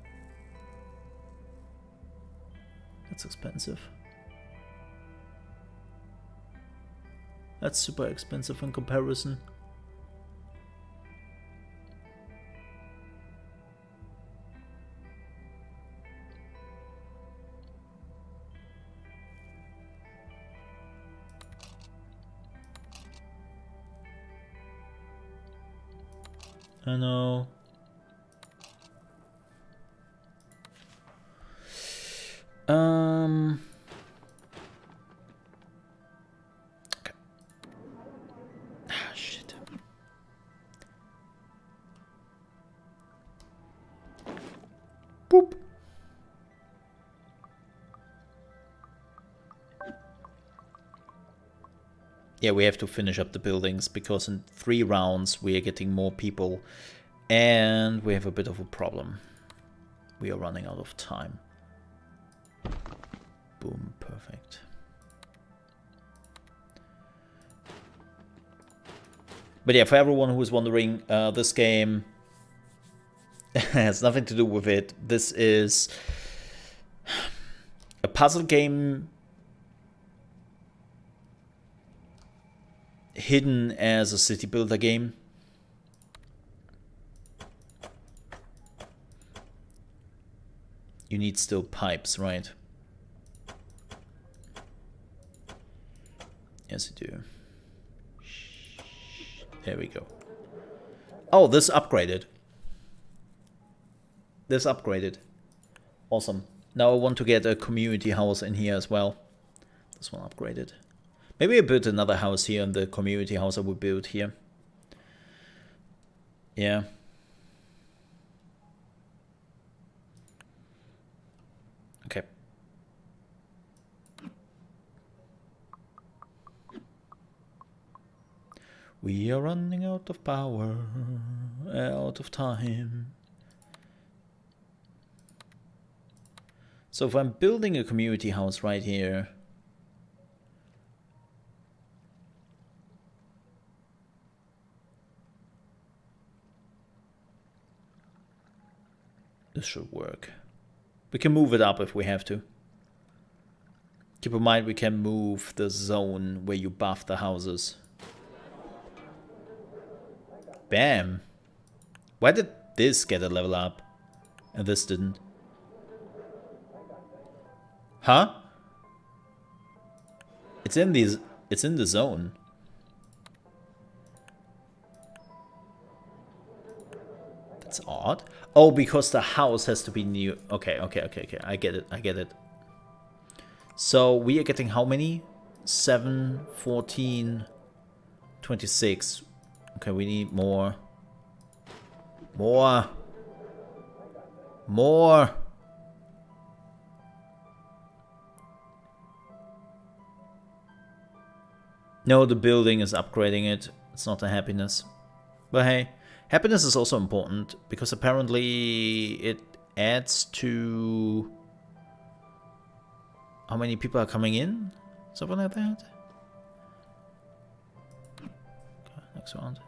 That's expensive. That's super expensive in comparison. I know. Okay. Ah, shit. Boop. Yeah, we have to finish up the buildings because in 3 rounds we are getting more people and we have a bit of a problem. We are running out of time. Boom, perfect. But yeah, for everyone who is wondering, this game has nothing to do with it. This is a puzzle game hidden as a city builder game. You need still pipes, right? Yes, you do. There we go. Oh, this upgraded. This upgraded. Awesome. Now I want to get a community house in here as well. This one upgraded. Maybe I build another house here in the community house I would build here. Yeah. Okay. We are running out of power, out of time. So if I'm building a community house right here, this should work. We can move it up if we have to. Keep in mind we can move the zone where you buff the houses. Bam! Why did this get a level up and this didn't? Huh? It's in the zone. That's odd. Oh, because the house has to be new. Okay. I get it. So we are getting how many? 7, 14, 26. Okay, we need more. More. No, the building is upgrading it. It's not a happiness. But hey, Happiness is also important because apparently it adds to how many people are coming in, something like that. Okay, next round.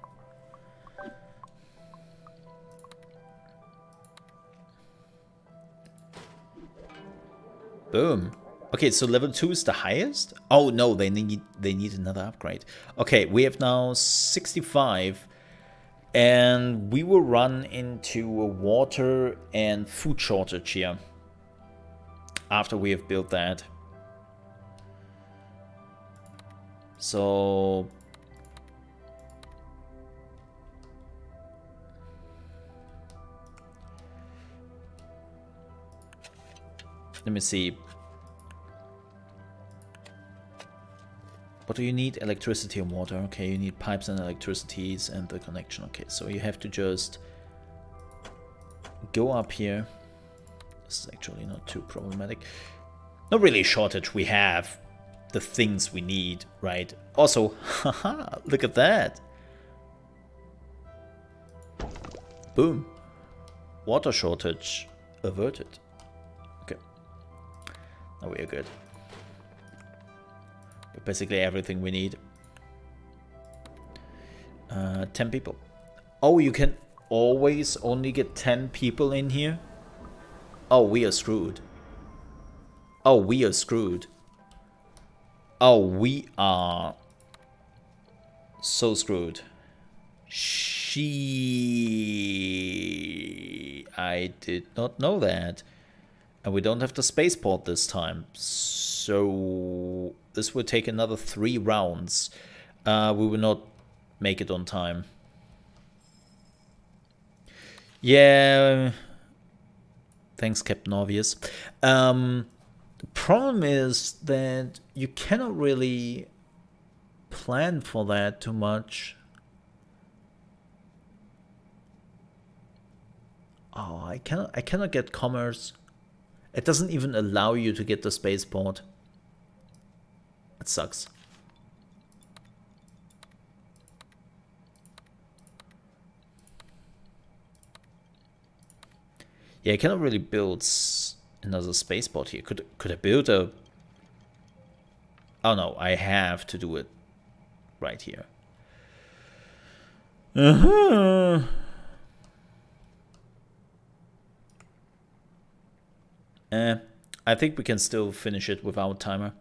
Boom. Okay, so level 2 is the highest? Oh no, they need another upgrade. Okay, we have now 65 and we will run into a water and food shortage here after we have built that. So let me see. What do you need? Electricity and water. Okay, you need pipes and electricities and the connection. Okay, so you have to just go up here. This is actually not too problematic. Not really a shortage. We have the things we need, right? Also, haha, look at that. Boom. Water shortage averted. Okay. Now we are good. Basically everything we need. 10 people. Oh, you can always only get 10 people in here? Oh, we are screwed. Oh, we are screwed. Oh, we are so screwed. I did not know that. And we don't have the spaceport this time. So this will take another 3 rounds. We will not make it on time. Yeah. Thanks, Captain Obvious. The problem is that you cannot really plan for that too much. Oh, I cannot get commerce. It doesn't even allow you to get the spaceport. It sucks. Yeah, I cannot really build another spaceport here. Could I build a... Oh no, I have to do it right here. I think we can still finish it without timer.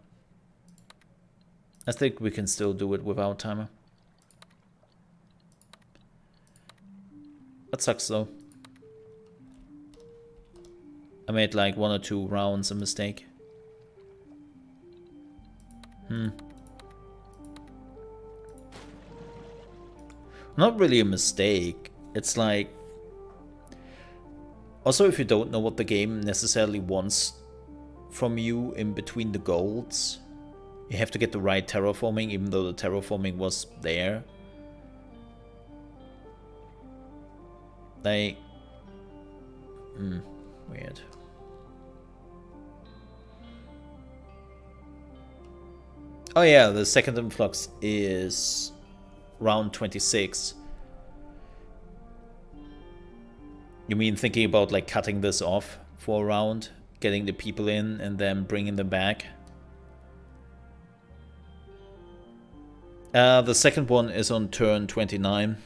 I think we can still do it without timer. That sucks though. I made like 1 or 2 rounds a mistake. Not really a mistake. It's like... Also, if you don't know what the game necessarily wants from you in between the golds, you have to get the right terraforming, even though the terraforming was there. Like... weird. Oh yeah, the second influx is round 26. You mean thinking about like cutting this off for a round, getting the people in and then bringing them back? The second one is on turn 29.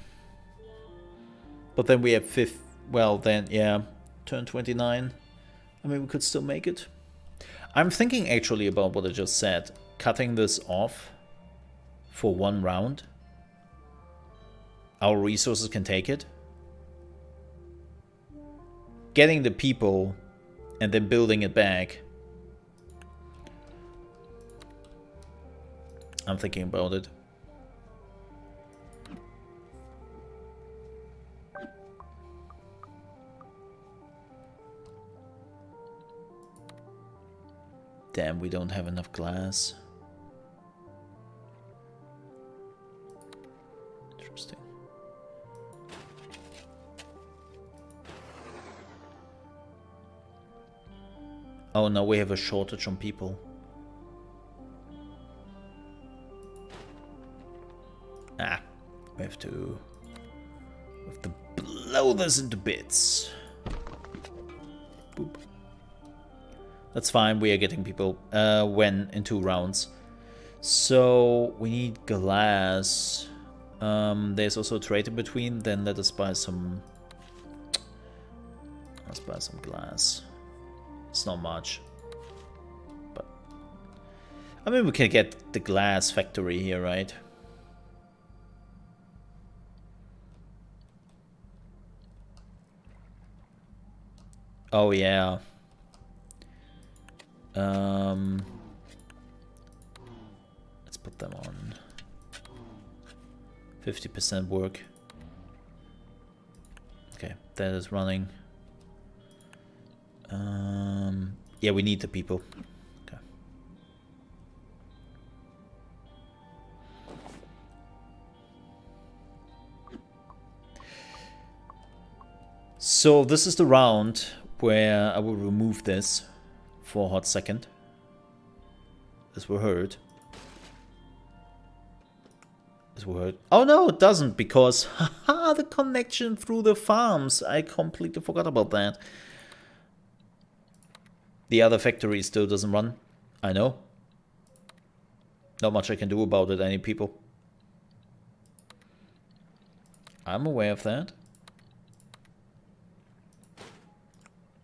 But then we have well then, yeah, turn 29. I mean, we could still make it. I'm thinking actually about what I just said. Cutting this off for 1 round. Our resources can take it. Getting the people and then building it back. I'm thinking about it. Damn, we don't have enough glass. Interesting. Oh no, we have a shortage on people. Ah, we have to We have to blow this into bits. Boop. That's fine, we are getting people when in 2 rounds. So we need glass. There's also a trade in between, then let us buy some. Let's buy some glass. It's not much. But I mean we can get the glass factory here, right? Oh yeah. Let's put them on 50% work. Okay, that is running. Yeah, we need the people. Okay. So this is the round where I will remove this for a hot second, as we heard. Oh no, it doesn't, because haha, the connection through the farms. I completely forgot about that. The other factory still doesn't run. I know. Not much I can do about it, any people. I'm aware of that.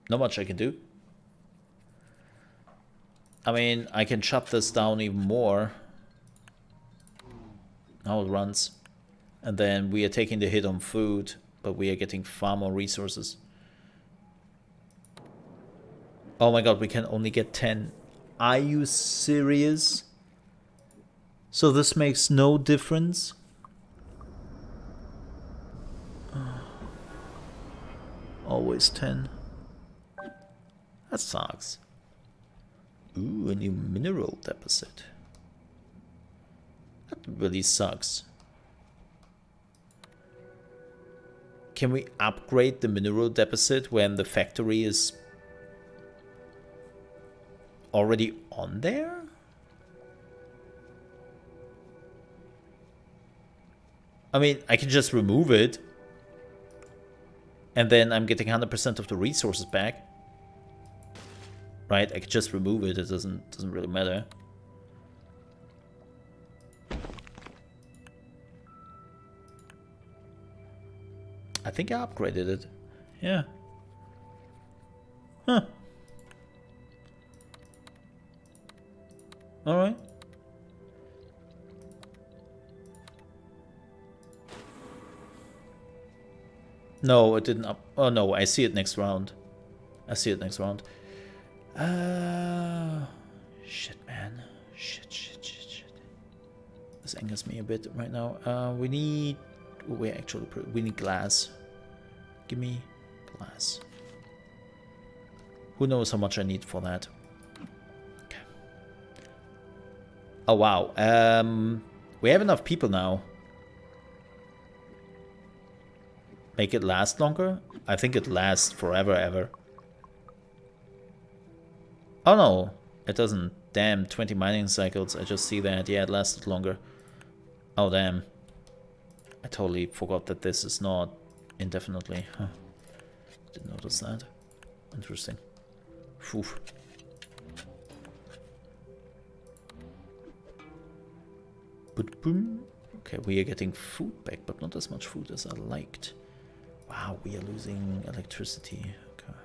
Not much I can do. I mean, I can shut this down even more. Now it runs. And then we are taking the hit on food, but we are getting far more resources. Oh my god, we can only get 10. Are you serious? So this makes no difference? Always 10. That sucks. Ooh, a new mineral deposit. That really sucks. Can we upgrade the mineral deposit when the factory is already on there? I mean, I can just remove it. And then I'm getting 100% of the resources back. Right, I could just remove it, it doesn't really matter. I think I upgraded it. Yeah. Huh. Alright. No, it didn't up. Oh no, I see it next round. I see it next round. Shit, man. Shit. This angers me a bit right now. We need. We need glass. Give me glass. Who knows how much I need for that? Okay. Oh wow. We have enough people now. Make it last longer? I think it lasts forever, ever. Oh no, it doesn't. Damn, 20 mining cycles. I just see that. Yeah, it lasted longer. Oh damn. I totally forgot that this is not indefinitely. Huh. Didn't notice that. Interesting. Phew. But boom. Okay, we are getting food back, but not as much food as I liked. Wow, we are losing electricity. Okay.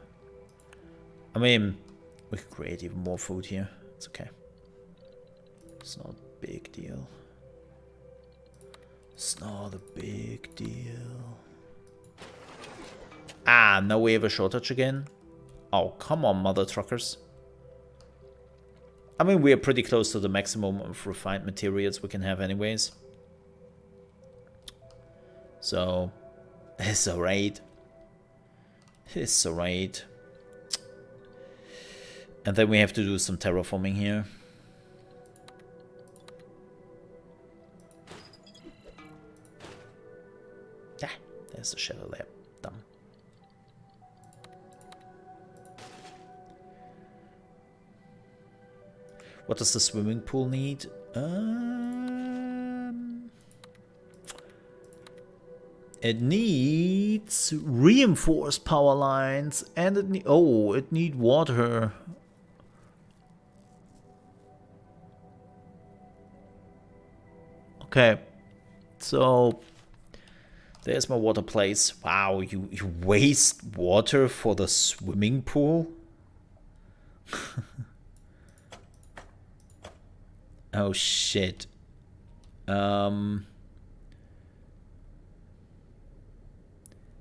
I mean, we could create even more food here. It's okay. It's not a big deal. It's not a big deal. Ah, now we have a shortage again? Oh, come on, mother truckers. I mean, we are pretty close to the maximum of refined materials we can have anyways. So, it's alright. It's alright. And then we have to do some terraforming here. Ah, there's the shadow there. Dumb. What does the swimming pool need? It needs reinforced power lines, and it need water. Okay, so there's my water place. Wow, you waste water for the swimming pool? Oh shit.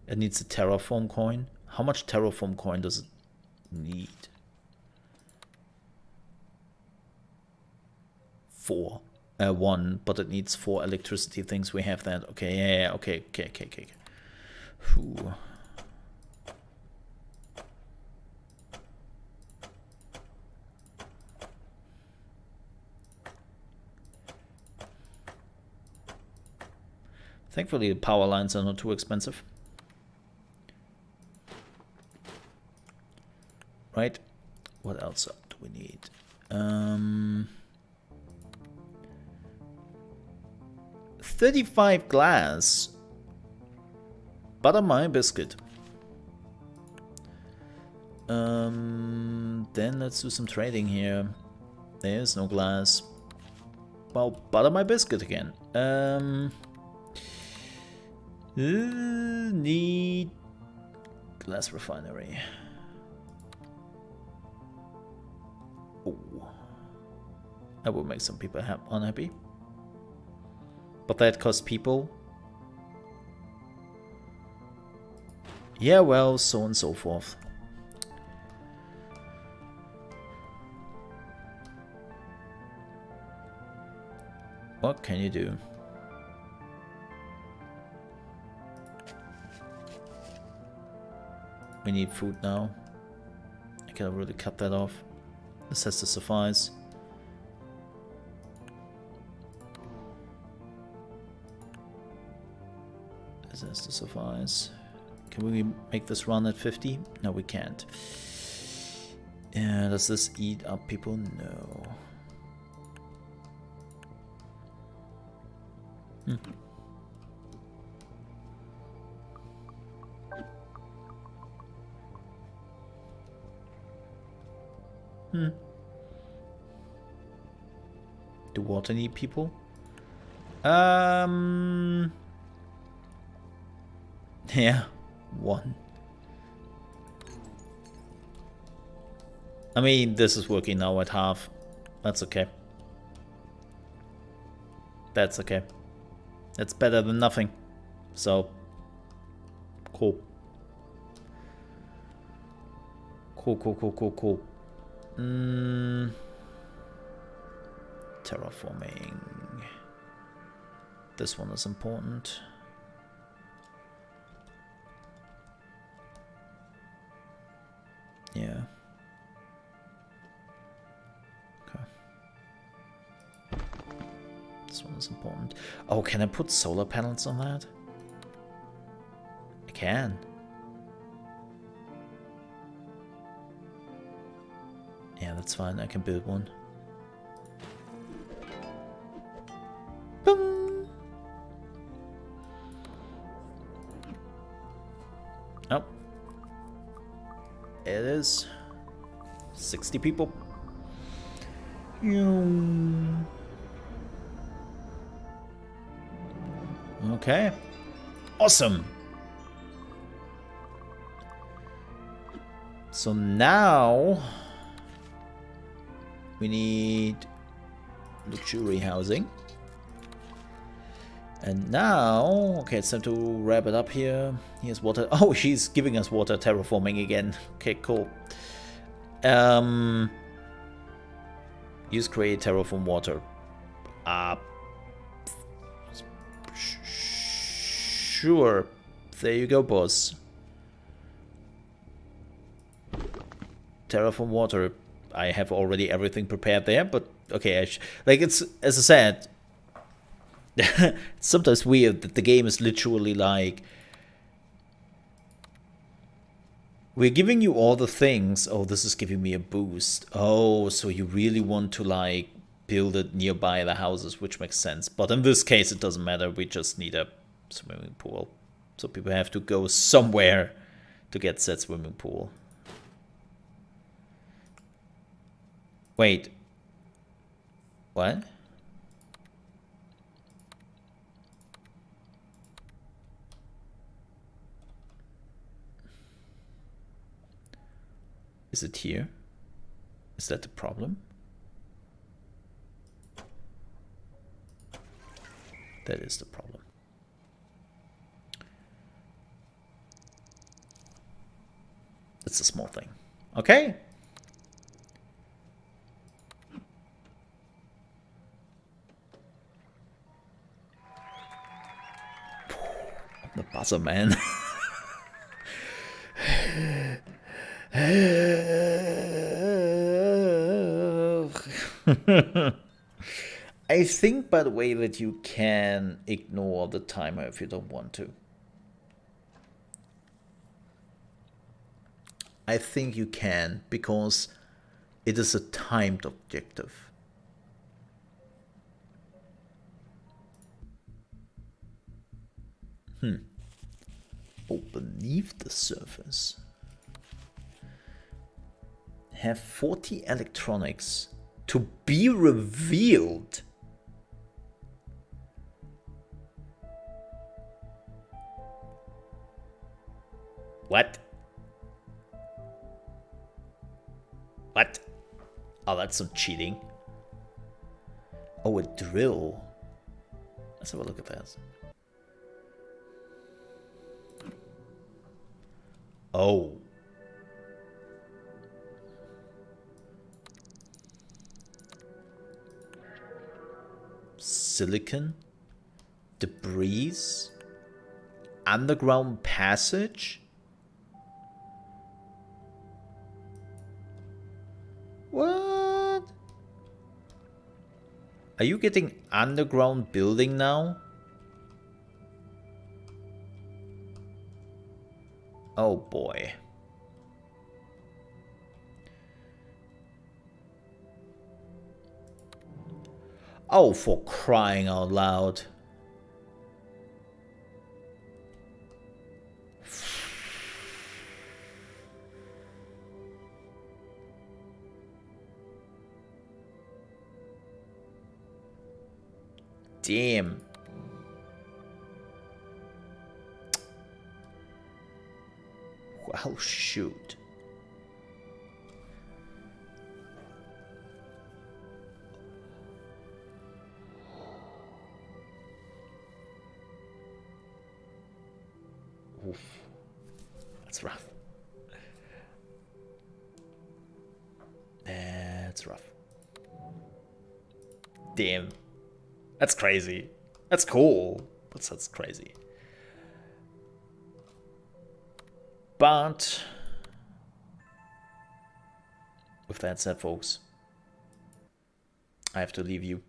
It needs a terraform coin. How much terraform coin does it need? 4. 1, but it needs 4 electricity things. We have that. Okay, yeah, okay. Whew. Thankfully, the power lines are not too expensive. Right? What else do we need? 35 glass. Butter my biscuit. Then let's do some trading here. There's no glass. Well, butter my biscuit again. Need glass refinery. Oh, that will make some people unhappy. But that costs people. Yeah, well, so on and so forth. What can you do? We need food now. I can really cut that off. This has to suffice. This has to suffice. Can we make this run at 50? No, we can't. Does this eat up people? No. Do water need people? Yeah, 1. I mean, this is working now at half. That's okay. That's okay. That's better than nothing. So, cool. Cool. Terraforming. This one is important. Yeah. Okay. This one is important. Oh, can I put solar panels on that? I can. Yeah, that's fine. I can build one. Boom. Oh. It is 60 people. Okay. Awesome. So now we need luxury housing. And now, okay, it's time to wrap it up here. Here's water. Oh, she's giving us water terraforming again. Okay, cool. Use create terraform water. Sure. There you go, boss. Terraform water. I have already everything prepared there, but okay, like it's, as I said, it's sometimes weird that the game is literally like, we're giving you all the things. Oh, this is giving me a boost. Oh, so you really want to like build it nearby the houses, which makes sense. But in this case, it doesn't matter. We just need a swimming pool. So people have to go somewhere to get said swimming pool. Wait. What? Is it here? Is that the problem? That is the problem. It's a small thing. Okay. The buzzer, man. I think, by the way, that you can ignore the timer if you don't want to. I think you can, because it is a timed objective. Oh, beneath the surface. Have 40 electronics to be revealed. What? What? Oh, that's some cheating. Oh, a drill. Let's have a look at that. Oh. Silicon? Debris? Underground passage? What? Are you getting underground building now? Oh boy. Oh, for crying out loud. Damn. Well, shoot. Oof. That's rough. That's rough. Damn. That's crazy. That's cool, but that's crazy. But with that said, folks, I have to leave you.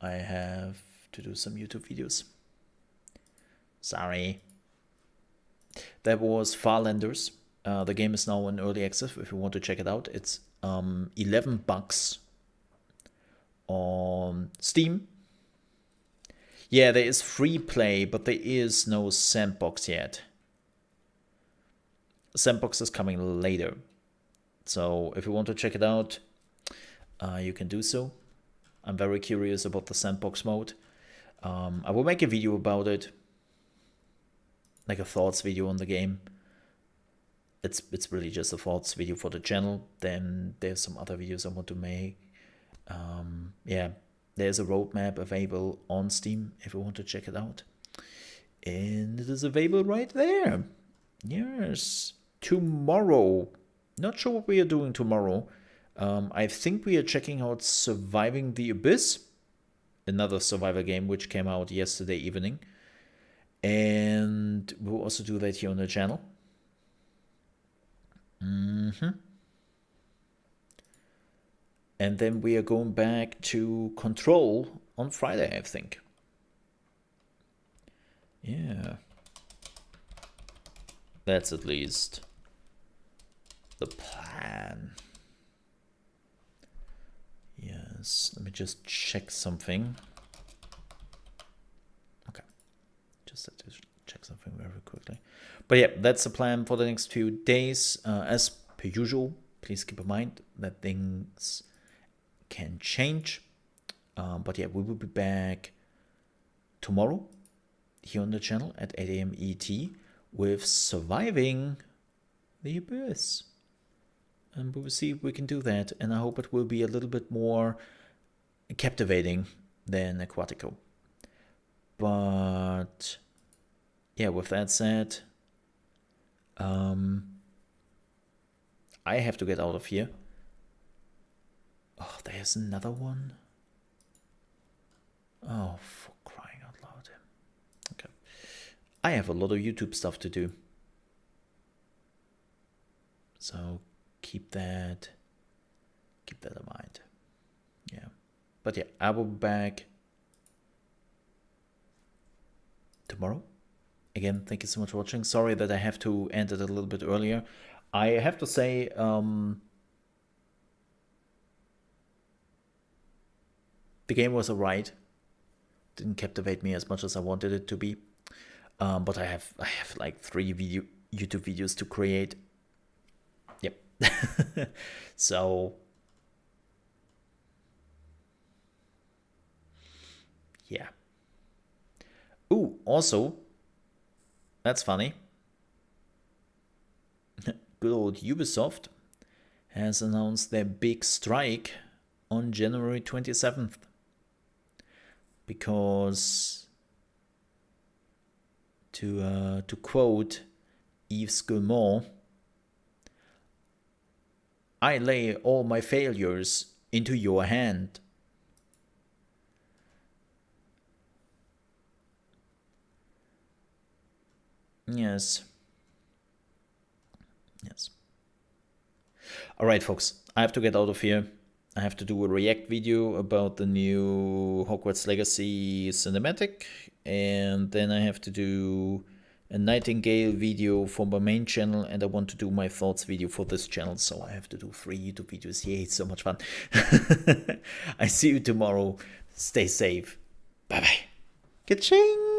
I have to do some YouTube videos. Sorry. That was Farlanders. The game is now in early access if you want to check it out. It's $11 on Steam. Yeah, there is free play, but there is no sandbox yet. Sandbox is coming later. So if you want to check it out, you can do so. I'm very curious about the sandbox mode. I will make a video about it, like a thoughts video on the game. It's really just a thoughts video for the channel. Then there's some other videos I want to make. Yeah, there's a roadmap available on Steam if you want to check it out. And it is available right there. Yes. Tomorrow. Not sure what we are doing tomorrow. I think we are checking out Surviving the Abyss. Another survivor game which came out yesterday evening. And we'll also do that here on the channel. And then we are going back to Control on Friday, I think. Yeah. That's at least the plan. Yes, let me just check something. Okay, just have to check something. But yeah, that's the plan for the next few days. As per usual, please keep in mind that things can change. But yeah, we will be back tomorrow here on the channel at 8 a.m. ET with Surviving the Abyss. And we will see if we can do that. And I hope it will be a little bit more captivating than Aquatico. But yeah, with that said, I have to get out of here. Oh, there's another one. Oh, for crying out loud. Okay. I have a lot of YouTube stuff to do. So keep that in mind. Yeah. But yeah, I will be back tomorrow. Again, thank you so much for watching. Sorry that I have to end it a little bit earlier. I have to say, the game was alright. Didn't captivate me as much as I wanted it to be. But I have like 3 YouTube videos to create. Yep. So yeah. Ooh, also, that's funny. Good old Ubisoft has announced their big strike on January 27th. Because, to quote Yves Guillemot, I lay all my failures into your hand. Yes. Yes. Alright, folks, I have to get out of here. I have to do a react video about the new Hogwarts Legacy cinematic, and then I have to do a Nightingale video for my main channel, and I want to do my thoughts video for this channel, so I have to do 3 YouTube videos. Yay, it's so much fun. I see you tomorrow. Stay safe. Bye-bye. Ka-ching!